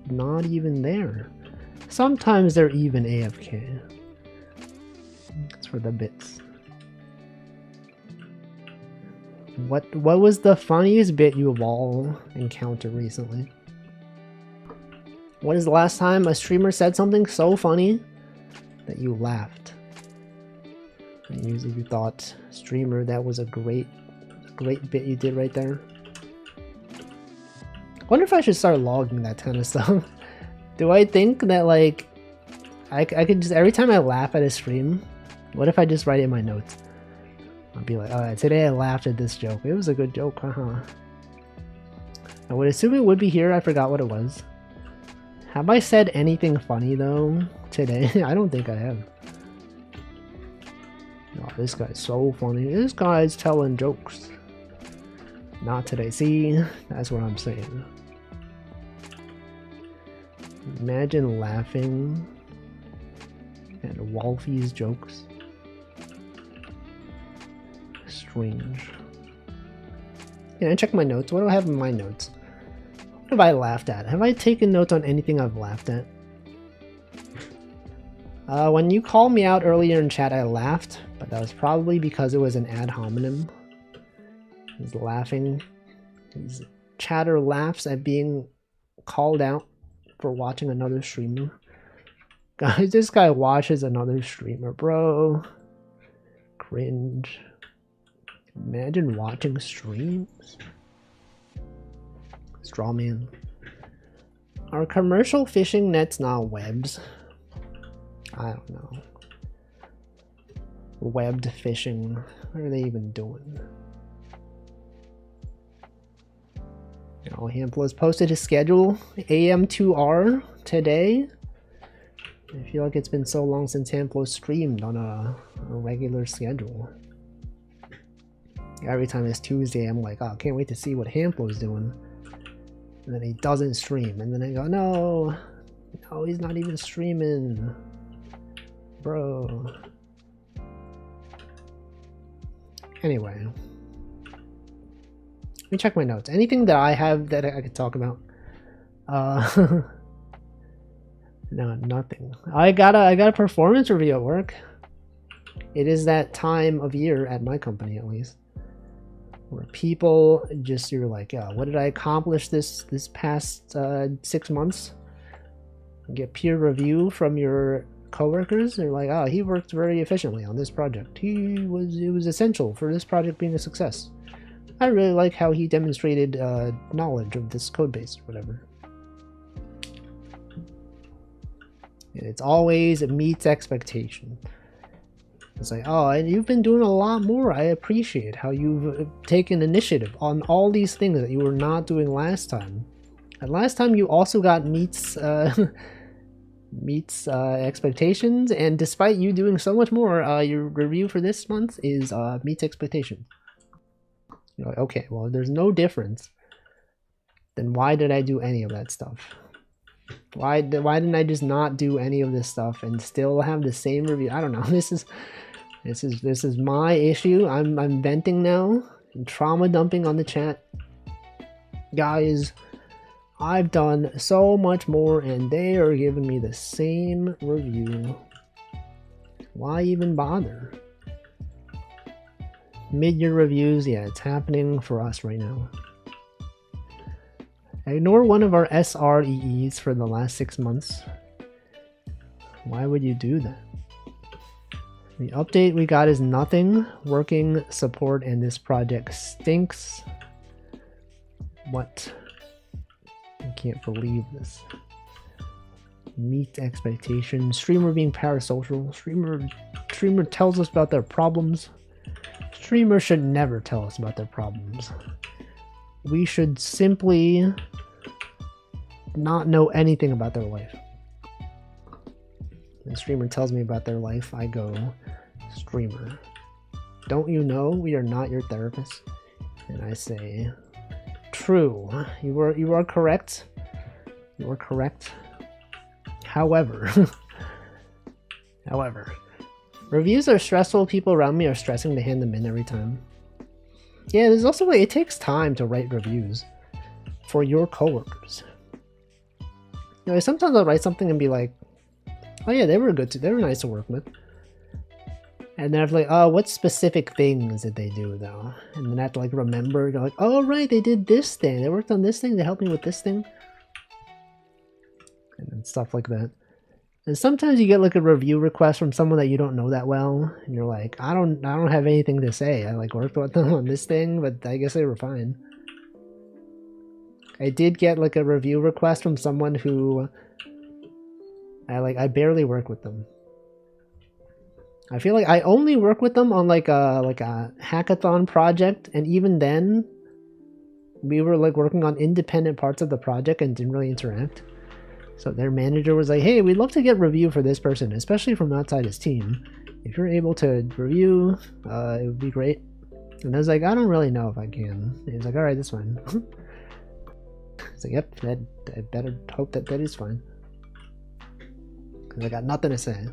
not even there. Sometimes they're even AFK. It's for the bits. What was the funniest bit you have all encountered recently? When is the last time a streamer said something so funny that you laughed? And usually you thought, streamer, that was a great bit you did right there. I wonder if I should start logging that kind of stuff. Do I think that like I could just, every time I laugh at a stream, what if I just write it in my notes? I'll be like, alright, today I laughed at this joke. It was a good joke, haha. I would assume it would be here. I forgot what it was. Have I said anything funny though today? I don't think I have. Oh, this guy's so funny. This guy's telling jokes. Not today. See, that's what I'm saying. Imagine laughing at Wolfie's jokes. Strange. Can I check my notes? What do I have in my notes? What have I laughed at? Have I taken notes on anything I've laughed at? When you called me out earlier in chat, I laughed, but that was probably because it was an ad hominem. He's laughing. His chatter laughs at being called out for watching another streamer. Guys, this guy watches another streamer, bro. Cringe. Imagine watching streams. Strawman. Are commercial fishing nets not webs? I don't know. Webbed fishing. What are they even doing? Oh, Hamplo's posted his schedule. AM2R today. I feel like it's been so long since Hamplo streamed on a regular schedule. Every time it's Tuesday, I'm like, oh, can't wait to see what Hamplo's doing. And then he doesn't stream. And then I go, no, he's not even streaming. Bro. Anyway. Let me check my notes. Anything that I have that I could talk about? No, nothing. I got a performance review at work. It is that time of year at my company, at least, where people just, you're like, yeah, what did I accomplish this past 6 months? Get peer review from your coworkers. They're like, oh, he worked very efficiently on this project. It was essential for this project being a success. I really like how he demonstrated knowledge of this code base or whatever. And it's always meets expectation. It's like, oh, and you've been doing a lot more. I appreciate how you've taken initiative on all these things that you were not doing last time. And last time you also got meets expectations, and despite you doing so much more, your review for this month is meets expectations. You're like, okay, well, there's no difference. Then why did I do any of that stuff? Why didn't I just not do any of this stuff and still have the same review? I don't know. This is my issue. I'm venting now. I'm trauma dumping on the chat. Guys, I've done so much more and they are giving me the same review. Why even bother? Mid-year reviews, yeah, it's happening for us right now. Ignore one of our SREEs for the last 6 months. Why would you do that? The update we got is nothing. Working support and this project stinks. What? I can't believe this. Meet expectations. Streamer being parasocial. Streamer tells us about their problems. Streamer should never tell us about their problems. We should simply not know anything about their life. When a streamer tells me about their life, I go, streamer, don't you know we are not your therapist? And I say, true, you are correct. You are correct. However, reviews are stressful. People around me are stressing to hand them in every time. Yeah, there's also it takes time to write reviews for your coworkers. You know, sometimes I'll write something and be like, oh yeah, they were good too. They were nice to work with. And then I have to like, oh, what specific things did they do though? And then I have to like remember, go like, oh right, they did this thing. They worked on this thing. They helped me with this thing. And then stuff like that. And sometimes you get like a review request from someone that you don't know that well, and you're like, I don't have anything to say. I like worked with them on this thing, but I guess they were fine. I did get like a review request from someone who I barely work with them. I feel like I only work with them on like a hackathon project, and even then we were like working on independent parts of the project and didn't really interact. So their manager was like, hey, we'd love to get review for this person, especially from outside his team. If you're able to review, it would be great. And I was like, I don't really know if I can. And he's like, all right, that's fine. It's like, yep, I better hope that is fine. Because I got nothing to say.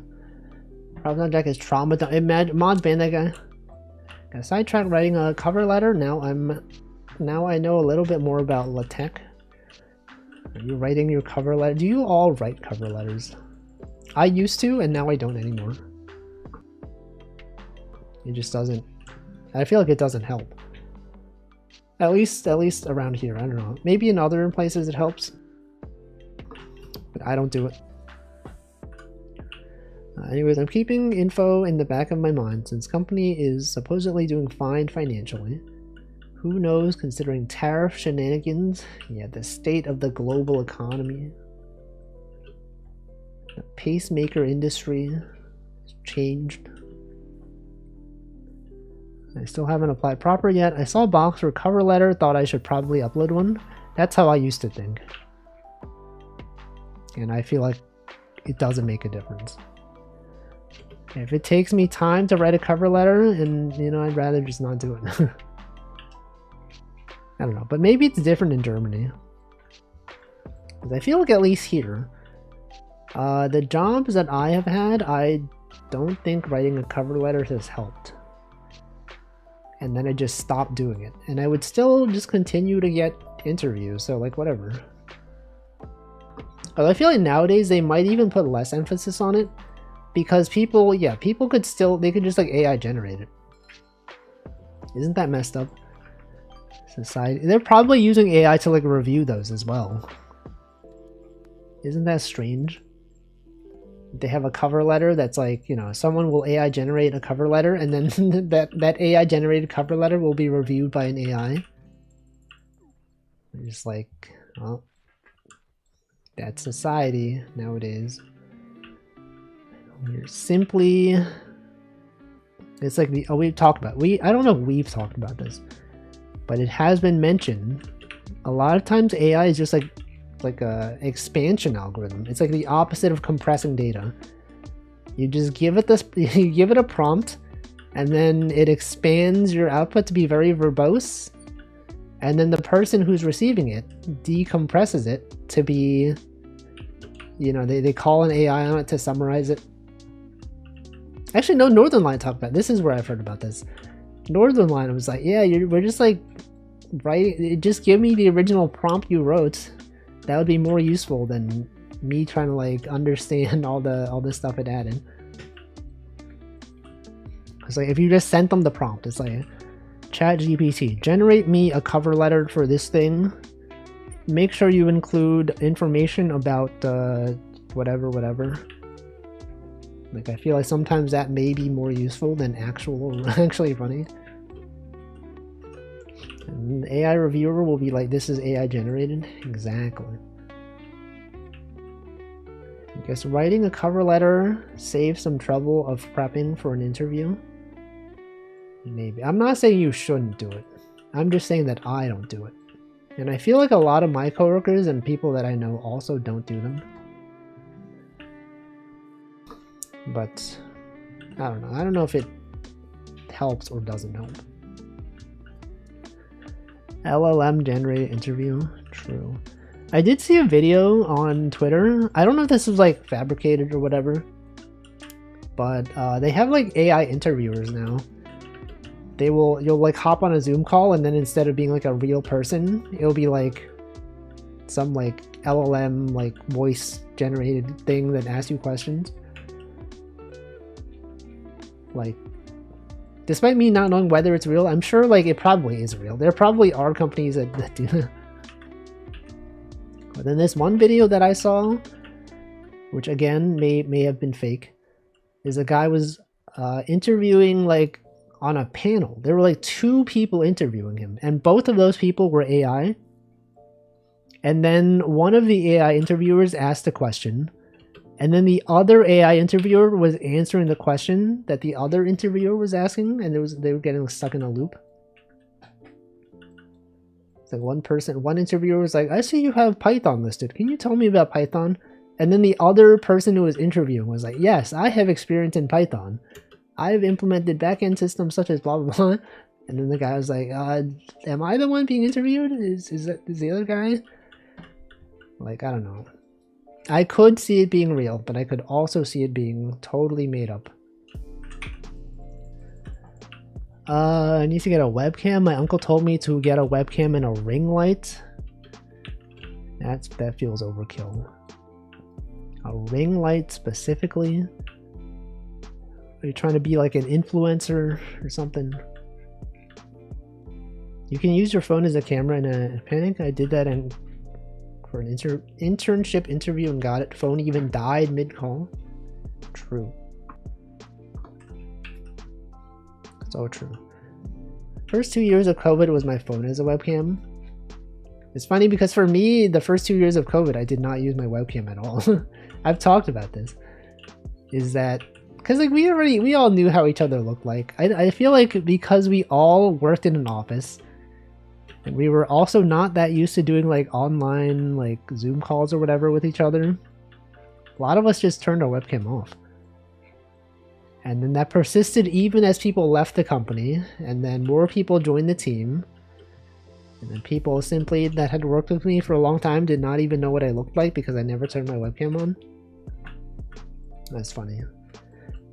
Problem Jack is traumatized. Mods ban that guy. Got sidetracked writing a cover letter. Now I know a little bit more about LaTeX. Are you writing your cover letter? Do you all write cover letters? I used to, and now I don't anymore. It just doesn't. I feel like it doesn't help. At least around here. I don't know. Maybe in other places it helps, but I don't do it. Anyways, I'm keeping info in the back of my mind since company is supposedly doing fine financially. Who knows, considering tariff shenanigans? Yeah, the state of the global economy. The pacemaker industry has changed. I still haven't applied proper yet. I saw a box for a cover letter, thought I should probably upload one. That's how I used to think. And I feel like it doesn't make a difference. If it takes me time to write a cover letter, and you know, I'd rather just not do it. I don't know, but maybe it's different in Germany. I feel like at least here, the jobs that I have had, I don't think writing a cover letter has helped. And then I just stopped doing it. And I would still just continue to get interviews, so like whatever. But I feel like nowadays they might even put less emphasis on it. Because people could still, they could just like AI generate it. Isn't that messed up? Society, they're probably using AI to like review those as well. Isn't that strange? They have a cover letter that's like, you know, someone will AI generate a cover letter, and then that AI generated cover letter will be reviewed by an AI. They're just like, well, that's society nowadays. We're simply, it's like we've talked about, I don't know if we've talked about this, but it has been mentioned. A lot of times AI is just like a expansion algorithm. It's like the opposite of compressing data. You just give it this, you give it a prompt, and then it expands your output to be very verbose, and then the person who's receiving it decompresses it to be, you know, they call an AI on it to summarize it. Actually, no, Northern Line talked about this. Is where I've heard about this. Northern Line was like, yeah, we're just like writing, just give me the original prompt you wrote. That would be more useful than me trying to like understand all the stuff it added. It's like if you just sent them the prompt, it's like, ChatGPT, generate me a cover letter for this thing. Make sure you include information about whatever. Like, I feel like sometimes that may be more useful than actually running. And the AI reviewer will be like, this is AI generated. Exactly. I guess writing a cover letter saves some trouble of prepping for an interview. Maybe. I'm not saying you shouldn't do it. I'm just saying that I don't do it. And I feel like a lot of my coworkers and people that I know also don't do them. But I don't know. I don't know if it helps or doesn't help. LLM generated interview. True. I did see a video on Twitter. I don't know if this was like fabricated or whatever, but they have like AI interviewers now. You'll like hop on a Zoom call, and then instead of being like a real person, it'll be like some like LLM like voice generated thing that asks you questions. Like, despite me not knowing whether it's real, I'm sure like it probably is real. There probably are companies that do that. But then this one video that I saw, which again may have been fake, is a guy was interviewing like on a panel. There were like 2 people interviewing him, and both of those people were AI. And then one of the AI interviewers asked a question, and then the other AI interviewer was answering the question that the other interviewer was asking, and they were getting stuck in a loop. It's like one interviewer was like, I see you have Python listed. Can you tell me about Python? And then the other person who was interviewing was like, yes, I have experience in Python. I've implemented backend systems such as blah, blah, blah. And then the guy was like, am I the one being interviewed? Is the other guy? Like, I don't know. I could see it being real, but I could also see it being totally made up. I need to get a webcam. My uncle told me to get a webcam and a ring light. That feels overkill. A ring light specifically? Are you trying to be like an influencer or something? You can use your phone as a camera in a panic. I did that for an internship interview and got it. Phone even died mid-call. True. So true. First 2 years of COVID was my phone as a webcam. It's funny because for me, the first 2 years of COVID, I did not use my webcam at all. I've talked about this. Is that because like we all knew how each other looked like. I feel like because we all worked in an office, and we were also not that used to doing like online like Zoom calls or whatever with each other, a lot of us just turned our webcam off. And then that persisted even as people left the company, and then more people joined the team. And then people simply that had worked with me for a long time did not even know what I looked like because I never turned my webcam on. That's funny.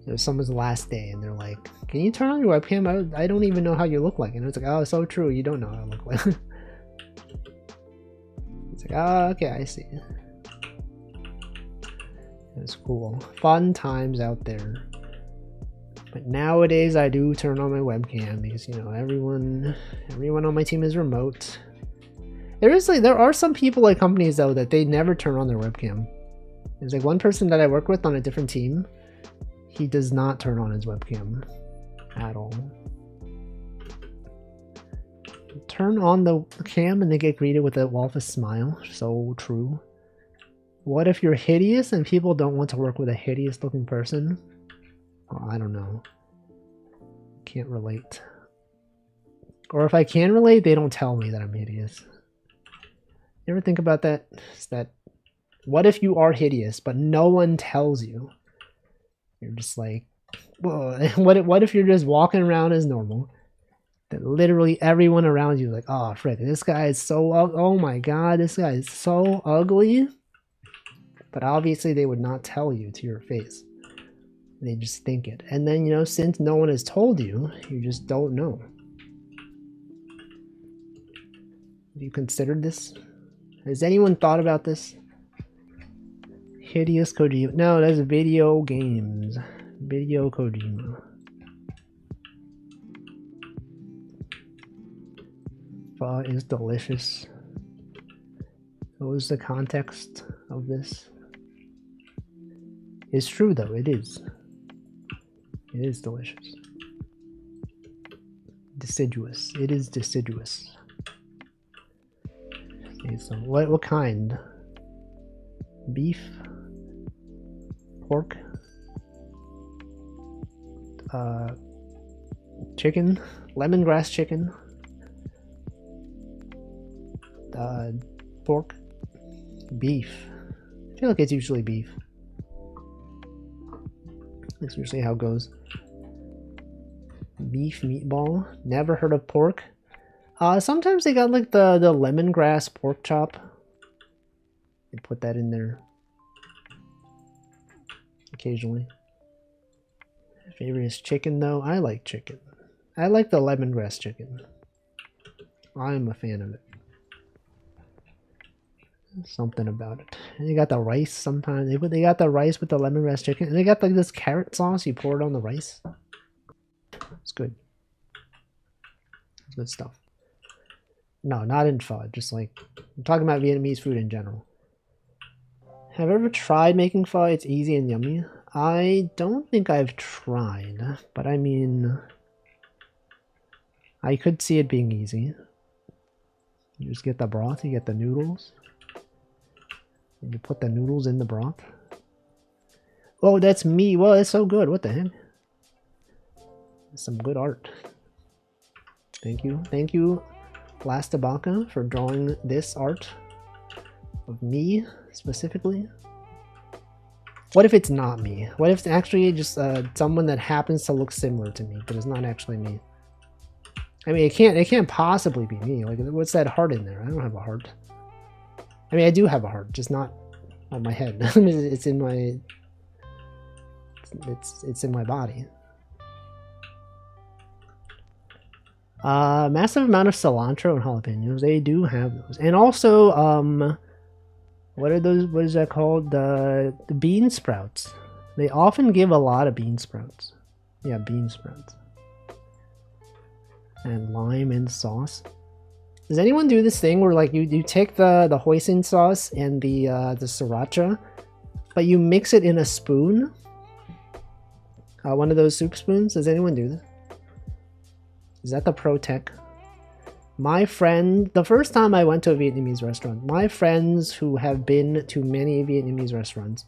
It was someone's last day and they're like, can you turn on your webcam? I don't even know how you look like. And it's like, oh, so true. You don't know how I look like. It's like, oh, okay, I see. It's cool. Fun times out there. But nowadays I do turn on my webcam because, you know, everyone on my team is remote. There are some people like companies though that they never turn on their webcam. There's like one person that I work with on a different team. He does not turn on his webcam at all. Turn on the cam and they get greeted with a Walrus smile. So true. What if you're hideous and people don't want to work with a hideous looking person? Well, I don't know. Can't relate. Or if I can relate, they don't tell me that I'm hideous. You ever think about that? It's that, what if you are hideous, but no one tells you? You're just like, whoa. What if you're just walking around as normal? That literally everyone around you is like, oh, frick, this guy is so, oh my god, this guy is so ugly. But obviously they would not tell you to your face. They just think it. And then, you know, since no one has told you, you just don't know. Have you considered this? Has anyone thought about this? Hideous Kojima. No, that's video games. Video Kojima. Pho is delicious. What was the context of this? It's true though, it is. It is delicious. Deciduous. It is deciduous. Okay, so what kind? Beef? Pork? Chicken? Lemongrass chicken? Pork? Beef. I feel like it's usually beef. That's usually how it goes. Beef meatball. Never heard of pork. Sometimes they got like the lemongrass pork chop. They put that in there occasionally. Favorite is chicken though. I like chicken. I like the lemongrass chicken. I'm a fan of it. Something about it. And you got the rice sometimes. They got the rice with the lemongrass chicken. And they got like this carrot sauce. You pour it on the rice. It's good. It's good stuff. No, not in pho. Just like, I'm talking about Vietnamese food in general. Have I ever tried making pho? It's easy and yummy. I don't think I've tried. But I mean, I could see it being easy. You just get the broth. You get the noodles. And you put the noodles in the broth. Oh, that's me. Well, that's so good. What the heck? Some good art. Thank you. Thank you, Lastabaka, for drawing this art of me, specifically. What if it's not me? What if it's actually just someone that happens to look similar to me, but it's not actually me? I mean, it can't possibly be me. Like, what's that heart in there? I don't have a heart. I mean, I do have a heart, just not on my head. It's in my... It's in my body. Massive amount of cilantro and jalapenos. They do have those. And also, what are those? What is that called? The bean sprouts. They often give a lot of bean sprouts. Yeah, bean sprouts. And lime and sauce. Does anyone do this thing where like you take the hoisin sauce and the sriracha, but you mix it in a spoon? One of those soup spoons. Does anyone do this? Is that the Pro Tech? My friend, the first time I went to a Vietnamese restaurant, my friends who have been to many Vietnamese restaurants,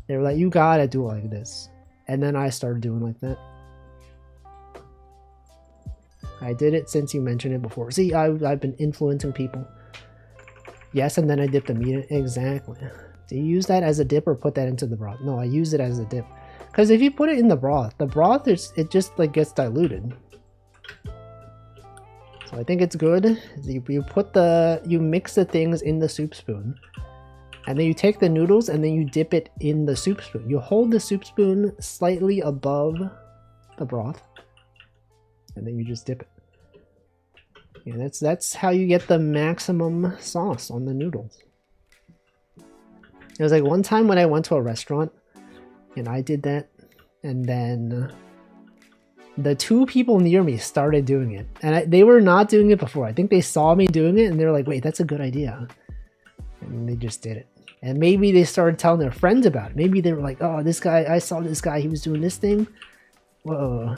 they were like, you gotta do it like this. And then I started doing like that. I did it since you mentioned it before. See, I've been influencing people. Yes, and then I dipped the meat in. Exactly. Do you use that as a dip or put that into the broth? No, I use it as a dip. Because if you put it in the broth it just like gets diluted. So I think it's good. You mix the things in the soup spoon, and then you take the noodles and then you dip it in the soup spoon. You hold the soup spoon slightly above the broth, and then you just dip it. Yeah, that's how you get the maximum sauce on the noodles. It was like one time when I went to a restaurant, and I did that, and then the two people near me started doing it, and they were not doing it before. I think they saw me doing it, and they're like, "Wait, that's a good idea," and they just did it. And maybe they started telling their friends about it. Maybe they were like, "Oh, this guy! I saw this guy. He was doing this thing." Whoa!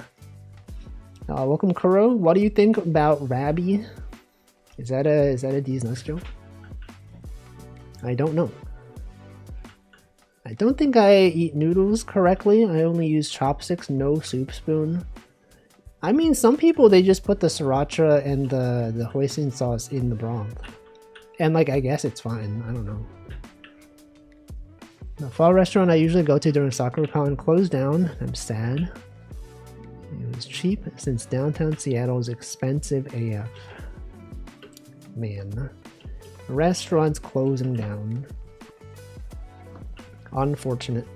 Welcome, Kuro. What do you think about Rabby? Is that a D's Nuts joke? I don't know. I don't think I eat noodles correctly. I only use chopsticks, no soup spoon. I mean, some people, they just put the sriracha and the hoisin sauce in the broth. And like, I guess it's fine. I don't know. The pho restaurant I usually go to during SakuraCon closed down. I'm sad. It was cheap since downtown Seattle is expensive AF. Man. Restaurants closing down. Unfortunate.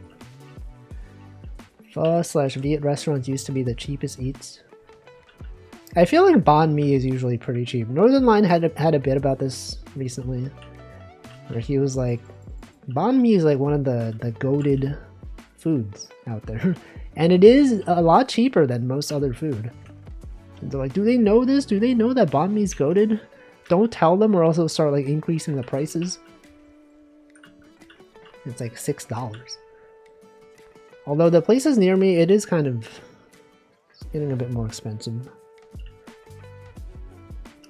Pho/Viet restaurants used to be the cheapest eats. I feel like banh mi is usually pretty cheap. Northern Line had a bit about this recently, where he was like, banh mi is like one of the goated foods out there, and it is a lot cheaper than most other food. And they're like, do they know this? Do they know that banh mi is goated? Don't tell them, or else they'll start like increasing the prices. It's like $6. Although the places near me, it is kind of Getting a bit more expensive.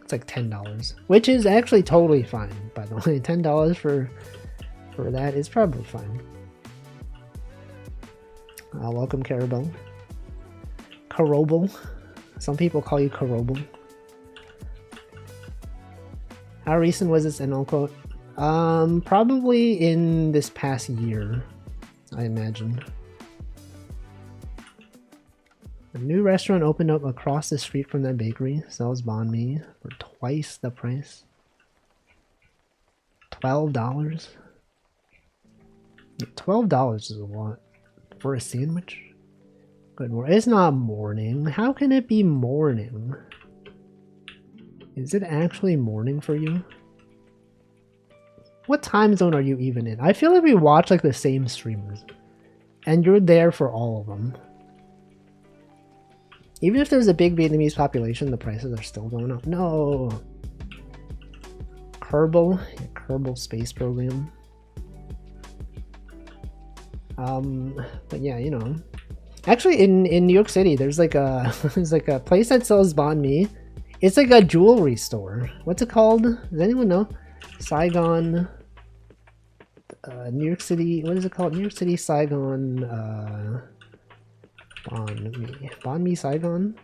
It's like $10, which is actually totally fine, by the way. $10 for that is probably fine. Welcome, Carabel. Carobel. Some people call you Carobel. How recent was this NL quote? Probably in this past year, I imagine. A new restaurant opened up across the street from that bakery. Sells banh mi for twice the price. $12? Yeah, $12 is a lot for a sandwich. Good morning. It's not morning. How can it be morning? Is it actually morning for you? What time zone are you even in? I feel like we watch like the same streamers. And you're there for all of them. Even if there's a big Vietnamese population, the prices are still going up. No! Kerbal. Yeah, Kerbal Space Program. But yeah, you know. Actually, in New York City, there's like a there's like a place that sells banh mi. It's like a jewelry store. What's it called? Does anyone know? Saigon, New York City. What is it called? New York City, Saigon, banh mi Saigon.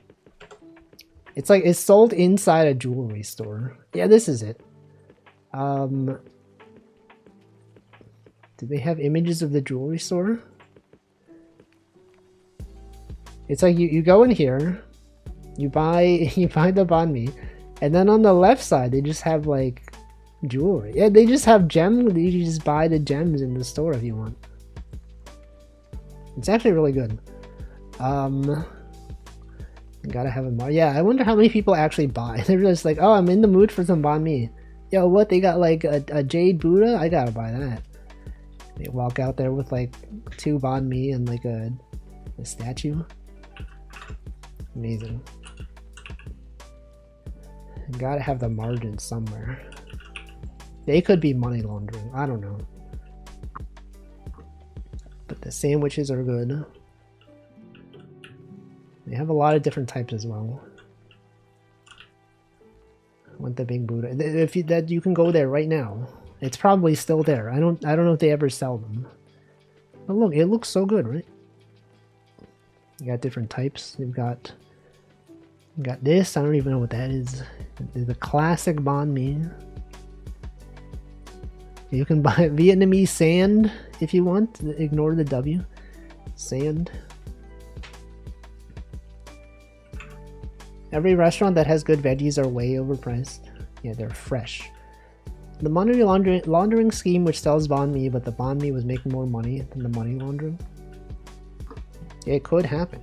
It's like it's sold inside a jewelry store. Yeah, this is it. Do they have images of the jewelry store? It's like you go in here, you buy the banh mi, and then on the left side they just have like jewelry. Yeah, they just have gems. You just buy the gems in the store if you want. It's actually really good. You gotta have a yeah. I wonder how many people actually buy. They're just like, oh, I'm in the mood for some banh mi. Yo, what, they got like a jade Buddha? I gotta buy that. They walk out there with like 2 banh mi and like a statue. Amazing. You gotta have the margin somewhere. They could be money laundering. I don't know. But the sandwiches are good. They have a lot of different types as well. I want the big Buddha. If you, that you can go there right now. It's probably still there. I don't know if they ever sell them. But look, it looks so good, right? You got different types. You've got this. I don't even know what that is. The classic banh mi. You can buy Vietnamese sand if you want. Ignore the W. Sand. Every restaurant that has good veggies are way overpriced. Yeah, they're fresh. The money laundering scheme which sells banh mi, but the banh mi was making more money than the money laundering. It could happen.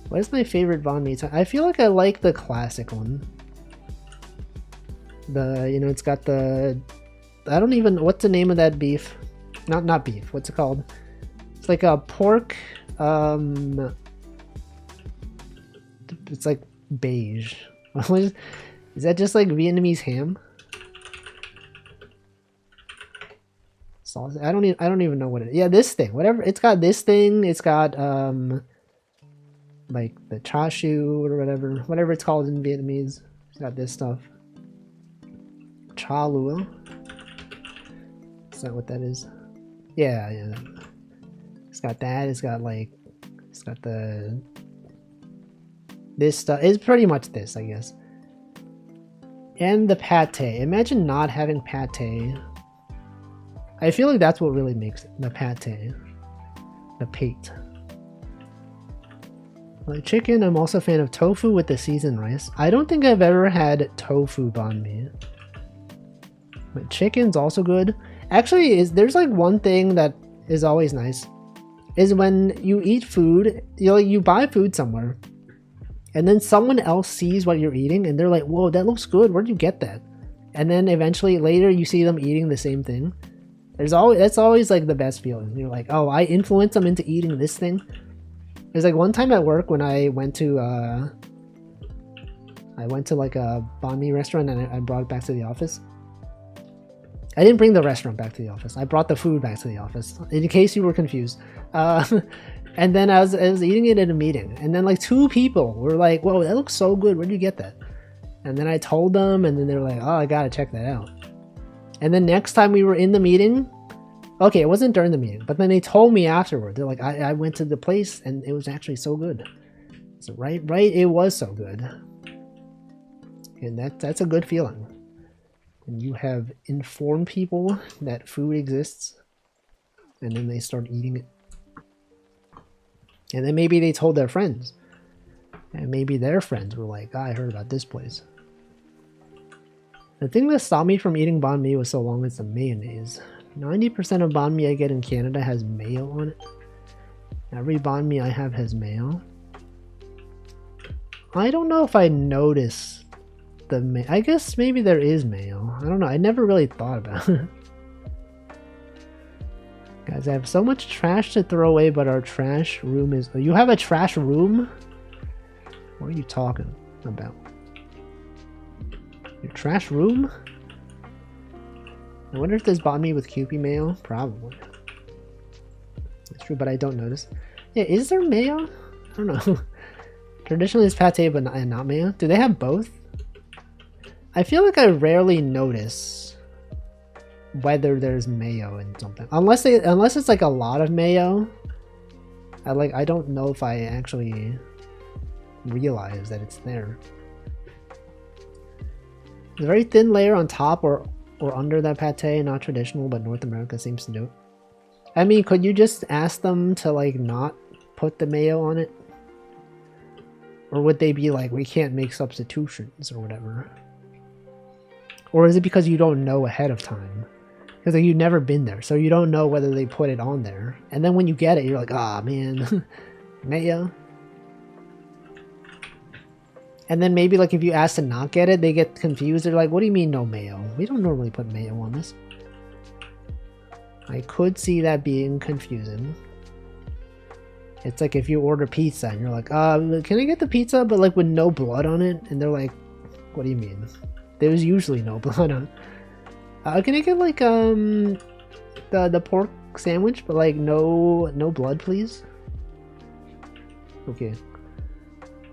What is my favorite banh mi? I feel like I like the classic one. You know, it's got the... I don't even... What's the name of that beef? Not beef. What's it called? It's like a pork... It's like beige. Is that just like Vietnamese ham? Sauce? I don't even know what it is. Yeah, this thing. Whatever. It's got this thing. It's got like the cha siu or whatever it's called in Vietnamese. It's got this stuff. Cha lua. Is that what that is? Yeah. It's got that. It's got this stuff. It's pretty much this, I guess. And the pate. Imagine not having pate. I feel like that's what really makes it. The pate. The pate. Like chicken, I'm also a fan of tofu with the seasoned rice. I don't think I've ever had tofu banh mi. But chicken's also good. Actually, there's like one thing that is always nice. Is when you eat food, you buy food somewhere. And then someone else sees what you're eating and they're like, whoa, that looks good. Where'd you get that? And then eventually later you see them eating the same thing. That's always like the best feeling. You're like, oh, I influenced them into eating this thing. There's like one time at work when I went to like a banh mi restaurant and I brought it back to the office. I didn't bring the restaurant back to the office. I brought the food back to the office. In case you were confused. And then I was eating it in a meeting, and then like 2 people were like, "Whoa, that looks so good. Where'd you get that?" And then I told them, and then they were like, "Oh, I gotta check that out." And then next time we were in the meeting, okay, it wasn't during the meeting, but then they told me afterward. They're like, I went to the place, and it was actually so good. So right, it was so good, and that's a good feeling. When you have informed people that food exists, and then they start eating it. And then maybe they told their friends. And maybe their friends were like, oh, I heard about this place. The thing that stopped me from eating banh mi was so long is the mayonnaise. 90% of banh mi I get in Canada has mayo on it. Every banh mi I have has mayo. I don't know if I notice the mayo. I guess maybe there is mayo. I don't know. I never really thought about it. Guys, I have so much trash to throw away, but our trash room is... You have a trash room? What are you talking about? Your trash room? I wonder if there's banh mi with Kewpie mayo? Probably. That's true, but I don't notice. Yeah, is there mayo? I don't know. Traditionally it's pate, but not mayo. Do they have both? I feel like I rarely notice whether there's mayo in something, unless it's like a lot of mayo. I don't know if I actually realize that it's there. There's a very thin layer on top or under that pate, not traditional, but North America seems to do it. I mean, could you just ask them to like not put the mayo on it? Or would they be like, we can't make substitutions or whatever? Or is it because you don't know ahead of time? Because like, you've never been there, so you don't know whether they put it on there. And then when you get it, you're like, ah, man, mayo. And then maybe like if you ask to not get it, they get confused. They're like, what do you mean no mayo? We don't normally put mayo on this. I could see that being confusing. It's like if you order pizza and you're like, can I get the pizza but like with no blood on it? And they're like, what do you mean? There's usually no blood on it. Can I get like the pork sandwich but like no blood, please? Okay.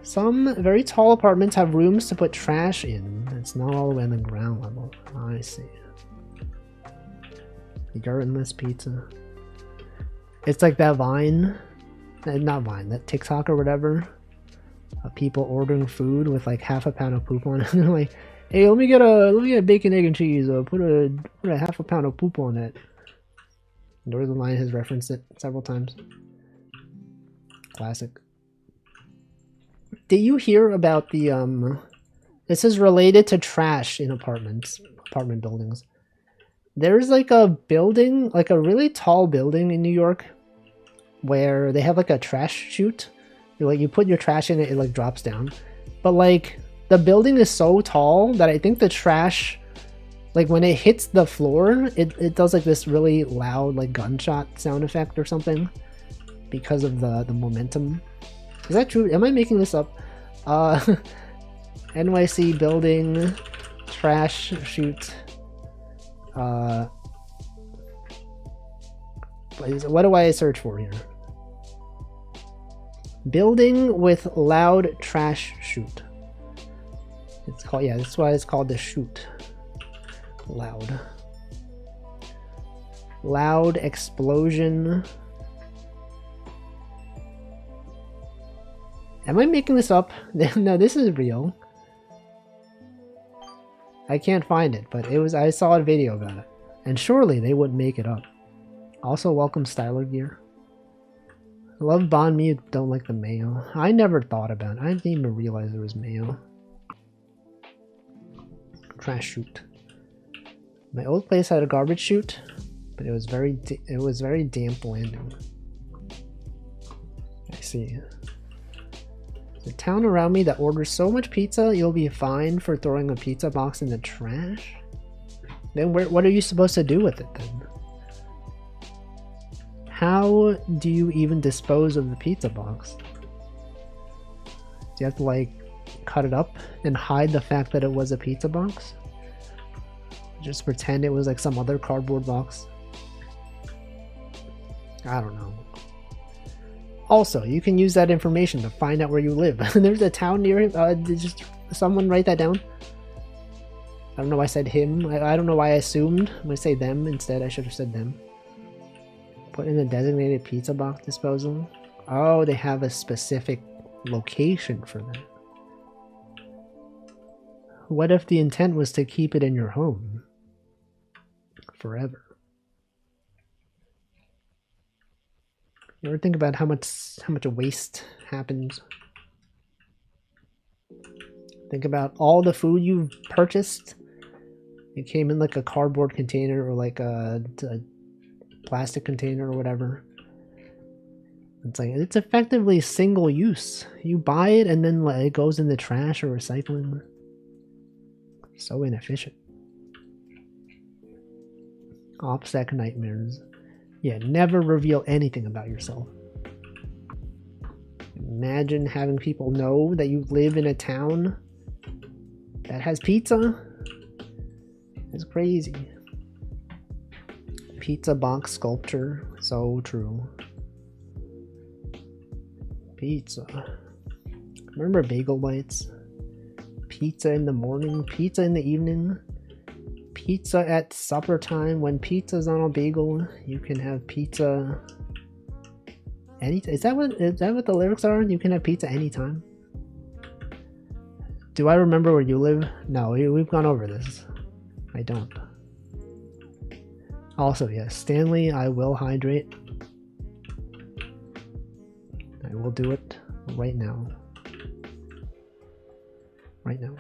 Some very tall apartments have rooms to put trash in. It's not all the way on the ground level. I see. Gardenless pizza. It's like that Vine, not Vine, that TikTok or whatever, of people ordering food with like half a pound of poop on it. And they're like, hey, let me get a bacon, egg, and cheese. Put a half a pound of poop on it. Northern Lion has referenced it several times. Classic. Did you hear about the this is related to trash in apartment buildings. There's like a building, like a really tall building in New York where they have like a trash chute. You put your trash in it, it like drops down. But like the building is so tall that I think the trash, like when it hits the floor, it does like this really loud like gunshot sound effect or something because of the momentum. Is that true? Am I making this up? NYC building trash chute. What do I search for here? Building with loud trash chute. It's called, yeah, that's why it's called the chute. Loud. Loud explosion. Am I making this up? No, this is real. I can't find it, but I saw a video about it. And surely they wouldn't make it up. Also, welcome Styler Gear. I love banh mi, don't like the mayo. I never thought about it. I didn't even realize there was mayo. Trash chute. My old place had a garbage chute, but it was very damp landing. I see. The town around me that orders so much pizza, you'll be fined for throwing a pizza box in the trash? Then what are you supposed to do with it then? How do you even dispose of the pizza box? Do you have to like cut it up and hide the fact that it was a pizza box? Just pretend it was like some other cardboard box? I don't know. Also, you can use that information to find out where you live. There's a town near him. Did just someone write that down? I don't know why I said him. I don't know why I assumed. I'm gonna say them instead. I should have said them. Put in a designated pizza box disposal. Oh, they have a specific location for that. What if the intent was to keep it in your home forever? You ever think about how much waste happens? Think about all the food you've purchased. It came in like a cardboard container or like a plastic container or whatever. It's like it's effectively single use. You buy it and then it goes in the trash or recycling. So inefficient. OPSEC nightmares. Yeah, never reveal anything about yourself. Imagine having people know that you live in a town that has pizza. It's crazy. Pizza box sculpture. So true. Pizza. Remember bagel bites? Pizza in the morning, pizza in the evening, pizza at supper time. When pizza's on a bagel, you can have pizza is that what the lyrics are? You can have pizza anytime. Do I remember where you live? No, we've gone over this. I don't. Also, yes, Stanley, I will hydrate. I will do it right now. Right now.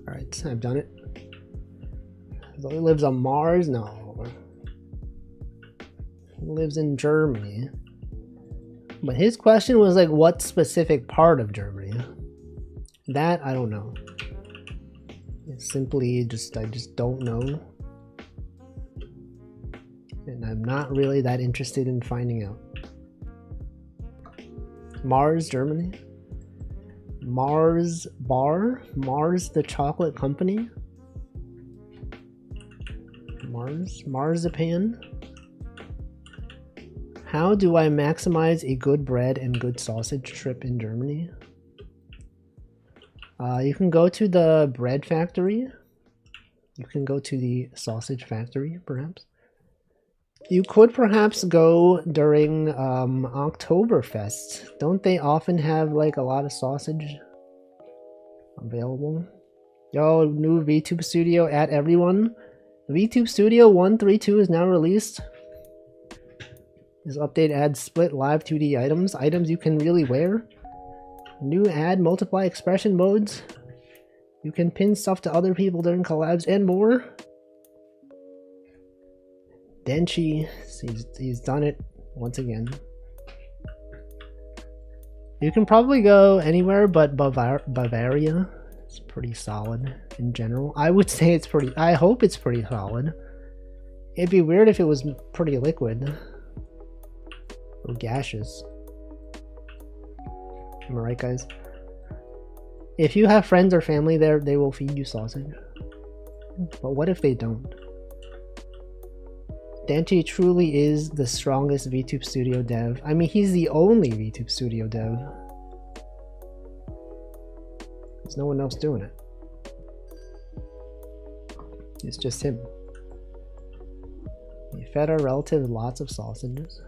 Alright, I've done it. He lives on Mars? No. He lives in Germany. But his question was like, what specific part of Germany? That, I don't know. It's simply I just don't know. And I'm not really that interested in finding out. Mars, Germany? Mars Bar? Mars the chocolate company? Marzipan? How do I maximize a good bread and good sausage trip in Germany? You can go to the bread factory. You can go to the sausage factory, perhaps. You could perhaps go during Oktoberfest. Don't they often have like a lot of sausage available? Yo, new VTube Studio at everyone. VTube Studio 132 is now released. This update adds split live 2D items. Items you can really wear. New add multiply expression modes. You can pin stuff to other people during collabs and more. Denchi, he's done it once again. You can probably go anywhere but Bavaria. It's pretty solid in general. I would say it's pretty, I hope it's pretty solid. It'd be weird if it was pretty liquid or gaseous. Am I right, guys? If you have friends or family there, they will feed you sausage. But what if they don't? Dante truly is the strongest VTube Studio dev. I mean, he's the only VTube Studio dev. There's no one else doing it. It's just him. He fed our relatives lots of sausages.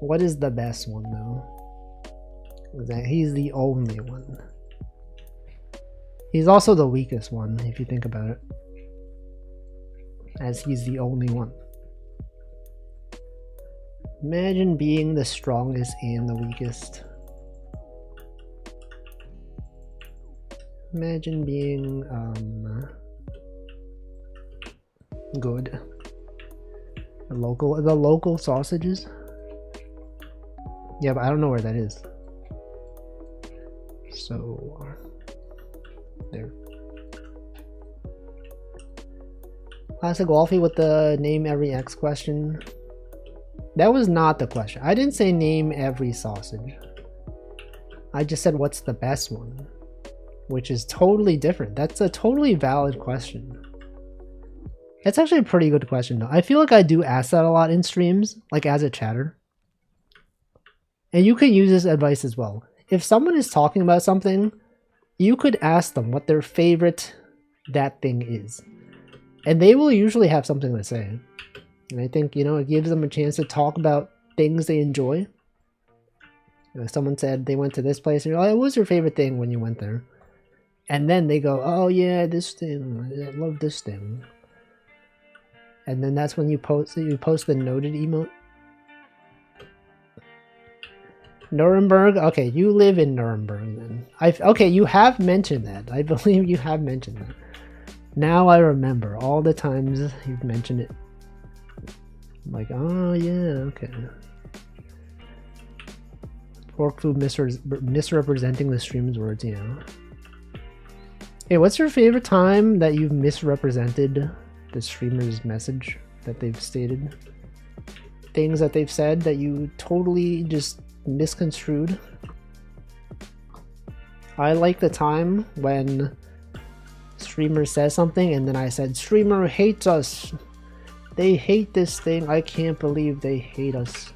What is the best one, though? He's the only one. He's also the weakest one, if you think about it. As he's the only one. Imagine being the strongest and the weakest. Imagine being good The local sausages? Yeah, but I don't know where that is. So there. Classic Wolfie with the name every X question. That was not the question. I didn't say name every sausage. I just said what's the best one, which is totally different. That's a totally valid question. It's actually a pretty good question though. I feel like I do ask that a lot in streams, like as a chatter. And you can use this advice as well. If someone is talking about something, you could ask them what their favorite that thing is. And they will usually have something to say. And I think, you know, it gives them a chance to talk about things they enjoy. You know, someone said they went to this place, and you're like, what was your favorite thing when you went there? And then they go, oh yeah, this thing, I love this thing. And then that's when you post the noted emote. Nuremberg? Okay, you live in Nuremberg then. Okay, you have mentioned that. I believe you have mentioned that. Now I remember all the times you've mentioned it. I'm like, oh yeah, okay. Pork food misrepresenting the stream's words, yeah. Hey, what's your favorite time that you've misrepresented the streamer's message that they've stated? Things that they've said that you totally just misconstrued? I like the time when streamer says something and then I said, streamer hates us. They hate this thing. I can't believe they hate us.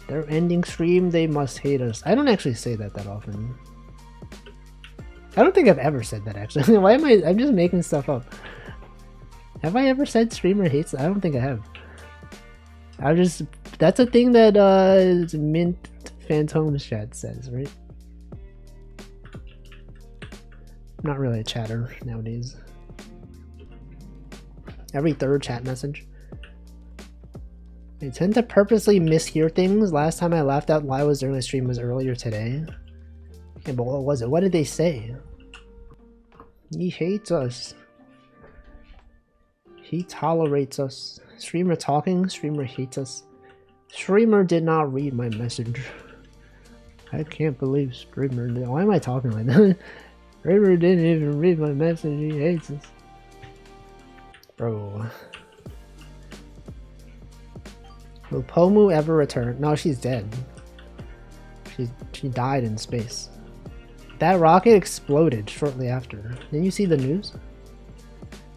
They're ending stream. They must hate us. I don't actually say that often. I don't think I've ever said that actually. Why am I'm just making stuff up. Have I ever said streamer hates? I don't think I have. That's a thing that Mint Phantom's chat says, right? I'm not really a chatter nowadays. Every third chat message. I tend to purposely mishear things. Last time I laughed out loud was during the stream was earlier today. Yeah, but what was it? What did they say? He hates us. He tolerates us. Streamer talking, streamer hates us. Streamer did not read my message. I can't believe streamer did. Why am I talking like that? Streamer didn't even read my message, he hates us. Bro. Will Pomu ever return? No, she's dead. She died in space. That rocket exploded shortly after. Didn't you see the news?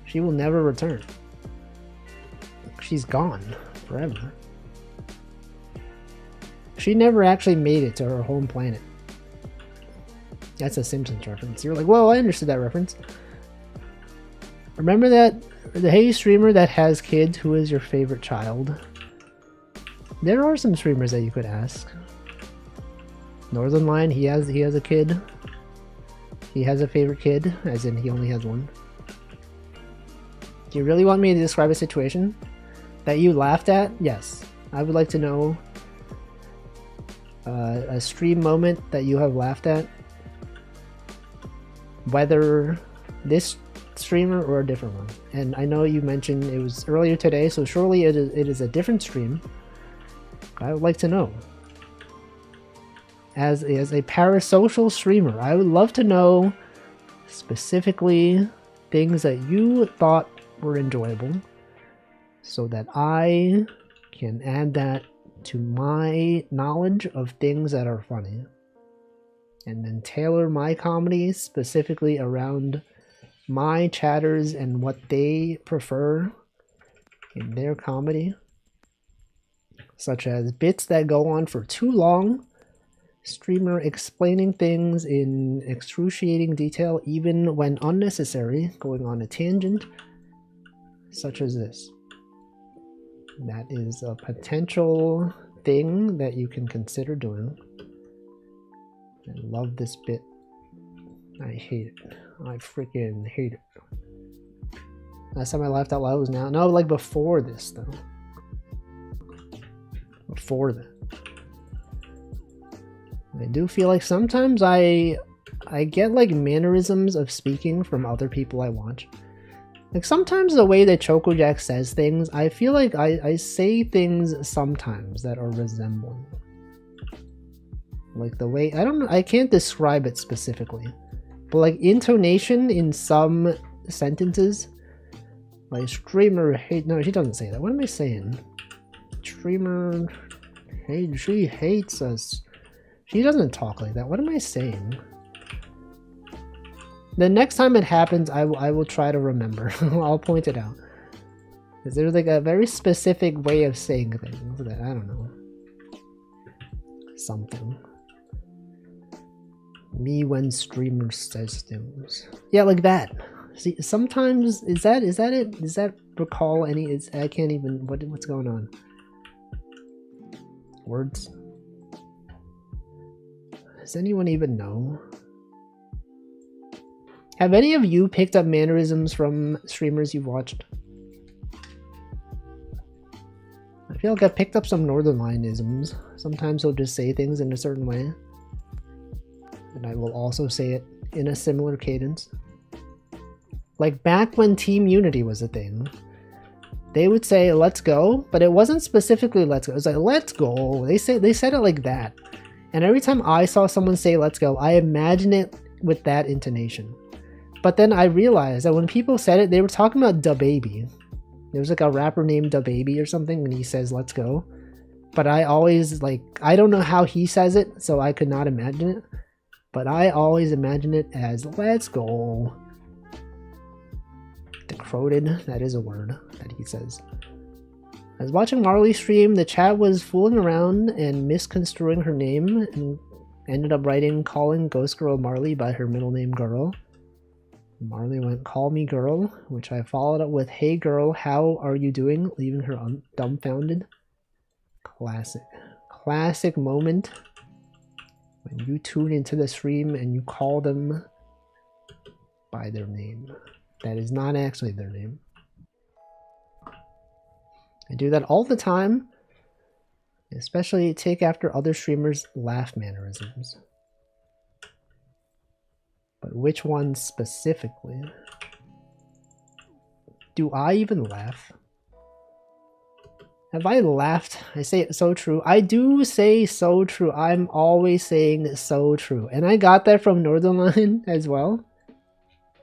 She will never return. She's gone forever. She never actually made it to her home planet. That's a Simpsons reference. You're like, whoa, I understood that reference. Remember that the Hey streamer that has kids, who is your favorite child? There are some streamers that you could ask. Northern Lion, he has a kid. He has a favorite kid, as in he only has one. Do you really want me to describe a situation that you laughed at? Yes. I would like to know a stream moment that you have laughed at. Whether this streamer or a different one. And I know you mentioned it was earlier today, so surely it is a different stream. I would like to know. As a parasocial streamer, I would love to know specifically things that you thought were enjoyable so that I can add that to my knowledge of things that are funny. And then tailor my comedy specifically around my chatters and what they prefer in their comedy. Such as bits that go on for too long, streamer explaining things in excruciating detail even when unnecessary, going on a tangent, such as this. That is a potential thing that you can consider doing. I love this bit. I hate it. I freaking hate it. Last time I laughed out loud was now. No, like before this though. Before that. I do feel like sometimes I get like mannerisms of speaking from other people I watch. Like sometimes the way that Chocojack says things, I feel like I say things sometimes that are resembling. Like the way, I don't know, I can't describe it specifically. But like intonation in some sentences, like streamer hate, no, she doesn't say that. What am I saying? Streamer hate, she hates us. She doesn't talk like that. What am I saying? The next time it happens, I will try to remember. I'll point it out. Because there's like a very specific way of saying things that I don't know. Something. Me when streamer says things. Yeah, like that. See, sometimes is that it? Does that recall any? I can't even. What's going on? Words. Does anyone even know? Have any of you picked up mannerisms from streamers you've watched? I feel like I've picked up some Northern Lion-isms. Sometimes he'll just say things in a certain way. And I will also say it in a similar cadence. Like back when Team Unity was a thing, they would say, let's go, but it wasn't specifically let's go. It was like, let's go. They said it like that. And every time I saw someone say let's go, I imagine it with that intonation. But then I realized that when people said it, they were talking about DaBaby. There's like a rapper named DaBaby or something, and he says, let's go. But I always, like, I don't know how he says it, so I could not imagine it. But I always imagine it as, let's go. Decroded, that is a word that he says. I was watching Marley stream, the chat was fooling around and misconstruing her name, and ended up calling Ghost Girl Marley by her middle name Girl. Marley went, call me girl, which I followed up with, hey girl, how are you doing? Leaving her dumbfounded. Classic moment when you tune into the stream and you call them by their name. That is not actually their name. I do that all the time, especially take after other streamers' laugh mannerisms. But which ones specifically? Do I even laugh? Have I laughed? I say it so true. I do say so true. I'm always saying so true. And I got that from Northern Lion as well.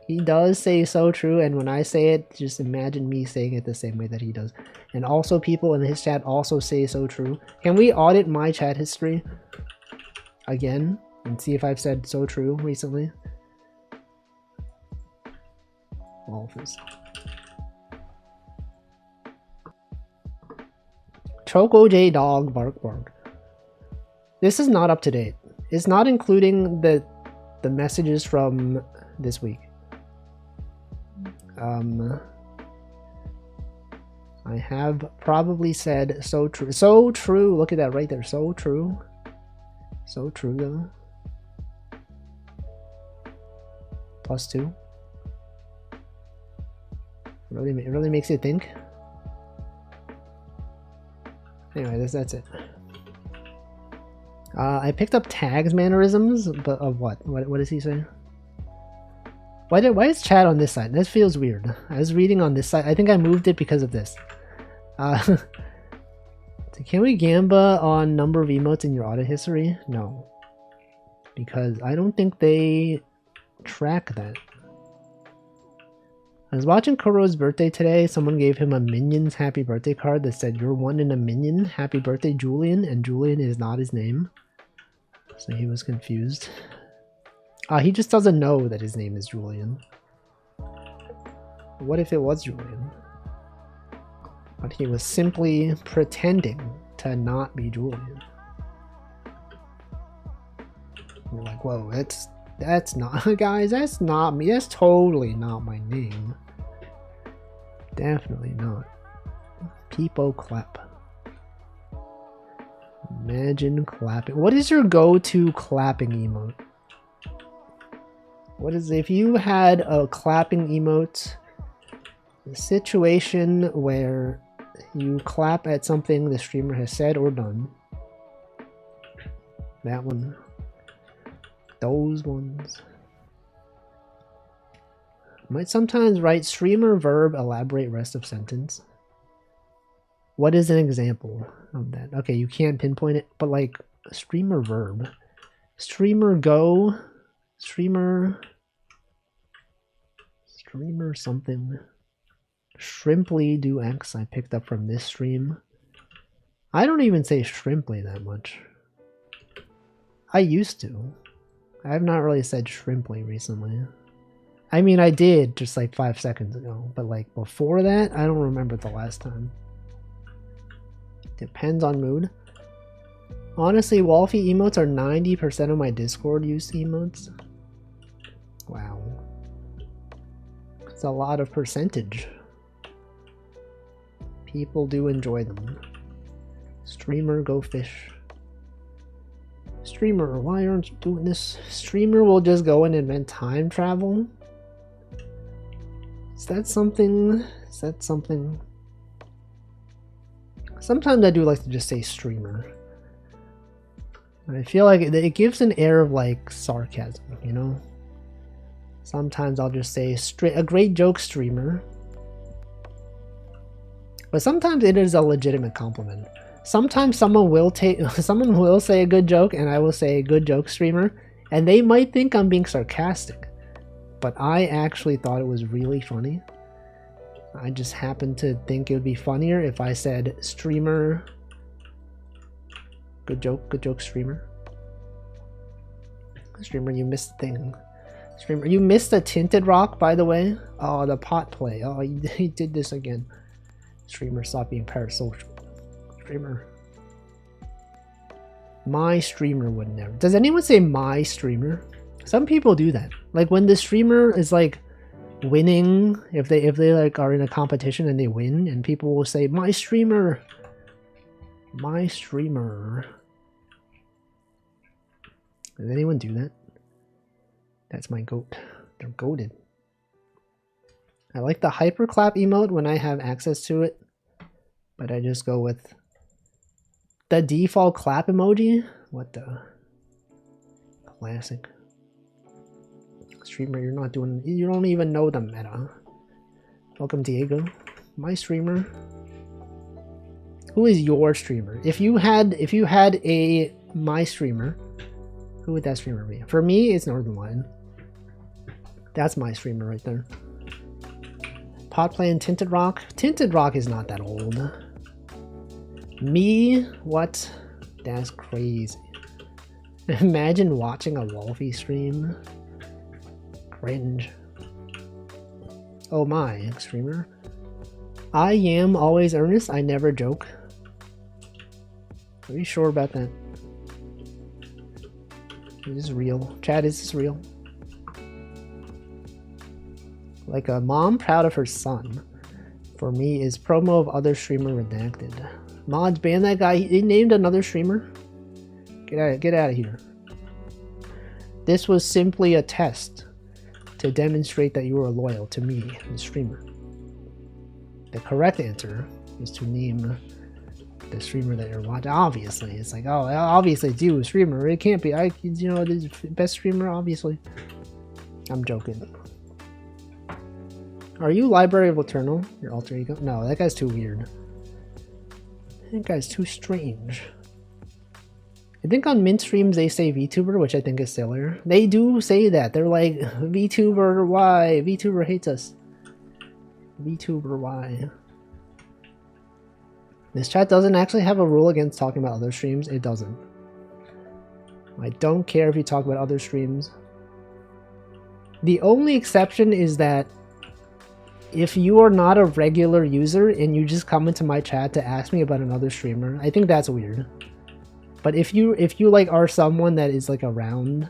He does say so true, and when I say it, just imagine me saying it the same way that he does. And also people in his chat also say so true. Can we audit my chat history again and see if I've said so true recently? Office. Choco J Dog Bark Bark. This is not up to date. It's not including the messages from this week. I have probably said so true. So true. Look at that right there. So true. So true though. +2. It really makes you think. Anyway, that's it. I picked up tags mannerisms, but of what? What does he say? Why is chat on this side? That feels weird. I was reading on this side. I think I moved it because of this. Can we gamba on number of emotes in your audit history? No. Because I don't think they track that. I was watching Kuro's birthday today. Someone gave him a Minions happy birthday card that said, "You're one in a minion. Happy birthday, Julian." And Julian is not his name. So he was confused. He just doesn't know that his name is Julian. What if it was Julian? But he was simply pretending to not be Julian. We're like, whoa, that's not, guys, that's not me. That's totally not my name. Definitely not. People clap. Imagine clapping. What is your go-to clapping emote? What is, if you had a clapping emote, a situation where you clap at something the streamer has said or done? That one. Those ones. Might sometimes write streamer verb elaborate rest of sentence. What is an example of that? Okay, you can't pinpoint it, but like streamer verb. Streamer go. Streamer something. Shrimply do X I picked up from this stream. I don't even say shrimply that much. I used to. I have not really said shrimply recently. I mean, I did just like 5 seconds ago, but like before that, I don't remember the last time. Depends on mood. Honestly, Wolfie emotes are 90% of my Discord used emotes. Wow. It's a lot of percentage. People do enjoy them. Streamer, go fish. Streamer, why aren't you doing this? Streamer will just go and invent time travel? Is that something? Is that something? Sometimes I do like to just say streamer. And I feel like it gives an air of like sarcasm, you know? Sometimes I'll just say a great joke streamer. But sometimes it is a legitimate compliment. Sometimes someone will say a good joke and I will say good joke streamer, and they might think I'm being sarcastic. But I actually thought it was really funny. I just happened to think it would be funnier if I said streamer. Good joke streamer. Streamer, you missed the thing. Streamer, you missed the tinted rock, by the way. Oh, the pot play. Oh, he did this again. Streamer, stop being parasocial. Streamer. My streamer would never. Does anyone say my streamer? Some people do that. Like when the streamer is like winning, if they like are in a competition and they win, and people will say my streamer. My streamer. Does anyone do that? That's my goat. They're goated. I like the hyperclap emote when I have access to it, but I just go with the default clap emoji. What the? Classic. Streamer, you're not doing. You don't even know the meta. Welcome, Diego. My streamer. Who is your streamer? If you had a my streamer, who would that streamer be? For me, it's Northern Lion. That's my streamer right there. Pot playing Tinted Rock. Tinted Rock is not that old. Me? What? That's crazy. Imagine watching a Wolfie stream. Cringe. Oh my, streamer. I am always earnest. I never joke. Are you sure about that? Is this real? Chad, is this real? Like a mom proud of her son. For me is promo of other streamer redacted. Mods ban that guy. He named another streamer. Get out of here. This was simply a test to demonstrate that you are loyal to me, the streamer. The correct answer is to name the streamer that you're watching. Obviously, it's like, oh, obviously it's you, streamer. It can't be. You know, the best streamer, obviously. I'm joking. Are you Library of Eternal? Your alter ego? No, that guy's too weird. That guy's too strange. I think on Mint streams they say VTuber, which I think is sillier. They do say that. They're like, VTuber, why? VTuber hates us. VTuber, why? This chat doesn't actually have a rule against talking about other streams. It doesn't. I don't care if you talk about other streams. The only exception is that if you are not a regular user and you just come into my chat to ask me about another streamer, I think that's weird. But if you like are someone that is like around,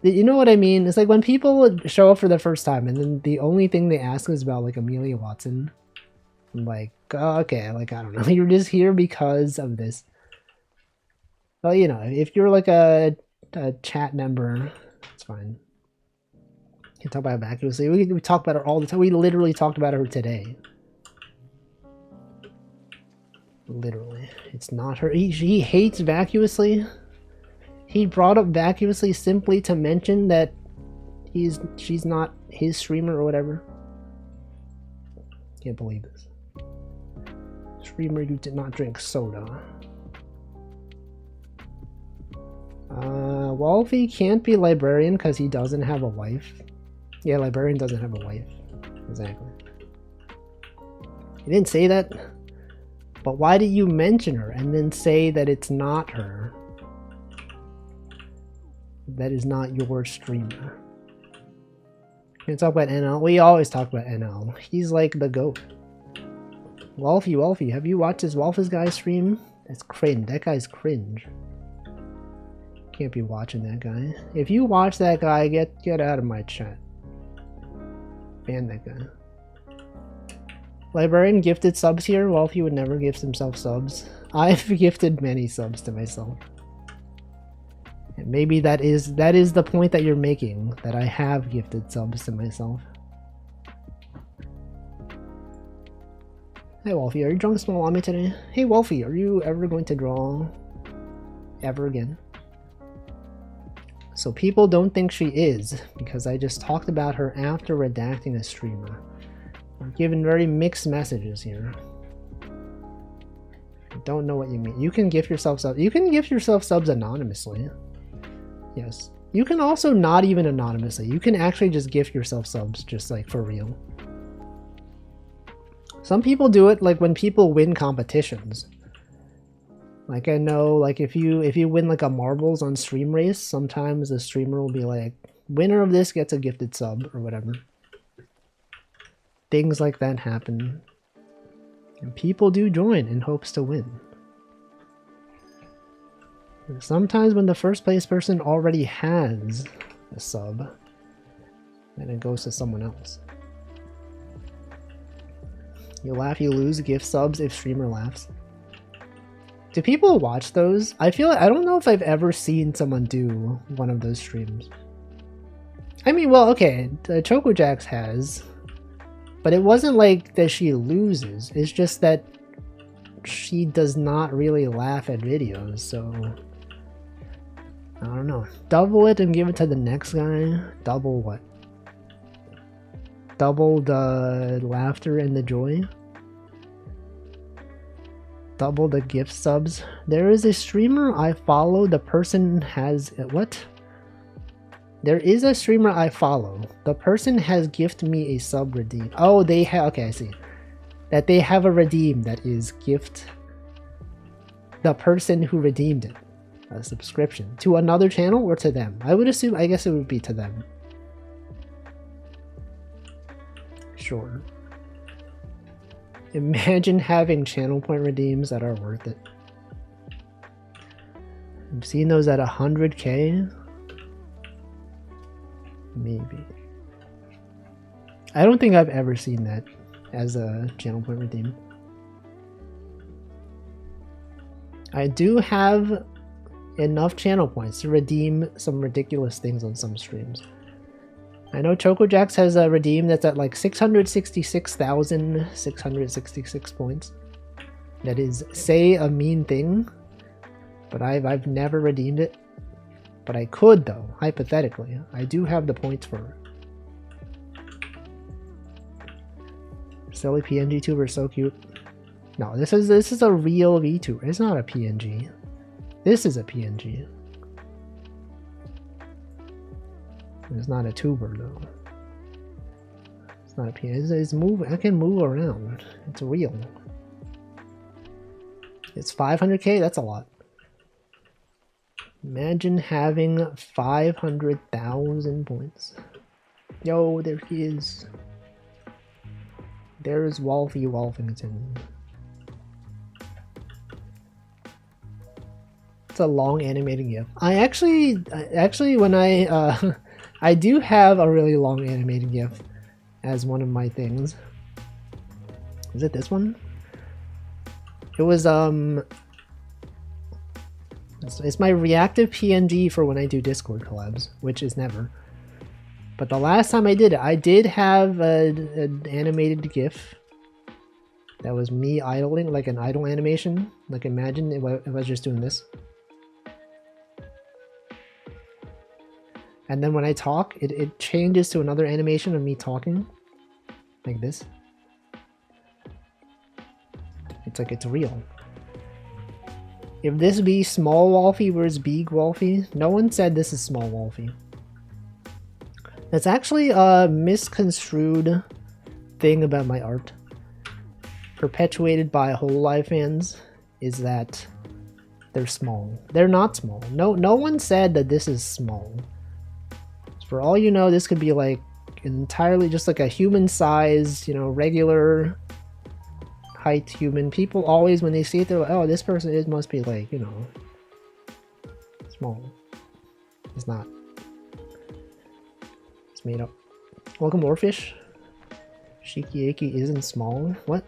you know what I mean? It's like when people show up for the first time and then the only thing they ask is about like Amelia Watson. I'm like, oh, okay, like I don't know, you're just here because of this. Well, you know, if you're like a chat member, it's fine. You can talk about it vacuously. We talk about her all the time. We literally talked about her today. Literally. It's not her. He hates vacuously. He brought up vacuously simply to mention that she's not his streamer or whatever. Can't believe this. Streamer, you did not drink soda. Wolfie can't be librarian because he doesn't have a wife. Yeah, librarian doesn't have a wife. Exactly. You didn't say that, but why did you mention her and then say that it's not her? That is not your streamer. Can talk about NL? We always talk about NL. He's like the GOAT. Wolfie, have you watched this Wolf's guy stream? That's cringe. That guy's cringe. Can't be watching that guy. If you watch that guy, get out of my chat. Ban that guy. Librarian gifted subs here. Wolfie would never gift himself subs. I've gifted many subs to myself. And maybe that is the point that you're making, that I have gifted subs to myself. Hey Wolfie, are you drawing small on me today? Hey Wolfie, are you ever going to draw ever again? So people don't think she is, because I just talked about her after redacting a streamer. We're given very mixed messages here. I don't know what you mean. You can gift yourself subs. You can gift yourself subs anonymously. Yes. You can also not even anonymously. You can actually just gift yourself subs, just like for real. Some people do it like when people win competitions. Like I know, like if you win like a marbles on stream race, sometimes the streamer will be like, winner of this gets a gifted sub or whatever. Things like that happen. And people do join in hopes to win. And sometimes when the first place person already has a sub, then it goes to someone else. You laugh, you lose, gift subs if streamer laughs. Do people watch those? I don't know if I've ever seen someone do one of those streams. I mean, well, okay, Choco Jax has, but it wasn't like that she loses. It's just that she does not really laugh at videos, so I don't know. Double it and give it to the next guy. Double what? Double the laughter and the joy. Double the gift subs. There is a streamer I follow. The person has what? There is a streamer I follow. The person has gifted me a sub redeem. Oh, they have. Okay, I see. That they have a redeem that is gift the person who redeemed it a subscription to another channel or to them. I would assume. I guess it would be to them. Sure. Imagine having channel point redeems that are worth it. I've seen those at 100k. Maybe. I don't think I've ever seen that as a channel point redeem. I do have enough channel points to redeem some ridiculous things on some streams. I know Choco Jax has a redeem that's at like 666,666 points. That is, say a mean thing, but I've never redeemed it. But I could though, hypothetically. I do have the points for it. Silly PNG tuber, so cute. No, this is a real VTuber. It's not a PNG. This is a PNG. It's not a tuber though. It's not a PNG. It's moving. I can move around. It's real. It's 500k. That's a lot. Imagine having 500,000 points. Yo, there he is. There's Wolfie Wolfington. It's a long animated GIF. I actually when I do have a really long animated GIF as one of my things. Is it this one? It was it's my reactive PNG for when I do Discord collabs, which is never. But the last time I did it, I did have an animated GIF that was me idling, like an idle animation. Like imagine if I was just doing this. And then when I talk, it changes to another animation of me talking. Like this. It's like it's real. If this be small Wolfie, where's big Wolfie? No one said this is small Wolfie. That's actually a misconstrued thing about my art, perpetuated by whole life fans, is that they're small. They're not small. No one said that this is small. For all you know, this could be like entirely just like a human size, you know, regular height human. People always, when they see it, they're like, oh, this person must be like, you know, small. It's not. It's made up. Welcome, Oarfish. Shikiaki isn't small. What?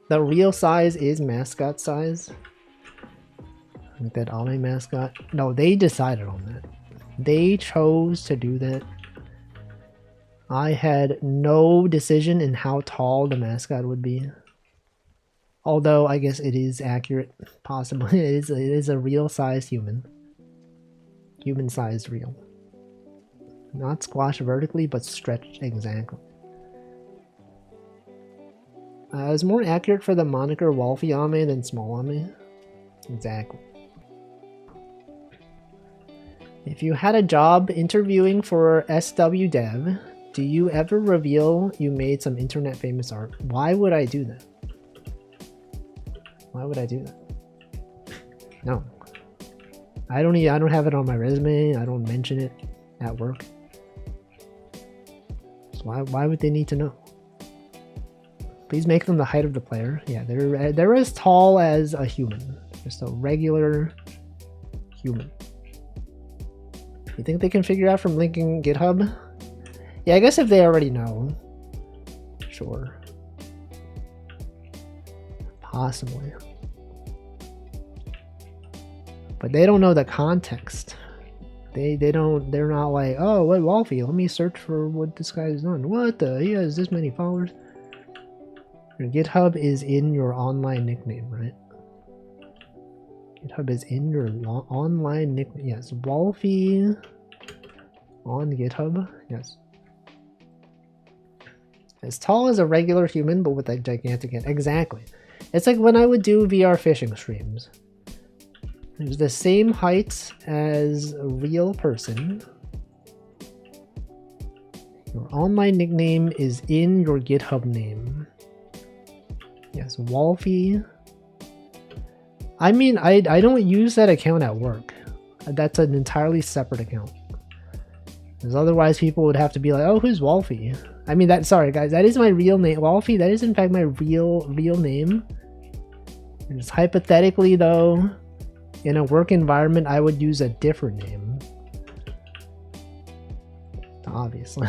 The real size is mascot size. Like that anime mascot. No, they decided on that. They chose to do that. I had no decision in how tall the mascot would be. Although I guess it is accurate, possibly. It is a real sized human. Human sized real. Not squashed vertically, but stretched exactly. It's more accurate for the moniker Wolfie Ame than Small Ame. Exactly. If you had a job interviewing for SW Dev, do you ever reveal you made some internet famous art? Why would I do that? Why would I do that? No. I don't have it on my resume. I don't mention it at work. So why would they need to know? Please make them the height of the player. Yeah, they're as tall as a human. Just a regular human. You think they can figure out from linking GitHub? Yeah, I guess if they already know. Sure. Possibly. But they don't know the context. They're not like, oh, what Wolfie? Let me search for what this guy's done. What the? He has this many followers. Your GitHub is in your online nickname, right? GitHub is in your online nickname. Yes, Wolfie on GitHub. Yes. As tall as a regular human, but with a gigantic head. Exactly. It's like when I would do VR fishing streams. There's the same height as a real person. Your online nickname is in your GitHub name. Yes, Wolfie. I mean, I don't use that account at work. That's an entirely separate account. Because otherwise people would have to be like, oh, who's Wolfie? I mean, sorry guys, that is my real name. Wolfie, that is in fact my real name. And just hypothetically though, in a work environment, I would use a different name. Obviously.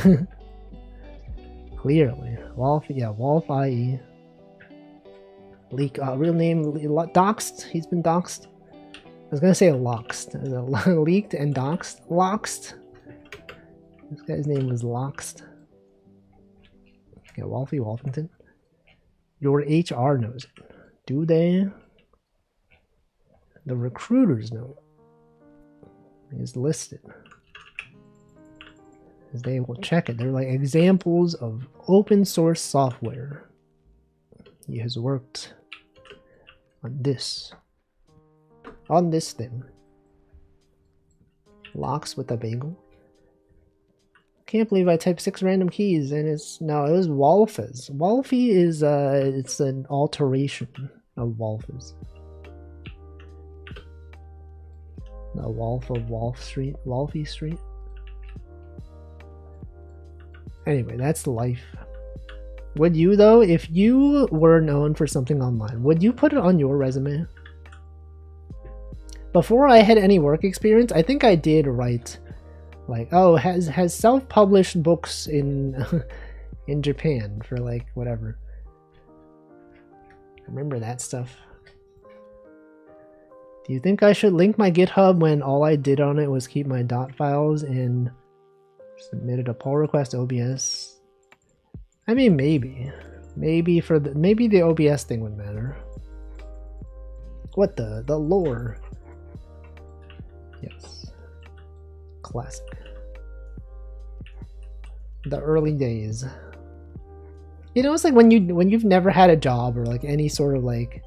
Clearly. Wolfie, yeah, Wolf IE. Leak, real name, doxed. He's been doxed. I was gonna say loxed. Leaked and doxed. Loxed. This guy's name was Loxed. Yeah, Wolfie Wolfington. Your HR knows it. Do they? The recruiters know it. It's listed. As they will check it. They're like examples of open source software. He has worked on this. On this thing. Locks with a bagel. Can't believe I typed 6 random keys and it's no, it was Wolfes. Wolfie is it's an alteration of Wolfes. The Wolf of Wolf Street, Wolfie Street. Anyway, that's life. Would you though, if you were known for something online, would you put it on your resume? Before I had any work experience, I think I did write like, oh, has self-published books in in Japan for like whatever. I remember that stuff. Do you think I should link my GitHub when all I did on it was keep my dot files and submitted a pull request to OBS? I mean, maybe the OBS thing would matter. What the lore? Yes. Classic. The early days. You know, it's like when you've never had a job or like any sort of like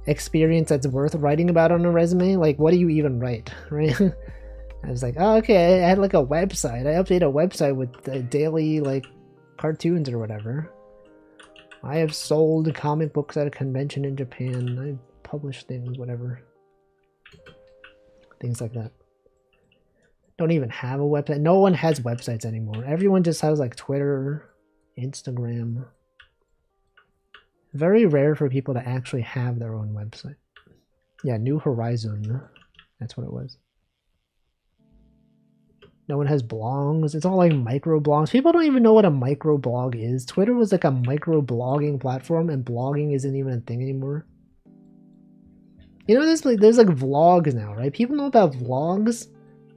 experience that's worth writing about on a resume. Like, what do you even write, right? I was like, oh, okay, I had like a website. I update a website with the daily like cartoons or whatever. I have sold comic books at a convention in Japan. I've published things, whatever. Things like that. Don't even have a website. No one has websites anymore. Everyone just has like Twitter, Instagram. Very rare for people to actually have their own website. Yeah, New Horizon. That's what it was. No one has blogs. It's all like micro blogs. People don't even know what a micro blog is. Twitter was like a micro blogging platform, and blogging isn't even a thing anymore. You know, there's like vlogs now, right? People know about vlogs,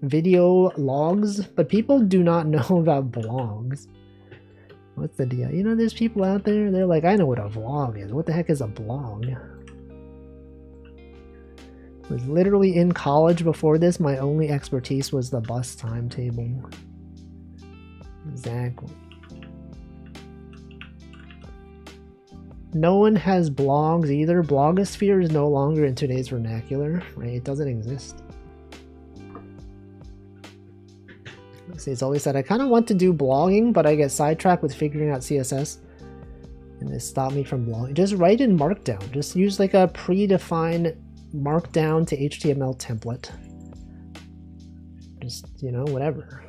video logs, but people do not know about blogs. What's the deal? You know, there's people out there, they're like, I know what a vlog is. What the heck is a blog? I was literally in college before this. My only expertise was the bus timetable. Exactly. No one has blogs either. Blogosphere is no longer in today's vernacular, right? It doesn't exist. See, it's always said I kind of want to do blogging, but I get sidetracked with figuring out CSS, and it stopped me from blogging. Just write in Markdown. Just use like a predefined Markdown to HTML template. Just, you know, whatever.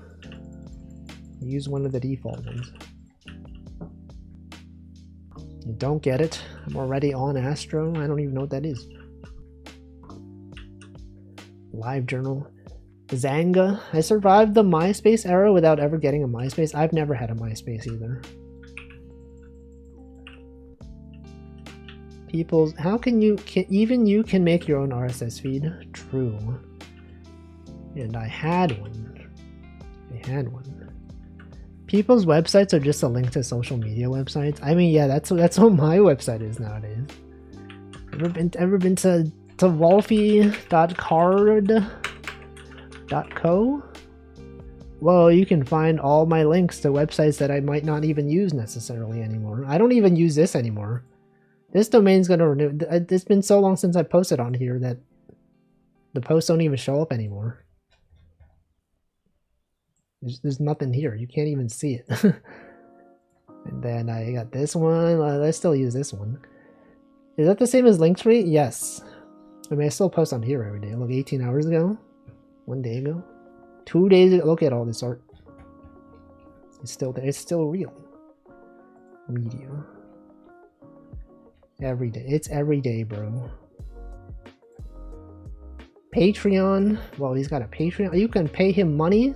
Use one of the default ones. You don't get it? I'm already on Astro. I don't even know what that is. Live journal. Zanga. I survived the MySpace era without ever getting a MySpace. I've never had a MySpace either. People's, how can you, even you can make your own RSS feed? True. And I had one. People's websites are just a link to social media websites. I mean, yeah, that's what my website is nowadays. Ever been to wolfie.card.co? Well, you can find all my links to websites that I might not even use necessarily anymore. I don't even use this anymore. This domain's gonna renew. It's been so long since I posted on here that the posts don't even show up anymore. There's nothing here. You can't even see it. And then I got this one. I still use this one. Is that the same as Linktree? Yes. I mean, I still post on here every day. Look, 18 hours ago. 1 day ago. 2 days ago. Look at all this art. It's still there. It's still real. Media. Every day. It's every day, bro. Patreon. Well, he's got a Patreon. You can pay him money.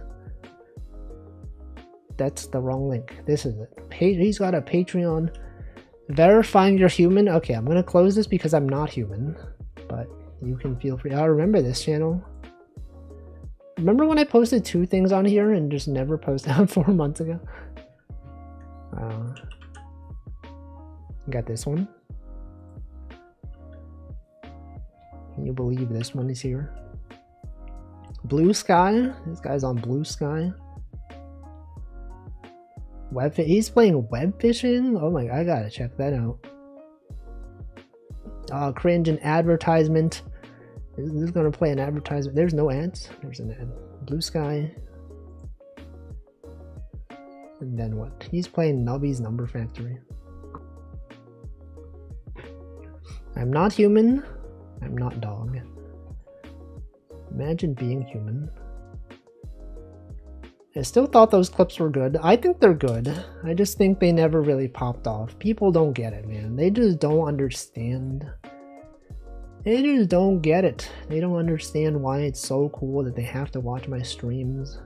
That's the wrong link. This is it. He's got a Patreon. Verifying you're human. Okay, I'm gonna close this because I'm not human. But you can feel free. I remember this channel. Remember when I posted 2 things on here and just never posted out 4 months ago? Got this one. Can you believe this one is here? Blue Sky. This guy's on Blue Sky. He's playing web fishing? Oh my, I gotta check that out. Oh, cringe, an advertisement. This is gonna play an advertisement. There's no ads. There's an ad. Blue Sky. And then what? He's playing Nubby's Number Factory. I'm not human. I'm not dog. Imagine being human. I still thought those clips were good. I think they're good. I just think they never really popped off. People don't get it, man. They just don't understand. They just don't get it. They don't understand why it's so cool that they have to watch my streams.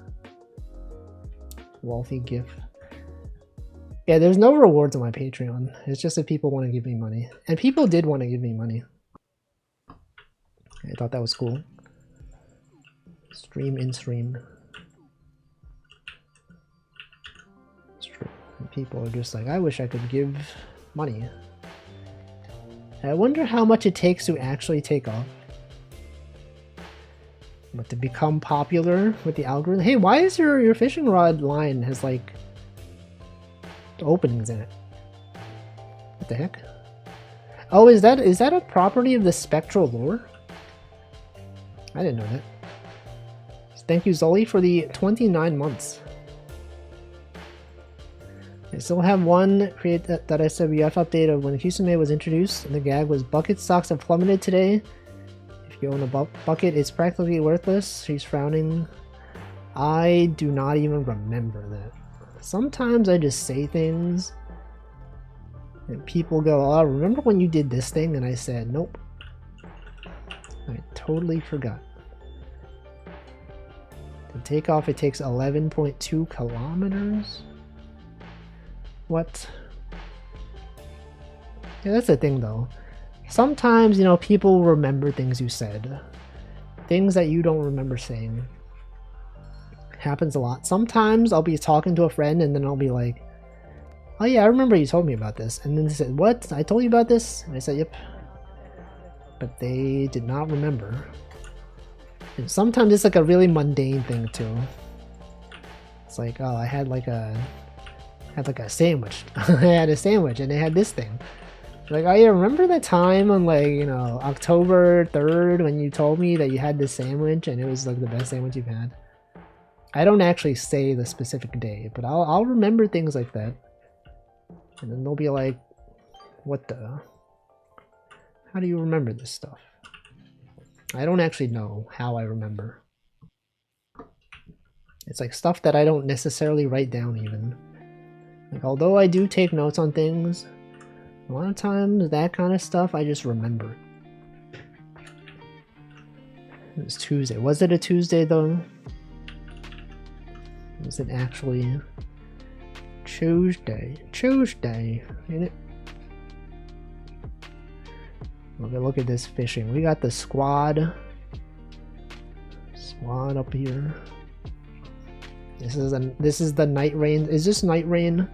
Wolfie GIF. Yeah, there's no rewards on my Patreon. It's just if people want to give me money. And people did want to give me money. I thought that was cool. Stream in stream. People are just like, I wish I could give money. I wonder how much it takes to actually take off. But to become popular with the algorithm. Hey, why is your fishing rod line has like openings in it? the heck? Oh, is that a property of the spectral lore? I didn't know that. Thank you, Zoli, for the 29 months. I still have one create that SWF update of when Kisame was introduced, and the gag was bucket stocks have plummeted today. If you own a bucket, it's practically worthless. She's frowning. I do not even remember that. Sometimes I just say things, and people go, "Oh, remember when you did this thing?" And I said, "Nope." I totally forgot. To take off, it takes 11.2 kilometers. What? Yeah, that's the thing though. Sometimes, you know, people remember things you said. Things that you don't remember saying. Happens a lot. Sometimes I'll be talking to a friend and then I'll be like, "Oh yeah, I remember you told me about this." And then they said, "What? I told you about this?" And I said, "Yep." But they did not remember. And sometimes it's like a really mundane thing too. It's like, "Oh, I had like a sandwich." I had a sandwich and they had this thing. Like, "Oh yeah, remember that time on like, you know, October 3rd when you told me that you had this sandwich and it was like the best sandwich you've had?" I don't actually say the specific day, but I'll remember things like that. And then they'll be like, "What the? How do you remember this stuff?" I don't actually know how I remember. It's like stuff that I don't necessarily write down even. Like, although I do take notes on things, a lot of times that kind of stuff I just remember. It was Tuesday. Was it a Tuesday though? Was it actually Tuesday? Tuesday, ain't it? Look at this fishing. We got the squad up here. This is the night rain. Is this night rain?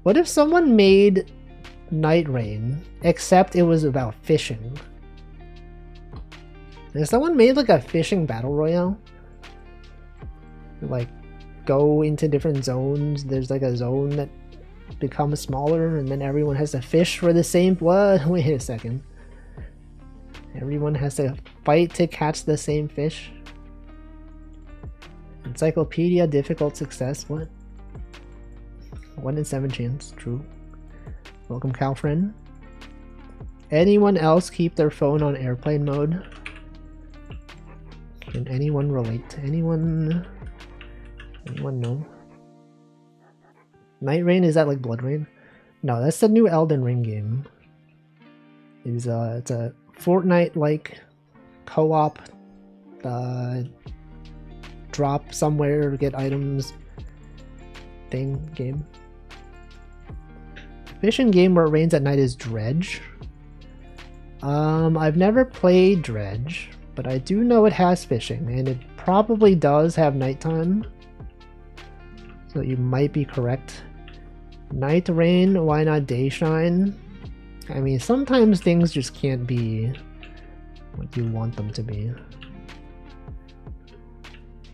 What if someone made night rain except it was about fishing? If someone made like a fishing battle royale, like go into different zones, there's like a zone that becomes smaller and then everyone has to fish for the same— what? Wait a second. Everyone has to fight to catch the same fish? Encyclopedia, difficult success, what? 1 in 7 chance, true. Welcome, Calfriend. Anyone else keep their phone on airplane mode? Can anyone relate? Anyone know? Night Rain, is that like Blood Rain? No, that's the new Elden Ring game. It's a Fortnite-like co-op drop somewhere, get items thing game. Fishing game where it rains at night is Dredge. I've never played Dredge, but I do know it has fishing, and it probably does have nighttime. So you might be correct. Night rain, why not day shine? I mean, sometimes things just can't be what you want them to be.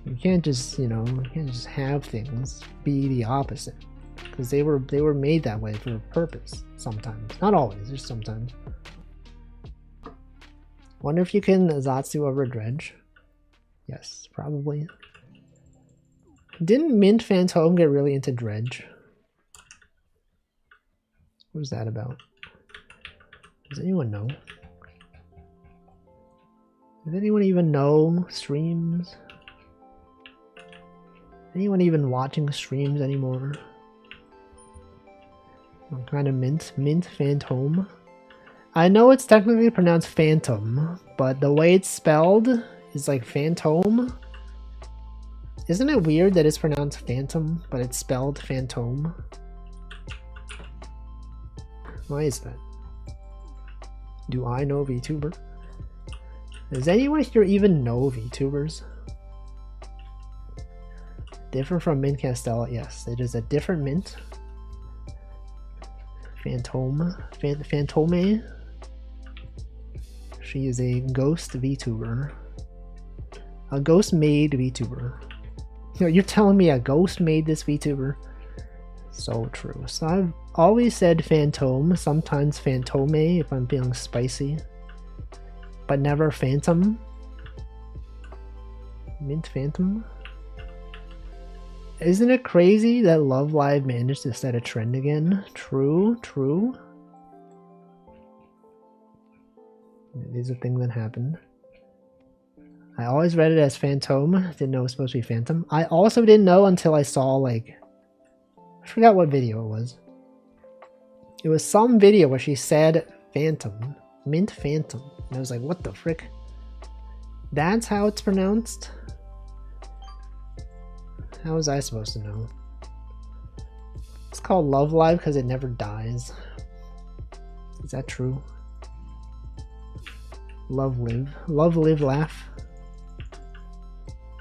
You can't just, you know, you can't just have things be the opposite. Because they were made that way for a purpose sometimes. Not always, just sometimes. Wonder if you can Zatsu over Dredge. Yes, probably. Didn't Mint Phantom get really into Dredge? What was that about? Does anyone know? Does anyone even know streams? Anyone even watching streams anymore? What kind of Mint Phantom? I know it's technically pronounced Phantom, but the way it's spelled is like Phantom. Isn't it weird that it's pronounced Phantom, but it's spelled Phantom? Why is that? Do I know VTuber? Does anyone here even know VTubers? Different from Mint Castella? Yes, it is a different mint. Phantome. She is a ghost VTuber. A ghost made VTuber. You're telling me a ghost made this VTuber? So true. So I've always said Phantom, sometimes Phantome if I'm feeling spicy. But never Phantom. Mint Phantom? Isn't it crazy that Love Live managed to set a trend again? True, true. It is a thing that happened. I always read it as Phantom. Didn't know it was supposed to be Phantom. I also didn't know until I saw, like... I forgot what video it was. It was some video where she said Phantom. Mint Phantom. And I was like, what the frick? That's how it's pronounced? How was I supposed to know? It's called Love Live because it never dies. Is that true? Love live. Love live laugh.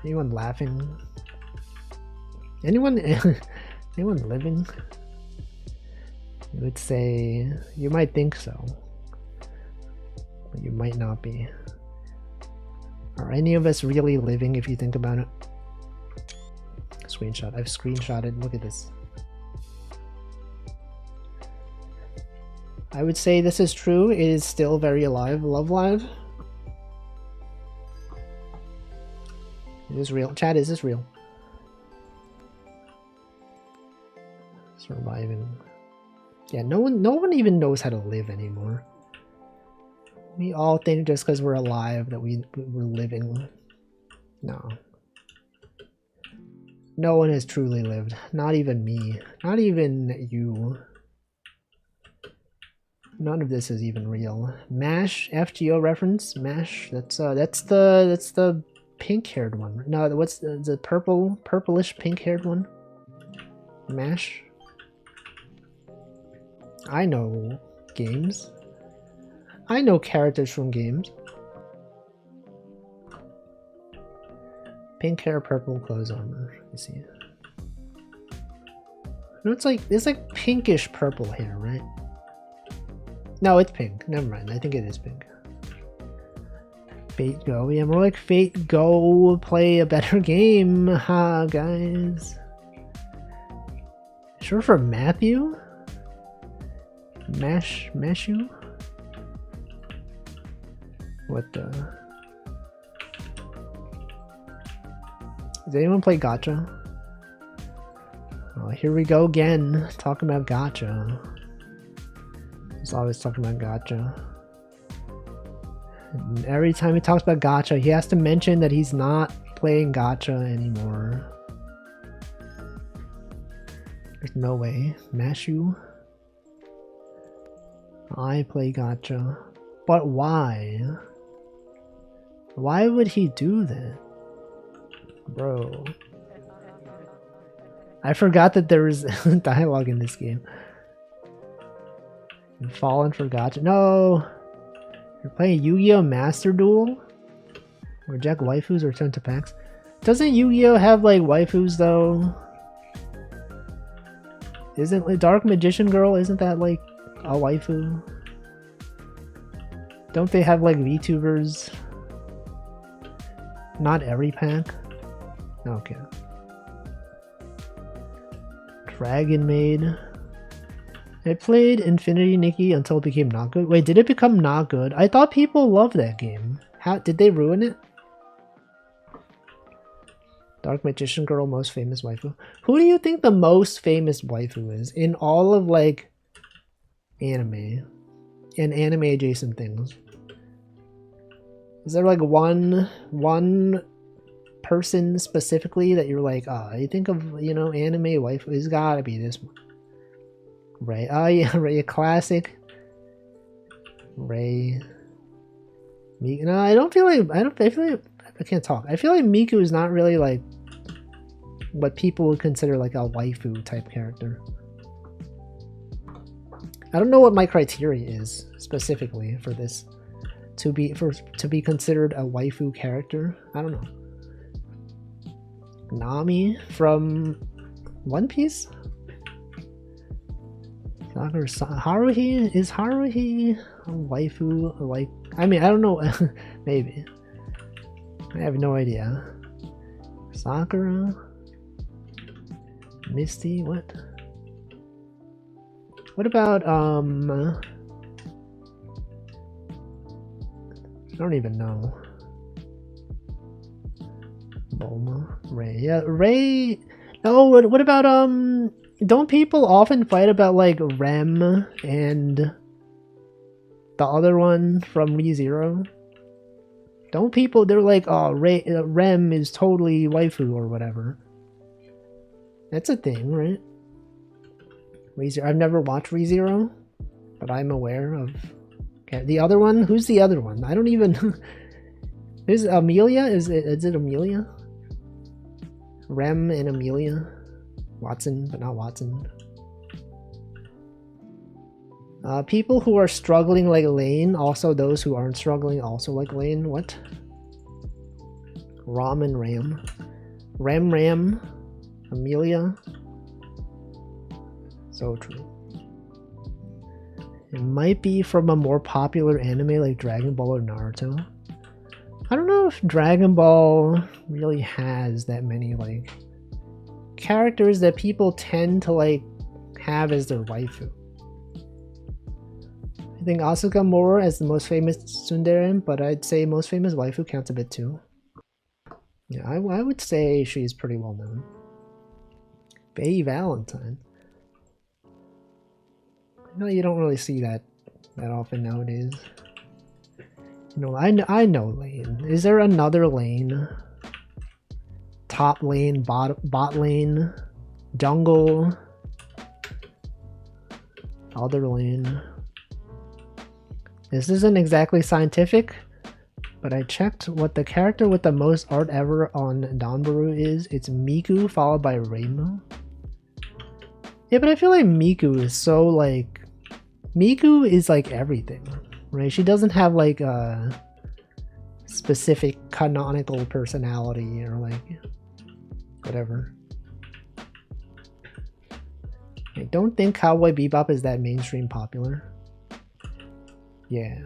Anyone laughing? Anyone anyone living? You would say you might think so. But you might not be. Are any of us really living if you think about it? Screenshot. I've screenshotted. Look at this. I would say this is true. It is still very alive. Love Live. It is real. Chat, is this real? Surviving. Yeah, no one even knows how to live anymore. We all think just because we're alive that we're living. No. No one has truly lived. Not even me. Not even you. None of this is even real. MASH FGO reference. MASH. That's the pink-haired one. No, what's the purplish pink-haired one? MASH. I know games. I know characters from games. Pink hair, purple clothes armor. Let me see. No, it's like pinkish purple hair, right? No, it's pink. Never mind. I think it is pink. Fate Go. Yeah, more like Fate Go. Play a better game. Ha, guys. Sure for Matthew? Mashu? What the? Does anyone play Gacha? Oh, here we go again. Talking about Gacha. He's always talking about Gacha. And every time he talks about Gacha, he has to mention that he's not playing Gacha anymore. There's no way. Mashu? I play Gacha. But why? Why would he do that? Bro. I forgot that there was dialogue in this game. I'm falling for Gacha. No! You're playing Yu-Gi-Oh! Master Duel? Reject waifus or return to packs? Doesn't Yu-Gi-Oh! Have like waifus though? Isn't like Dark Magician Girl, isn't that like a waifu? Don't they have like VTubers? Not every pack? Okay. Dragon Maid. I played Infinity Nikki until it became not good. Wait, did it become not good? I thought people loved that game. How did they ruin it? Dark Magician Girl, most famous waifu. Who do you think the most famous waifu is in all of like anime and anime adjacent things? Is there like one person specifically that you're like, oh, you think of, you know, anime waifu? It's gotta be this one. Ray. Oh yeah, Ray, a classic. Ray. No, I don't feel like I feel like I can't talk. I feel like Miku is not really like what people would consider like a waifu type character. I don't know what my criteria is specifically for this to be considered a waifu character. I don't know. Nami from One Piece? Haruhi? Is Haruhi a waifu? Like, I mean, I don't know. Maybe. I have no idea. Sakura? Misty? What? What about I don't even know. Bulma, Ray. Yeah, Ray. No, what about don't people often fight about like Rem and the other one from ReZero? Don't people, they're like, oh, Rem is totally waifu or whatever. That's a thing, right? ReZero. I've never watched ReZero, but I'm aware of. Okay, the other one? Who's the other one? I don't even. Who's Amelia? Is it Amelia? Rem and Amelia? Watson, but not Watson. People who are struggling like Lane, also those who aren't struggling also like Lane. What? Ram and Ram. Ram, Amelia. So true. It might be from a more popular anime like Dragon Ball or Naruto. I don't know if Dragon Ball really has that many like characters that people tend to like have as their waifu. I think Asuka more as the most famous tsundere, but I'd say most famous waifu counts a bit too. Yeah, I would say she's pretty well known. Bay Valentine. I know you don't really see that often nowadays. You know, I know Lane. Is there another Lane? Top lane, bot lane, jungle, other lane. This isn't exactly scientific, but I checked what the character with the most art ever on Donbaru is. It's Miku followed by Reimu. Yeah, but I feel like Miku is so like... Miku is like everything, right? She doesn't have like a specific canonical personality or like whatever. I don't think Cowboy Bebop is that mainstream popular. Yeah.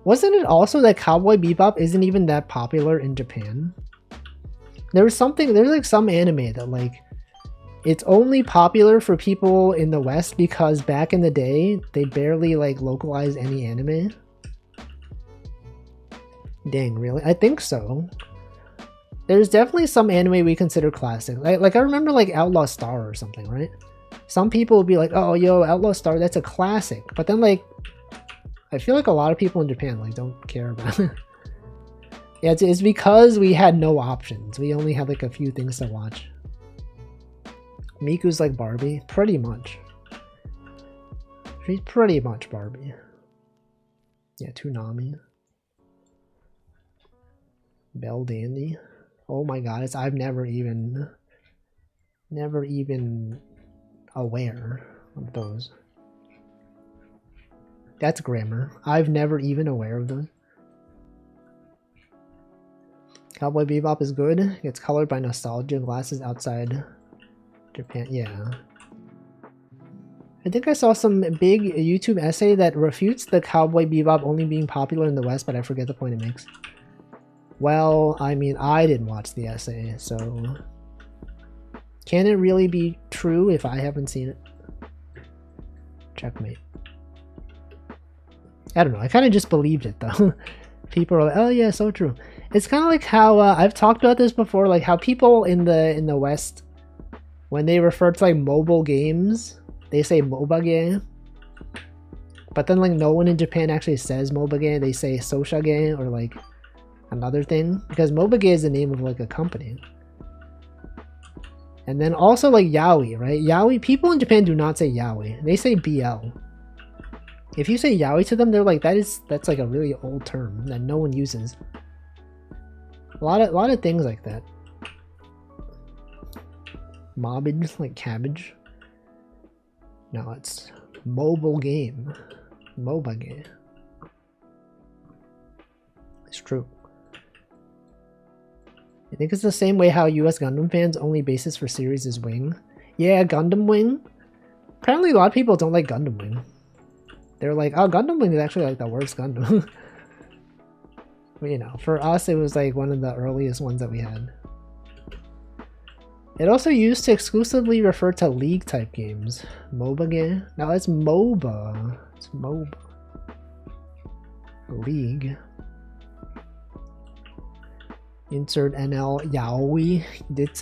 Wasn't it also that Cowboy Bebop isn't even that popular in Japan? There's like some anime that like it's only popular for people in the West because back in the day they barely like localized any anime. Dang, really? I think so. There's definitely some anime we consider classic. Like I remember like Outlaw Star or something, right? Some people would be like, oh, yo, Outlaw Star, that's a classic. But then like, I feel like a lot of people in Japan like don't care about it. Yeah, it's because we had no options. We only had like a few things to watch. Miku's like Barbie, pretty much. She's pretty much Barbie. Yeah, Toonami. Belle Dandy. Oh my god, I've never even aware of those. That's grammar. I've never even aware of those. Cowboy Bebop is good. Gets colored by nostalgia glasses outside Japan. Yeah. I think I saw some big YouTube essay that refutes the Cowboy Bebop only being popular in the West, but I forget the point it makes. Well, I mean, I didn't watch the essay, so... Can it really be true if I haven't seen it? Checkmate. I don't know, I kind of just believed it, though. People are like, oh yeah, so true. It's kind of like how, I've talked about this before, like how people in the West, when they refer to like mobile games, they say MOBA game. But then like no one in Japan actually says MOBA game, they say Sosha game or like another thing. Because MOBA game is the name of like a company. And then also like yaoi, right? Yaoi, people in Japan do not say yaoi. They say BL. If you say yaoi to them, they're like, that's like a really old term that no one uses. A lot of things like that. Mobbage, like cabbage. No, it's mobile game. MOBA game. It's true. I think it's the same way how US Gundam fans' only basis for series is Wing. Yeah, Gundam Wing. Apparently a lot of people don't like Gundam Wing. They're like, oh, Gundam Wing is actually like the worst Gundam. But, you know, for us it was like one of the earliest ones that we had. It also used to exclusively refer to League type games. MOBA game? Now it's MOBA. It's MOBA. League. Insert NL Yaoi. He did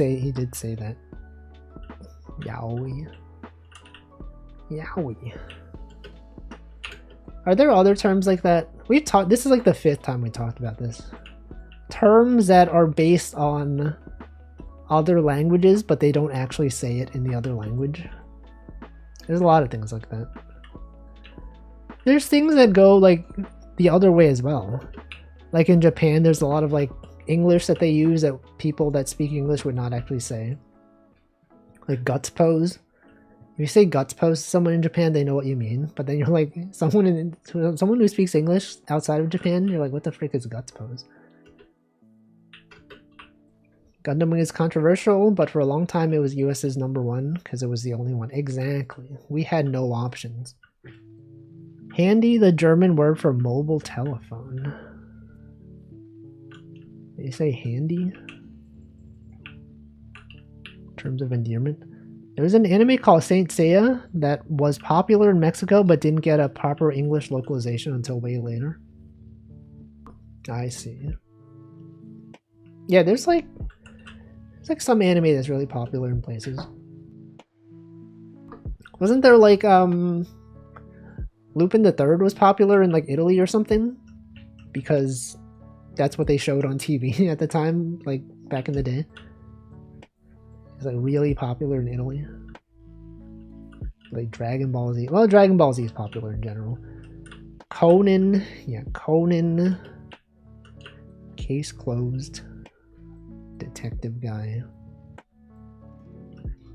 say that. Yaoi. Yaoi. Are there other terms like that? We've talked. This is like the 5th time we talked about this. Terms that are based on other languages, but they don't actually say it in the other language. There's a lot of things like that. There's things that go like the other way as well. Like in Japan, there's a lot of like English that they use that people that speak English would not actually say. Like guts pose. If you say guts pose to someone in Japan, they know what you mean. But then you're like, someone who speaks English outside of Japan, you're like, what the frick is guts pose? Gundam Wing is controversial, but for a long time it was US's #1 because it was the only one. Exactly. We had no options. Handy, the German word for mobile telephone. Did you say handy? In terms of endearment. There was an anime called Saint Seiya that was popular in Mexico but didn't get a proper English localization until way later. I see. Yeah, there's like some anime that's really popular in places. Wasn't there like Lupin the Third was popular in like Italy or something? Because that's what they showed on TV at the time, like back in the day. It's like really popular in Italy. Like Dragon Ball Z. Well, Dragon Ball Z is popular in general. Conan. Yeah, Conan. Case closed. Detective guy.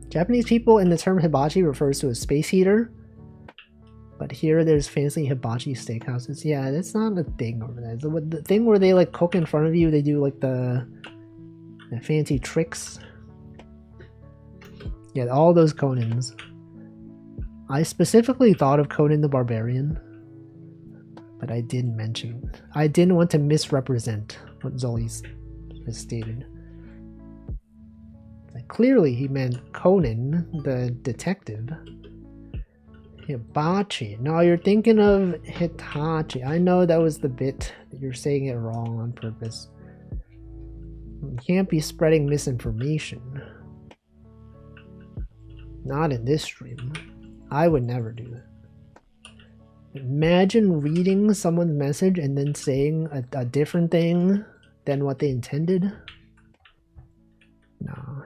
Japanese people in the term hibachi refers to a space heater. But here there's fancy hibachi steakhouses. Yeah, that's not a thing over there. The thing where they like cook in front of you, they do like the fancy tricks. Yeah, all those Conans. I specifically thought of Conan the Barbarian, but I didn't mention it. I didn't want to misrepresent what Zoli has stated. Like, clearly he meant Conan the detective. Hibachi. No, you're thinking of Hitachi. I know that was the bit that you're saying it wrong on purpose. You can't be spreading misinformation. Not in this stream. I would never do that. Imagine reading someone's message and then saying a different thing than what they intended. No.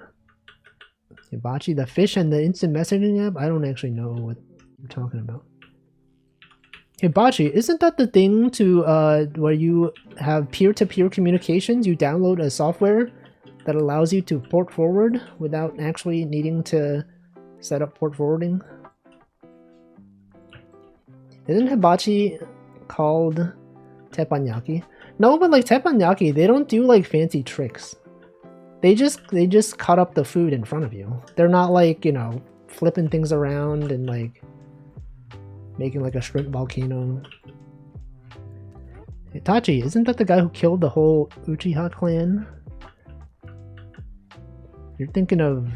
Hibachi, the fish and the instant messaging app? I don't actually know what you're talking about. Hibachi, isn't that the thing to where you have peer-to-peer communications? You download a software that allows you to port forward without actually needing to set up port forwarding. Isn't hibachi called teppanyaki? No, but like teppanyaki, they don't do like fancy tricks. They just cut up the food in front of you. They're not like, you know, flipping things around and like making like a shrimp volcano. Itachi, isn't that the guy who killed the whole Uchiha clan? You're thinking of...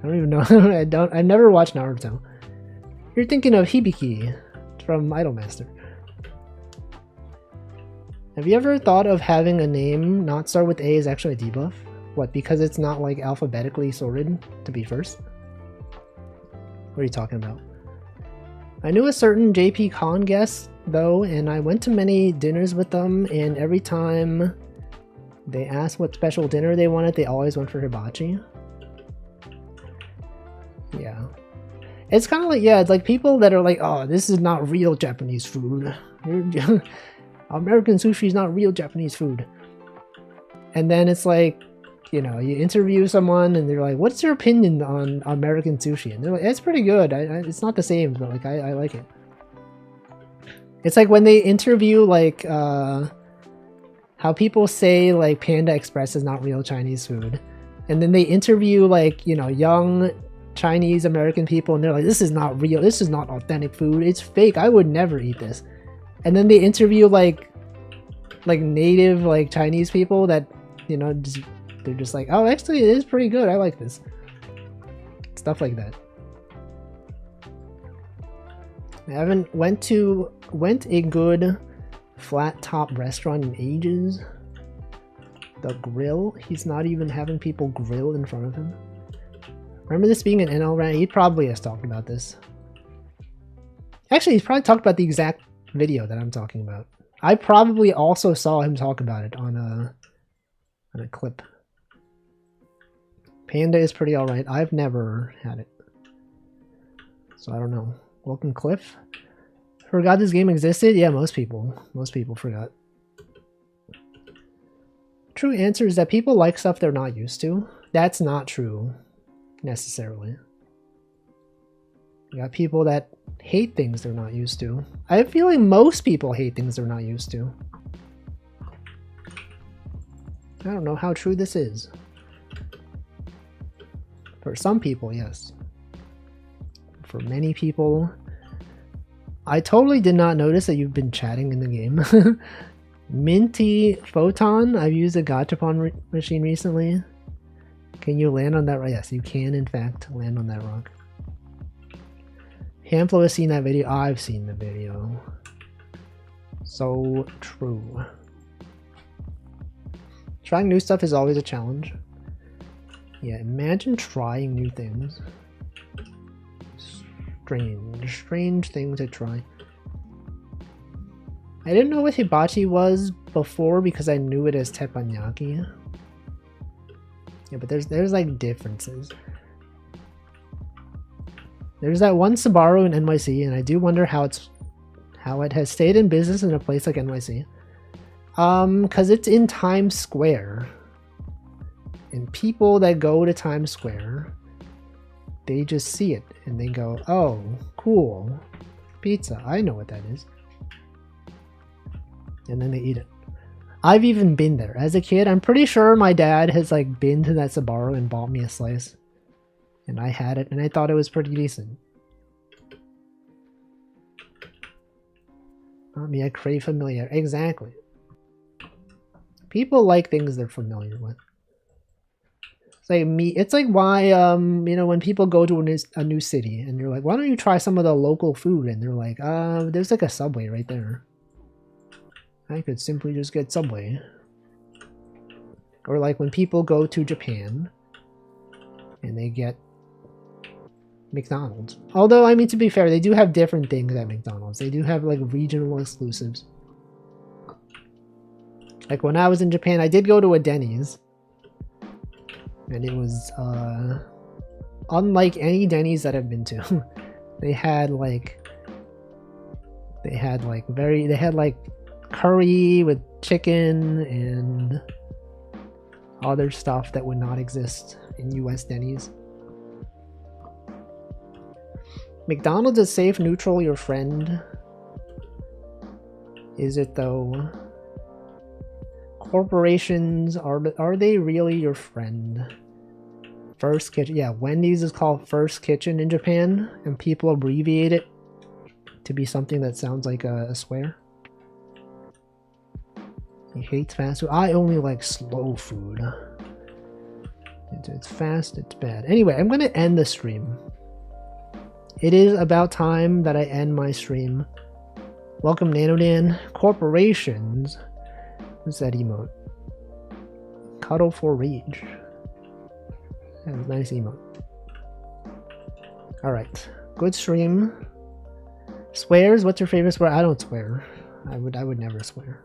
I don't even know. I never watched Naruto. You're thinking of Hibiki from Idolmaster. Have you ever thought of having a name not start with A is actually a debuff? What, because it's not like alphabetically sorted to be first? What are you talking about? I knew a certain JP Con guest though, and I went to many dinners with them, and every time they asked what special dinner they wanted, they always went for hibachi. Yeah. It's kind of like, yeah, it's like people that are like, oh, this is not real Japanese food. American sushi is not real Japanese food. And then it's like, you know, you interview someone and they're like, what's your opinion on American sushi? And they're like, it's pretty good. It's not the same, but like, I like it. It's like when they interview like, how people say like Panda Express is not real Chinese food. And then they interview like, you know, young Chinese American people and they're like, this is not real, this is not authentic food, it's fake, I would never eat this. And then they interview like native like Chinese people that, you know, just They're just like, oh, actually, it is pretty good. I like this. Stuff like that. I haven't went a good flat top restaurant in ages. The grill. He's not even having people grill in front of him. Remember this being an NL rant? He probably has talked about this. Actually, he's probably talked about the exact video that I'm talking about. I probably also saw him talk about it on a clip. Panda is pretty alright. I've never had it. So I don't know. Welcome, Cliff. Forgot this game existed? Yeah, most people. Most people forgot. True answer is that people like stuff they're not used to. That's not true, necessarily. You got people that hate things they're not used to. I have a feeling most people hate things they're not used to. I don't know how true this is. For some people, yes. For many people, I totally did not notice that you've been chatting in the game. Minty Photon, I've used a gachapon machine recently. Can you land on that rock? Yes, you can in fact land on that rock. Hamflo has seen that video. I've seen the video. So true. Trying new stuff is always a challenge. Yeah, imagine trying new things. Strange thing to try. I didn't know what hibachi was before because I knew it as teppanyaki. Yeah, but there's like differences. There's that one Sbarro in NYC, and I do wonder how it has stayed in business in a place like NYC. Because it's in Times Square. And people that go to Times Square, they just see it and they go, oh, cool. Pizza, I know what that is. And then they eat it. I've even been there. As a kid, I'm pretty sure my dad has like been to that Sbarro and bought me a slice. And I had it and I thought it was pretty decent. I crave familiar. Exactly. People like things they're familiar with. It's like me. It's like why you know, when people go to a new city and you're like, why don't you try some of the local food? And they're like, there's like a Subway right there. I could simply just get Subway. Or like when people go to Japan and they get McDonald's. Although, I mean, to be fair, they do have different things at McDonald's. They do have like regional exclusives. Like when I was in Japan, I did go to a Denny's. And it was unlike any Denny's that I've been to. They had like curry with chicken and other stuff that would not exist in US Denny's. McDonald's is safe, neutral, your friend. Is it though? Corporations, are they really your friend? First Kitchen, yeah, Wendy's is called First Kitchen in Japan, and people abbreviate it to be something that sounds like a swear. He hates fast food. I only like slow food. It's fast, it's bad. Anyway, I'm gonna end the stream. It is about time that I end my stream. Welcome, Nanodan. Corporations. What's that emote? Cuddle for Rage. That's a nice emote. Alright. Good stream. Swears? What's your favorite swear? I don't swear. I would never swear.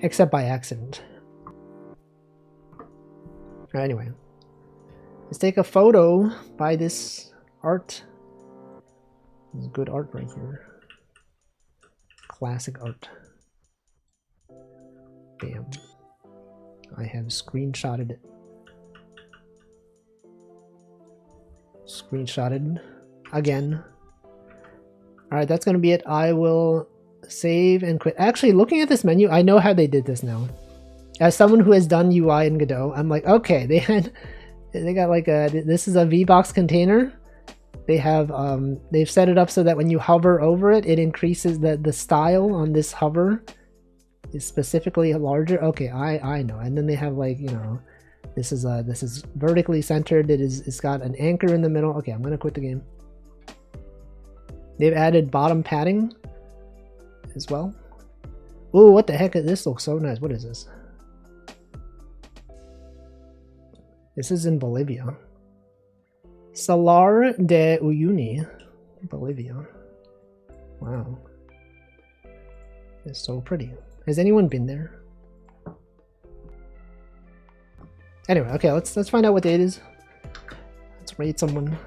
Except by accident. Alright, anyway. Let's take a photo by this art. This is good art right here. Classic art. Bam. I have screenshotted it. Screenshotted again. Alright, that's gonna be it. I will save and quit. Actually, looking at this menu, I know how they did this now. As someone who has done UI in Godot, I'm like, okay, they got like this is a VBox container. They have they've set it up so that when you hover over it, it increases the style on this hover is specifically larger. Okay, I know. And then they have like, you know, this is vertically centered. It's got an anchor in the middle. Okay, I'm gonna quit the game. They've added bottom padding as well. Ooh, what the heck? This looks so nice. What is this? This is in Bolivia. Salar de Uyuni, Bolivia. Wow. It's so pretty. Has anyone been there? Anyway, okay, let's find out what day it is. Let's raid someone.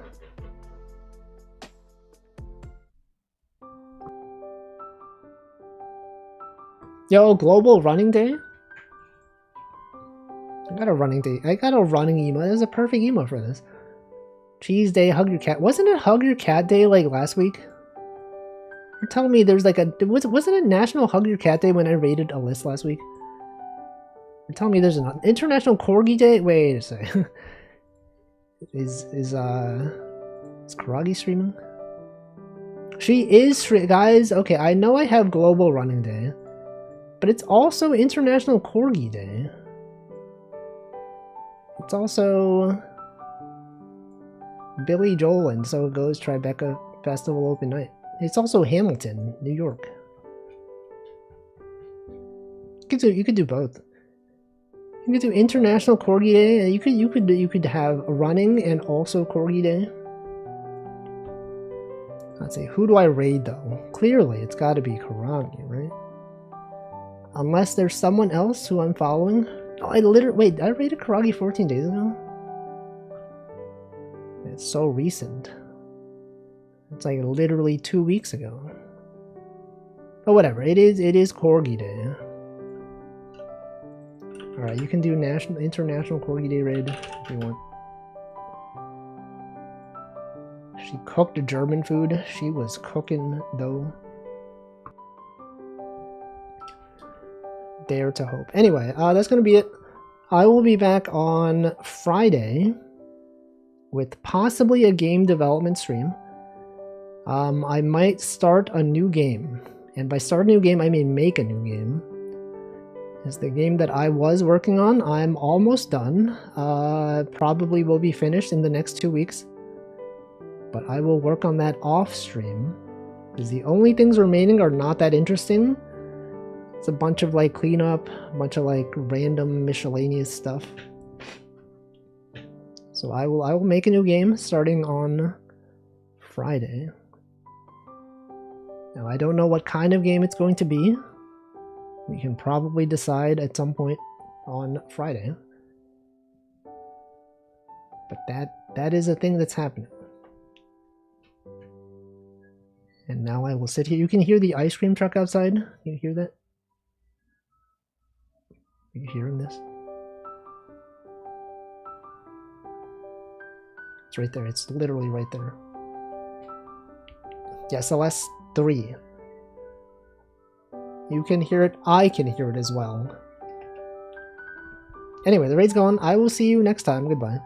Yo, Global Running Day? I got a running day. I got a running emote. There's a perfect emote for this. Cheese Day, Hug Your Cat. Wasn't it Hug Your Cat Day like last week? You're telling me there's like a... Wasn't it National Hug Your Cat Day when I rated a list last week? You're telling me there's an International Corgi Day? Wait a second. Is Karagi streaming? She is guys. Okay, I know I have Global Running Day, but it's also International Corgi Day. It's also Billy Joel and So Goes Tribeca Festival Open Night. It's also Hamilton, New York. You could do both. You could do International Corgi Day, and you could have running and also Corgi Day. Let's see, who do I raid though? Clearly, it's got to be Karagi, right? Unless there's someone else who I'm following. Oh, wait, I raided Karagi 14 days ago? It's so recent. It's like literally 2 weeks ago. But whatever, it is Corgi Day. Alright, you can do International Corgi Day raid if you want. She cooked German food. She was cooking though. Dare to hope. Anyway, that's gonna be it. I will be back on Friday with possibly a game development stream. I might start a new game, and by start a new game I mean make a new game. It's the game that I was working on. I'm almost done. Probably will be finished in the next 2 weeks, but I will work on that off stream because the only things remaining are not that interesting. It's a bunch of like cleanup, a bunch of like random miscellaneous stuff. So I will make a new game starting on Friday. Now I don't know what kind of game it's going to be. We can probably decide at some point on Friday. But that is a thing that's happening. And now I will sit here. You can hear the ice cream truck outside. You hear that? Are you hearing this? It's right there. It's literally right there. Yeah, Celeste 3. You can hear it. I can hear it as well. Anyway, the raid's gone. I will see you next time. Goodbye.